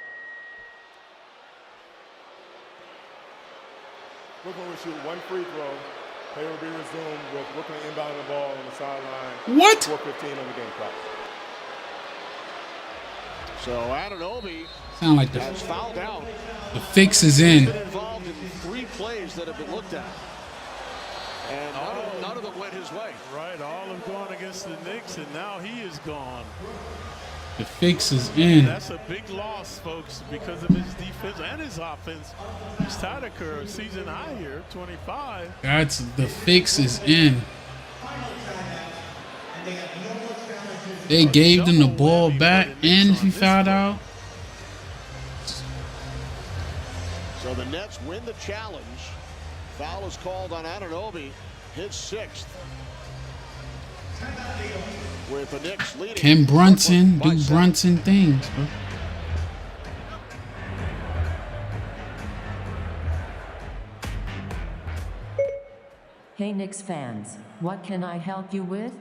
Brooklyn will shoot 1 free throw. Play will be resumed with Brooklyn inbounding the ball on the sideline. What? 4:15 on the game clock. So Anunoby Sound like has fouled out. the fix is in. He's been involved in 3 plays that have been looked at. And none of them went his way. Right, all have gone against the Knicks, and now he is gone. The fix is in. That's a big loss, folks, because of his defense and his offense. He's tied a curve, season high here, 25. That's the fix is in. They gave them the ball back, and he fouled out. So the Nets win the challenge. Foul is called on Anunoby, his 6th. With the Knicks leading. Can Brunson do Brunson things, bro? Hey Knicks fans, what can I help you with?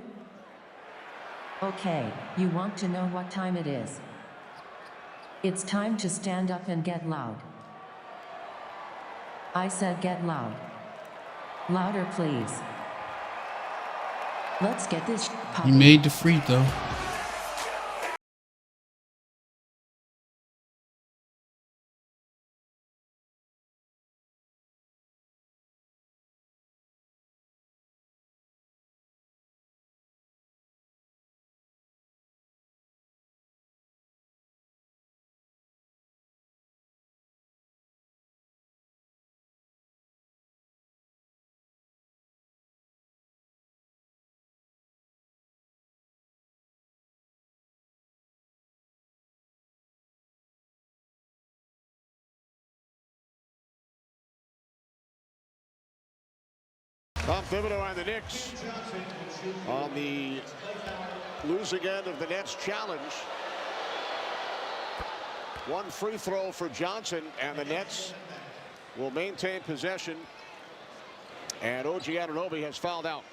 Okay, you want to know what time it is. It's time to stand up and get loud. I said get loud. Louder, please. Let's get this He poppin'. made the free throw. Tom Thibodeau and the Knicks on the losing end of the Nets challenge. One free throw for Johnson, and the Nets will maintain possession. And OG Anunoby has fouled out.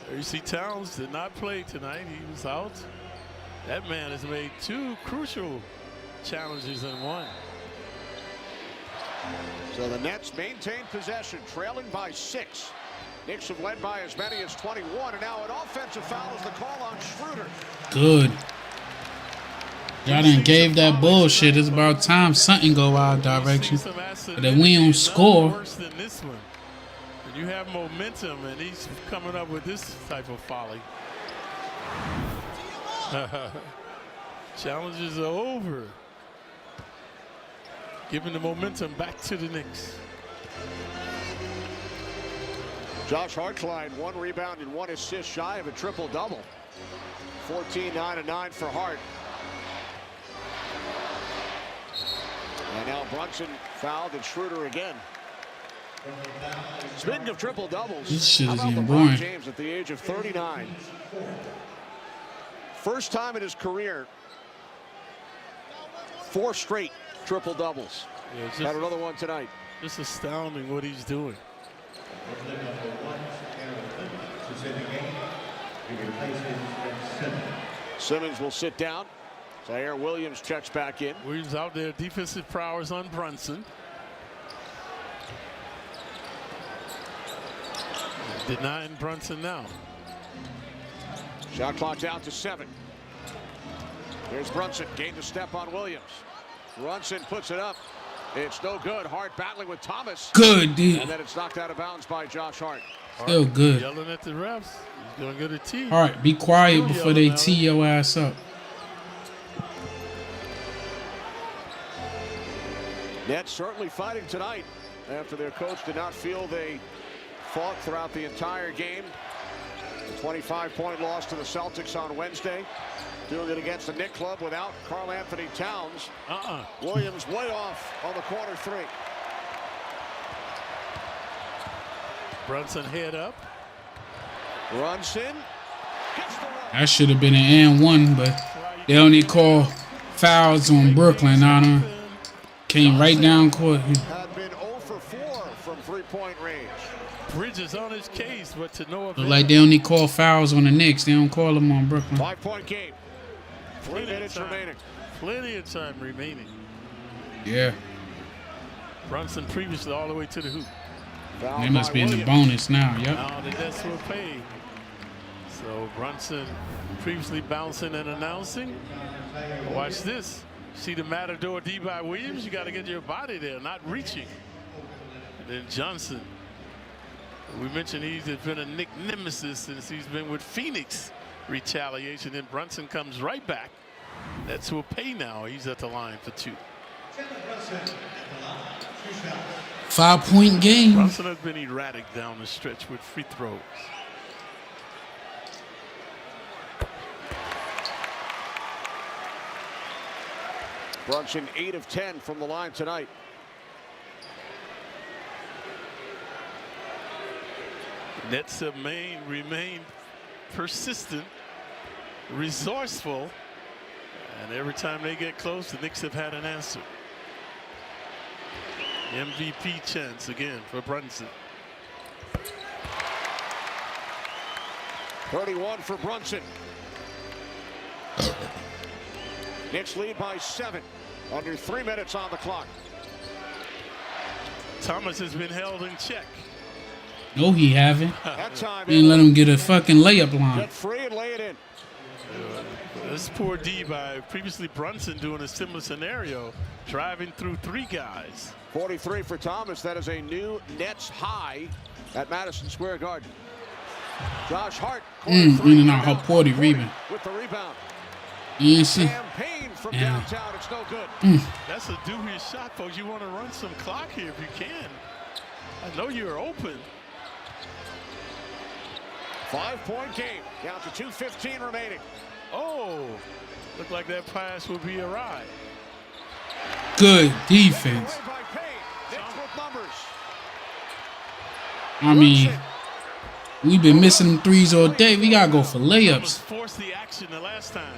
There you see Towns did not play tonight. He was out. That man has made 2 crucial challenges in one. So the Nets maintain possession, trailing by 6. Knicks have led by as many as 21, and now an offensive foul is the call on Schroeder. Good. Y'all done gave that bullshit. It's about time something go our direction. But if we don't score. Worse than this one. And you have momentum, and he's coming up with this type of folly. Challenges are over. Giving the momentum back to the Knicks. Josh Hartline, 1 rebound and 1 assist, shy of a triple-double. 14, 9, and 9 for Hart. And now Brunson fouled and Schroeder again. Speaking of triple doubles, this shit is getting LeBron boring. James at the age of 39. First time in his career, 4 straight triple doubles. Yeah, had another one tonight. Just astounding what he's doing. Simmons will sit down. Zaire Williams checks back in. Williams out there, defensive prowess on Brunson. Denying Brunson now. Shot clock down to 7. There's Brunson, gained a step on Williams. Brunson puts it up. It's no good. Hart battling with Thomas. Good, dude. And then it's knocked out of bounds by Josh Hart. Still good. Yelling at the refs. He's going to get a tee. All right, be quiet before they tee your ass up. Nets certainly fighting tonight after their coach did not feel they fought throughout the entire game. A 25-point loss to the Celtics on Wednesday. Doing it against the Knick club without Karl-Anthony Towns. Williams way off on the corner 3. Brunson head up. Brunson. That should have been an and 1, but they only call fouls on Brooklyn on him. Came right down court. Had been 0 for 4 from 3-point range. Bridges on his case, but to no avail. Look like they only call fouls on the Knicks. They don't call them on Brooklyn. 5-point game. 3 minutes remaining. Plenty of time remaining. Yeah. Brunson previously all the way to the hoop. They must be in the bonus now. Yep. Now the Nets will pay. So Brunson previously bouncing and announcing. Watch this. See the Matador D by Williams? You got to get your body there, not reaching. And then Johnson. We mentioned he's been a Knick nemesis since he's been with Phoenix. Retaliation. Then Brunson comes right back. Nets will pay now. He's at the line for 2. 5-point game. Brunson has been erratic down the stretch with free throws. Brunson 8 of 10 from the line tonight. Nets have remained persistent, resourceful, and every time they get close, the Knicks have had an answer. MVP chance again for Brunson. 31 for Brunson. Knicks lead by 7. Under 3 minutes on the clock. Thomas has been held in check. No, he haven't. That time Didn't let him get a fucking layup line. Get free and lay it in. This poor D by previously Brunson doing a similar scenario, driving through 3 guys. 43 for Thomas. That is a new Nets high at Madison Square Garden. Josh Hart. In and out. How poor the rebound. With the rebound. You see? Campaign from downtown. It's no good. That's a dubious shot, folks. You want to run some clock here if you can. I know you're open. 5-point game. Down to 2:15 remaining. Oh, looked like that pass will be awry. Good defense. I mean, we've been missing them threes all day. We gotta go for layups. Force the action the last time.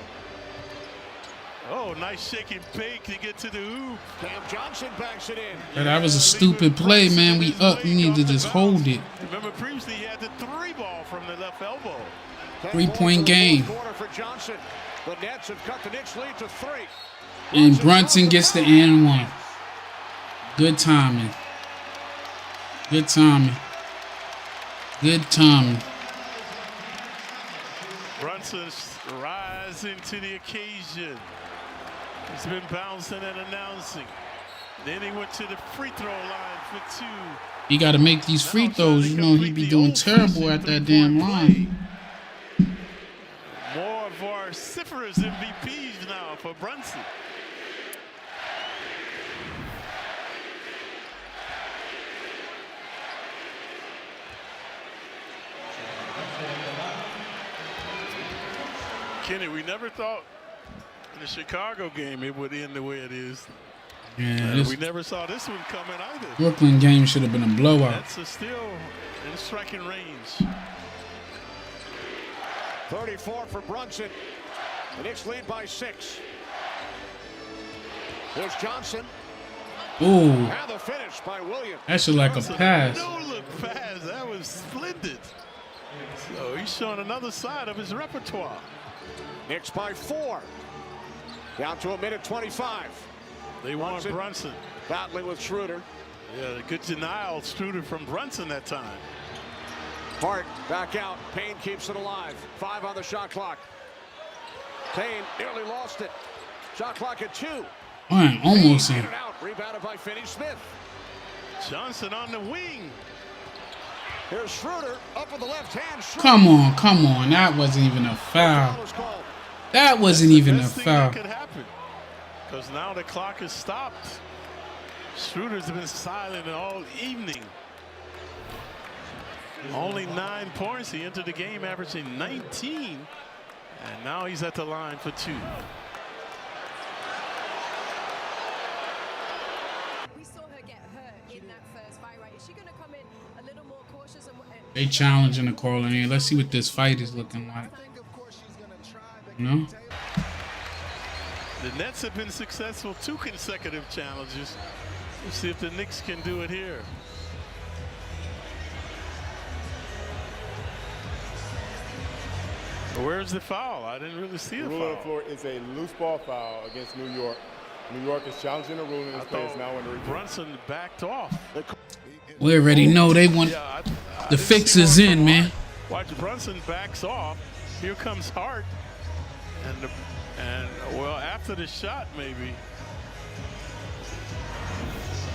Oh, nice shaking fake to get to the hoop. Cam Johnson backs it in. That was a stupid play, man. We up. We need to just hold it. Remember previously he had the 3 ball from the left elbow. 3-point game. For Johnson. The Nets have cut the Knicks lead to 3. And Brunson gets the and 1. Good timing. Good timing. Good timing. Brunson's rising to the occasion. He's been bouncing and announcing. Then he went to the free throw line for 2. He got to make these free throws. You know, he be doing terrible at that damn line. More vociferous MVPs now for Brunson. Kenny, we never thought in the Chicago game it would end the way it is. Yeah, we never saw this one coming either. Brooklyn game should have been a blowout. That's still in striking range. 34 for Brunson. The Knicks lead by 6. There's Johnson. Ooh. And the finish by Williams. That should like a pass. No look pass. That was splendid. So he's showing another side of his repertoire. Knicks by 4. Down to a minute 25. They want Brunson. Battling with Schroeder. Yeah, good denial, Schroeder from Brunson that time. Hart back out. Payne keeps it alive. 5 on the shot clock. Payne nearly lost it. Shot clock at 2. Man, almost in. Out. Rebounded by Finney-Smith. Johnson on the wing. Here's Schroeder up with the left hand. Schroeder. Come on, come on. That wasn't even a foul. That wasn't even a foul. That could happen. Because now the clock is stopped. Schroeder's been silent all evening. Only 9 points. He entered the game averaging 19. And now he's at the line for 2. We saw her get hurt in that first fight, right? Is she going to come in a little more cautious? They challenging the Karl-Anthony. Let's see what this fight is looking like. No? The Nets have been successful 2 consecutive challenges. Let's see if the Knicks can do it here. Where's the foul? I didn't really see a foul. The rule on the floor is a loose ball foul against New York. New York is challenging the rule, and this play is now under review. Brunson backed off. We already know they want the fixes in, man. Watch, Brunson backs off. Here comes Hart. And well, after the shot, maybe.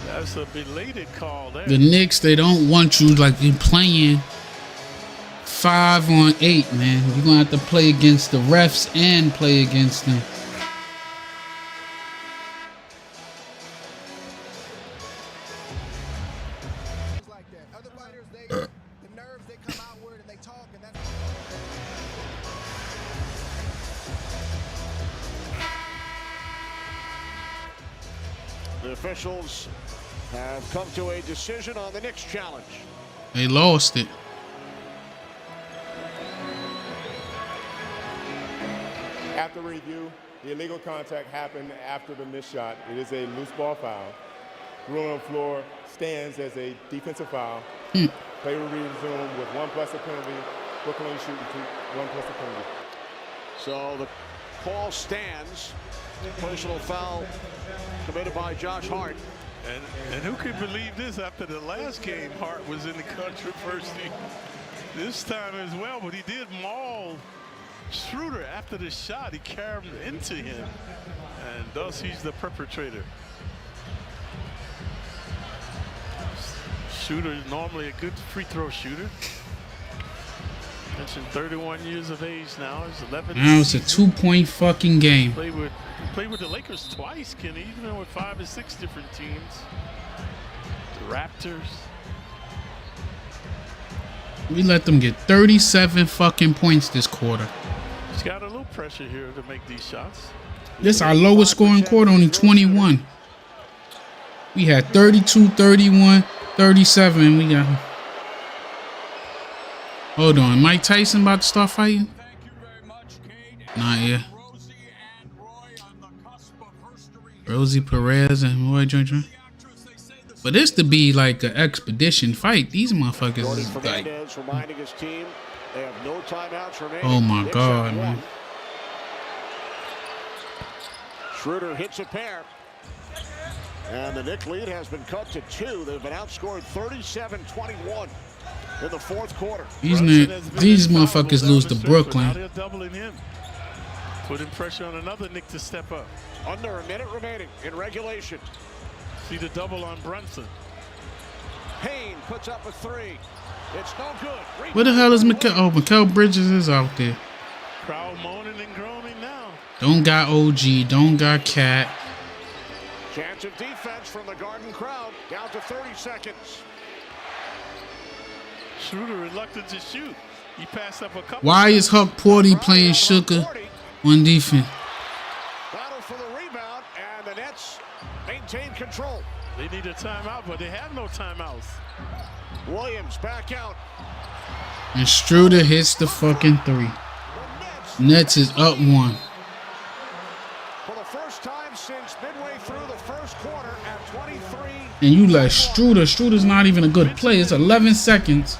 That's a belated call there. The Knicks, they don't want you like you playing 5 on 8, man. You're gonna have to play against the refs and play against them. The officials have come to a decision on the Knicks challenge. They lost it. After review, the illegal contact happened after the missed shot. It is a loose ball foul. The rule on the floor stands as a defensive foul. Play will resume with 1+ a penalty. Brooklyn shooting 1+ a penalty. So the call stands. Personal foul committed by Josh Hart. And who could believe this after the last game? Hart was in the controversy this time as well, but he did maul Schroeder after the shot. He carried him into him, and thus he's the perpetrator. Schroeder is normally a good free throw shooter. Mentioned 31 years of age now. He's 11. Now it's a 2-point fucking game. Played with the Lakers twice, Kenny, even with 5 or 6 different teams. The Raptors. We let them get 37 fucking points this quarter. He's got a little pressure here to make these shots. This is our lowest scoring quarter, only 21. We had 32, 31, 37. We got Hold on, Mike Tyson about to start fighting? Not yet. Rosie Perez and Roy Joint. But this to be like an expedition fight. These motherfuckers is like, reminding his team they have no timeouts remaining. oh my God, man. Schroeder hits a pair. And the Knicks lead has been cut to 2. They've been outscored 37-21 in the fourth quarter. These motherfuckers lose to Brooklyn. Now they're doubling him. Putting pressure on another Knick to step up. Under a minute remaining in regulation. See the double on Brunson. Payne puts up a 3. It's no good. Where the hell is Mikal? Oh, Mikal Bridges is out there. Crowd moaning and groaning now. Don't got OG. Don't got Cat. Chance of defense from the Garden crowd. Down to 30 seconds. Schroeder reluctant to shoot. He passed up a couple. Why is Huck Porty playing Sugar on defense? Battle for the rebound, and the Nets maintain control. They need a timeout, but they have no timeouts. Williams back out. And Schroeder hits the fucking 3. Nets is up 1. For the first time since midway through the first quarter at 23. And you let Schroeder. Schroeder's not even a good play. It's 11 seconds.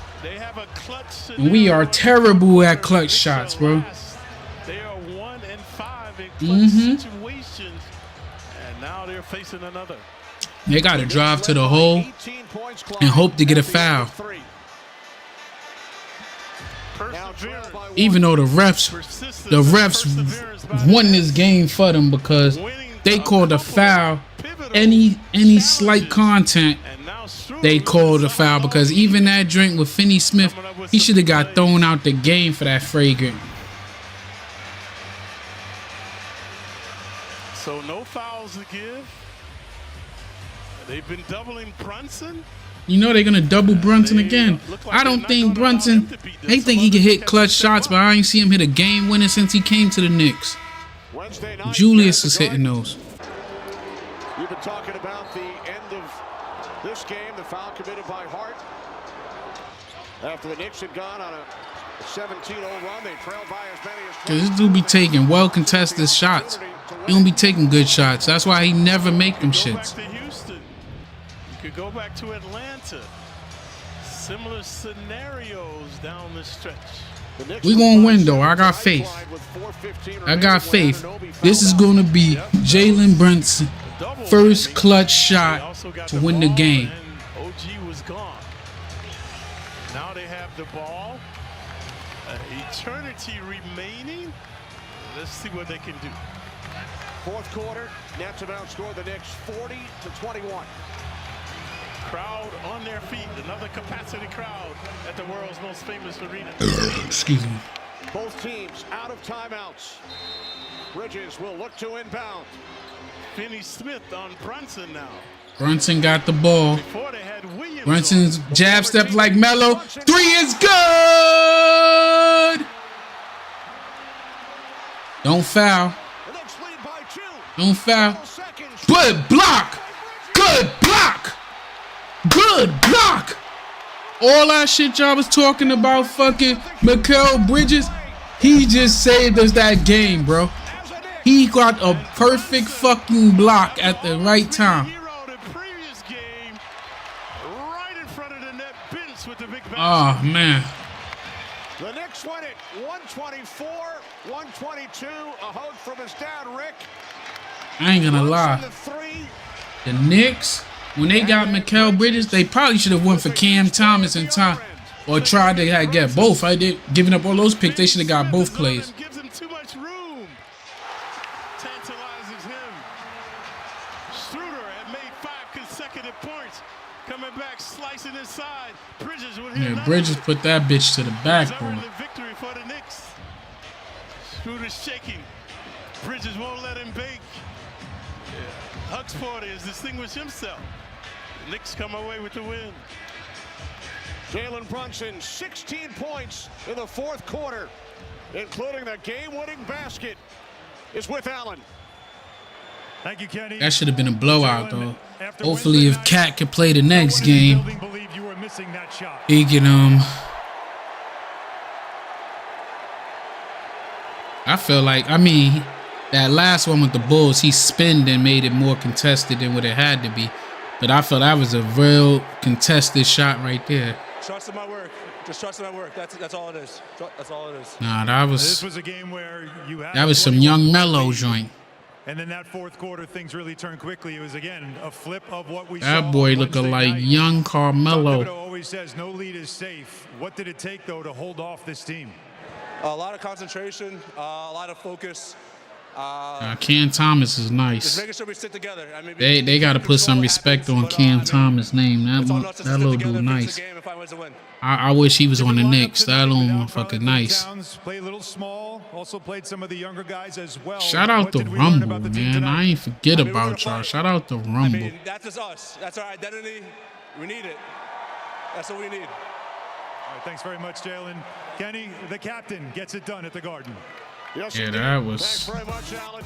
And we are terrible at clutch shots, bro. They are 1 and 5 in clutch situations, and now they're facing another. They got to drive to the hole and hope to get a foul. Even though the refs won this game for them because they called a foul. Any slight content, they called a foul because even that drink with Finney Smith, he should have got thrown out the game for that fragrant. So no fouls to give. They've been doubling Brunson. You know they're gonna double Brunson again. I don't think Brunson. They think he can hit clutch shots, but I ain't see him hit a game winner since he came to the Knicks. Julius is hitting those. You've been talking about the end of this game, the foul committed by Hart. After the Knicks had gone on a 17-0 run, they trailed by as many as 20. Cause this dude be taking well contested shots. He don't be taking good shots. That's why he never make them shits. Could go back to Atlanta. Similar scenarios down the stretch. We gonna win though. I got faith. I got faith. This is gonna be Jalen Brunson first clutch shot to win the game. OG was gone. Now they have the ball. Eternity remaining. Let's see what they can do. Fourth quarter, Nets have outscored the Knicks 40-21. Crowd on their feet. Another capacity crowd at the world's most famous arena. Excuse me. Both teams out of timeouts. Bridges will look to inbound. Finney Smith on Brunson now. Brunson got the ball. Brunson's jab step like Melo. 3 is good. Don't foul. Don't foul. Good block. Good block. Good block. All that shit y'all was talking about fucking Mikal Bridges, he just saved us that game, bro. He got a perfect fucking block at the right time. Oh, man. The Knicks win it 124-122. A hug from his dad, Rick. I ain't gonna lie. The Knicks, when they got Mikal Bridges, they probably should have went for Cam Thomas in time, or tried to get both. I did giving up all those picks. They should have got both plays. Gives him too much room. Tantalizes him. Schroeder had made 5 consecutive points. Coming back, slicing inside. Bridges would hit. Yeah, Bridges put that bitch to the backboard. Victory for the Knicks. Schroeder's shaking. Bridges won't let him bake. Huck's Porter has distinguished himself. The Knicks come away with the win. Jalen Brunson, 16 points in the fourth quarter, including the game-winning basket, is with Allen. Thank you, Kenny. That should have been a blowout, though. Hopefully, if Cat can play the next game, he can I feel like, I mean, that last one with the Bulls, he spinned and made it more contested than what it had to be. But I felt that was a real contested shot right there. Trust in my work. Just trust in my work. That's all it is. That's all it is. Nah, that was. This was a game where you had. That was some young Melo joint. And then that fourth quarter, things really turned quickly. It was again a flip of what we saw. That boy looking like young Carmelo. Always says no lead is safe. What did it take though to hold off this team? A lot of concentration, a lot of focus. Cam Thomas is nice. Just making sure we stick together. I mean, They got to put some respect on Cam Thomas' name. That little dude nice. I wish he was on the Knicks. That little motherfucker nice. Played a little small. Also played some of the younger guys as well. Shout out to Rumble, man. I ain't forget about y'all. Shout out to Rumble. I mean, that's just us. That's our identity. We need it. That's what we need. All right, thanks very much, Jalen. Kenny, the captain, gets it done at the Garden. Yes, yeah, that was. Thanks very much, Alan.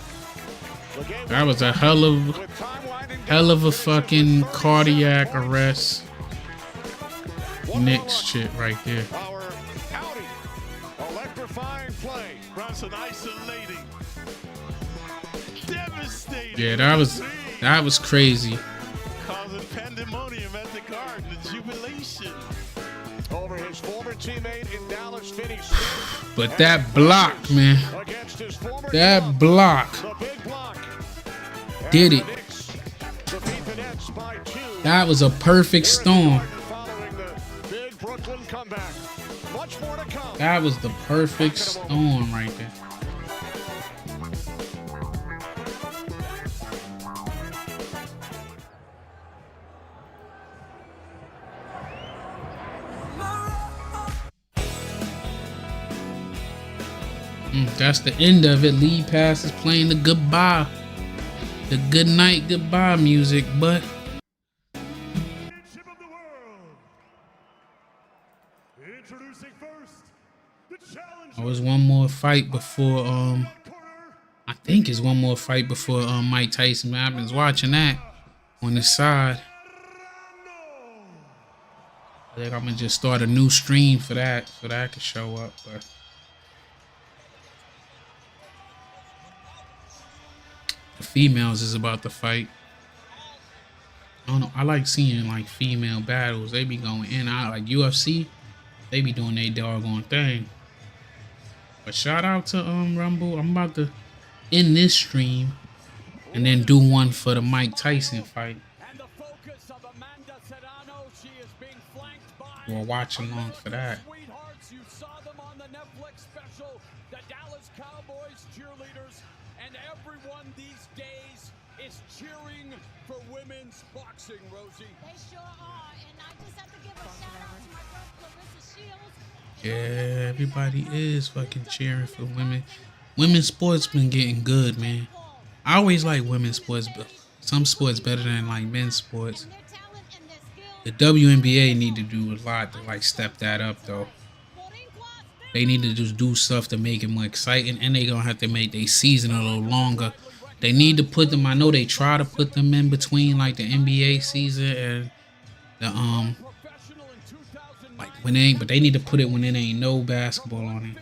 That was a hell of a fucking cardiac arrest. Knicks shit right there. Our outing. Electrifying play. Brunson isolating. Devastating. Yeah, that was crazy. Causing pandemonium at the Garden. The jubilation. Over his former teammate in Dallas, Finney Smith. But that block, man. That block. Did it. That was a perfect storm. That was the perfect storm right there. That's the end of it. League Pass is playing the goodbye. The good night goodbye music, but there was one more fight before I think it's one more fight before Mike Tyson. I've been watching that on the side. I think I'm gonna just start a new stream for that so that I can show up, but the females is about to fight. I don't know. I like seeing like female battles. They be going in and out like UFC. They be doing their doggone thing. But shout out to Rumble. I'm about to end this stream and then do one for the Mike Tyson fight. We're watching along for that. You saw them on the Netflix special, the Dallas Cowboys cheerleaders, and everyone these days is cheering for women's boxing, Rosie. They sure are, and I just have to give a shout out to my girl Clarissa Shields. Yeah, everybody is fucking cheering for women. Women's sports been getting good, man. I always like women's sports, but some sports better than like men's sports. The WNBA need to do a lot to like step that up though. They need to just do stuff to make it more exciting, and they gonna have to make their season a little longer. They need to put them. I know they try to put them in between like the NBA season and the like when they ain't, but they need to put it when it ain't no basketball on it.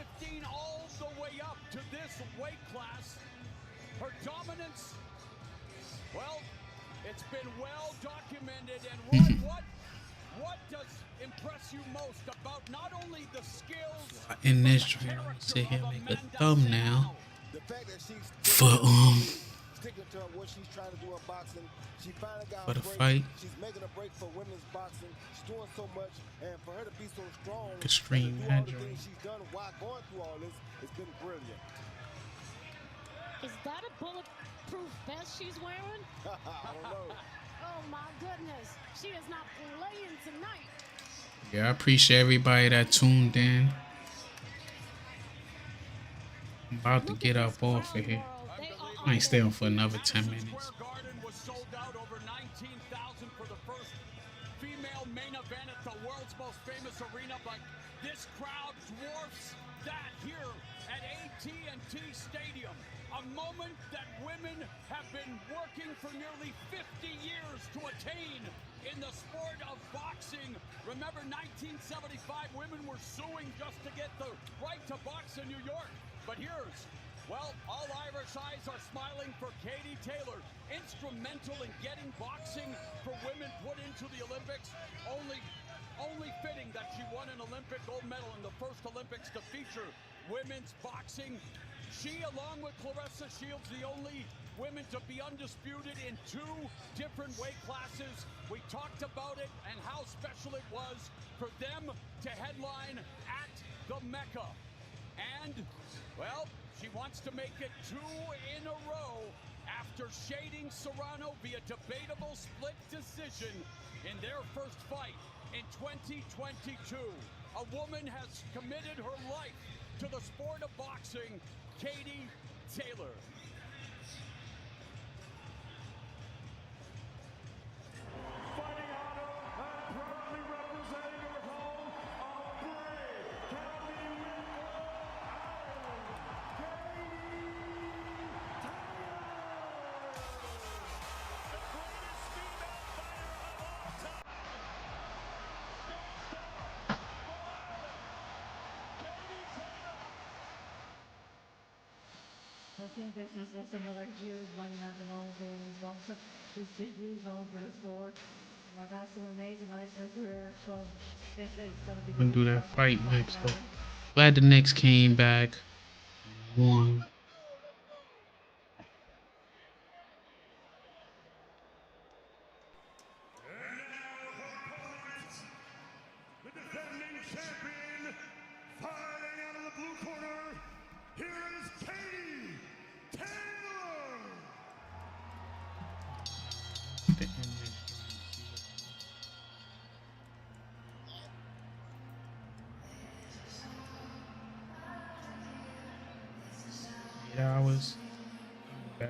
In this stream, sit here and make a thumbnail for the fight. She's making a break for women's boxing. She's doing so much, and for her to be so strong, the stream all the things she's done while going through all this, it's been brilliant. Is that a bulletproof vest she's wearing? I don't know. Oh my goodness, she is not playing tonight. Yeah, I appreciate everybody that tuned in. I'm about to get up off of here. I ain't staying for another 10 minutes. Garden was sold out over 19,000 for the first female main event at the world's most famous arena, but this crowd dwarfs that here at AT&T Stadium. A moment that women have been working for nearly 50 years to attain in the sport of boxing. Remember 1975, women were suing just to get the right to box in New York. But here's Well, all Irish eyes are smiling for Katie Taylor, instrumental in getting boxing for women put into the Olympics. Only fitting that she won an Olympic gold medal in the first Olympics to feature women's boxing. She, along with Clarissa Shields, the only women to be undisputed in 2 different weight classes. We talked about it and how special it was for them to headline at the Mecca. And, well, she wants to make it 2 in a row after shading Serrano via debatable split decision in their first fight in 2022. A woman has committed her life to the sport of boxing, Katie Taylor. Fighting out of and proudly representing her home of Bray, County Wicklow, Ireland, Katie Taylor. The greatest female fighter of all time. Katie Taylor. I think this is just another huge monumental games also. This big news on for the sport. Like that's an amazing night in her career. So this is gonna be Gonna do that fight next though. Glad the Knicks came back and won. And now her opponent, the defending champion, fighting out of the blue corner, here is Katie Taylor. Yeah, I was back.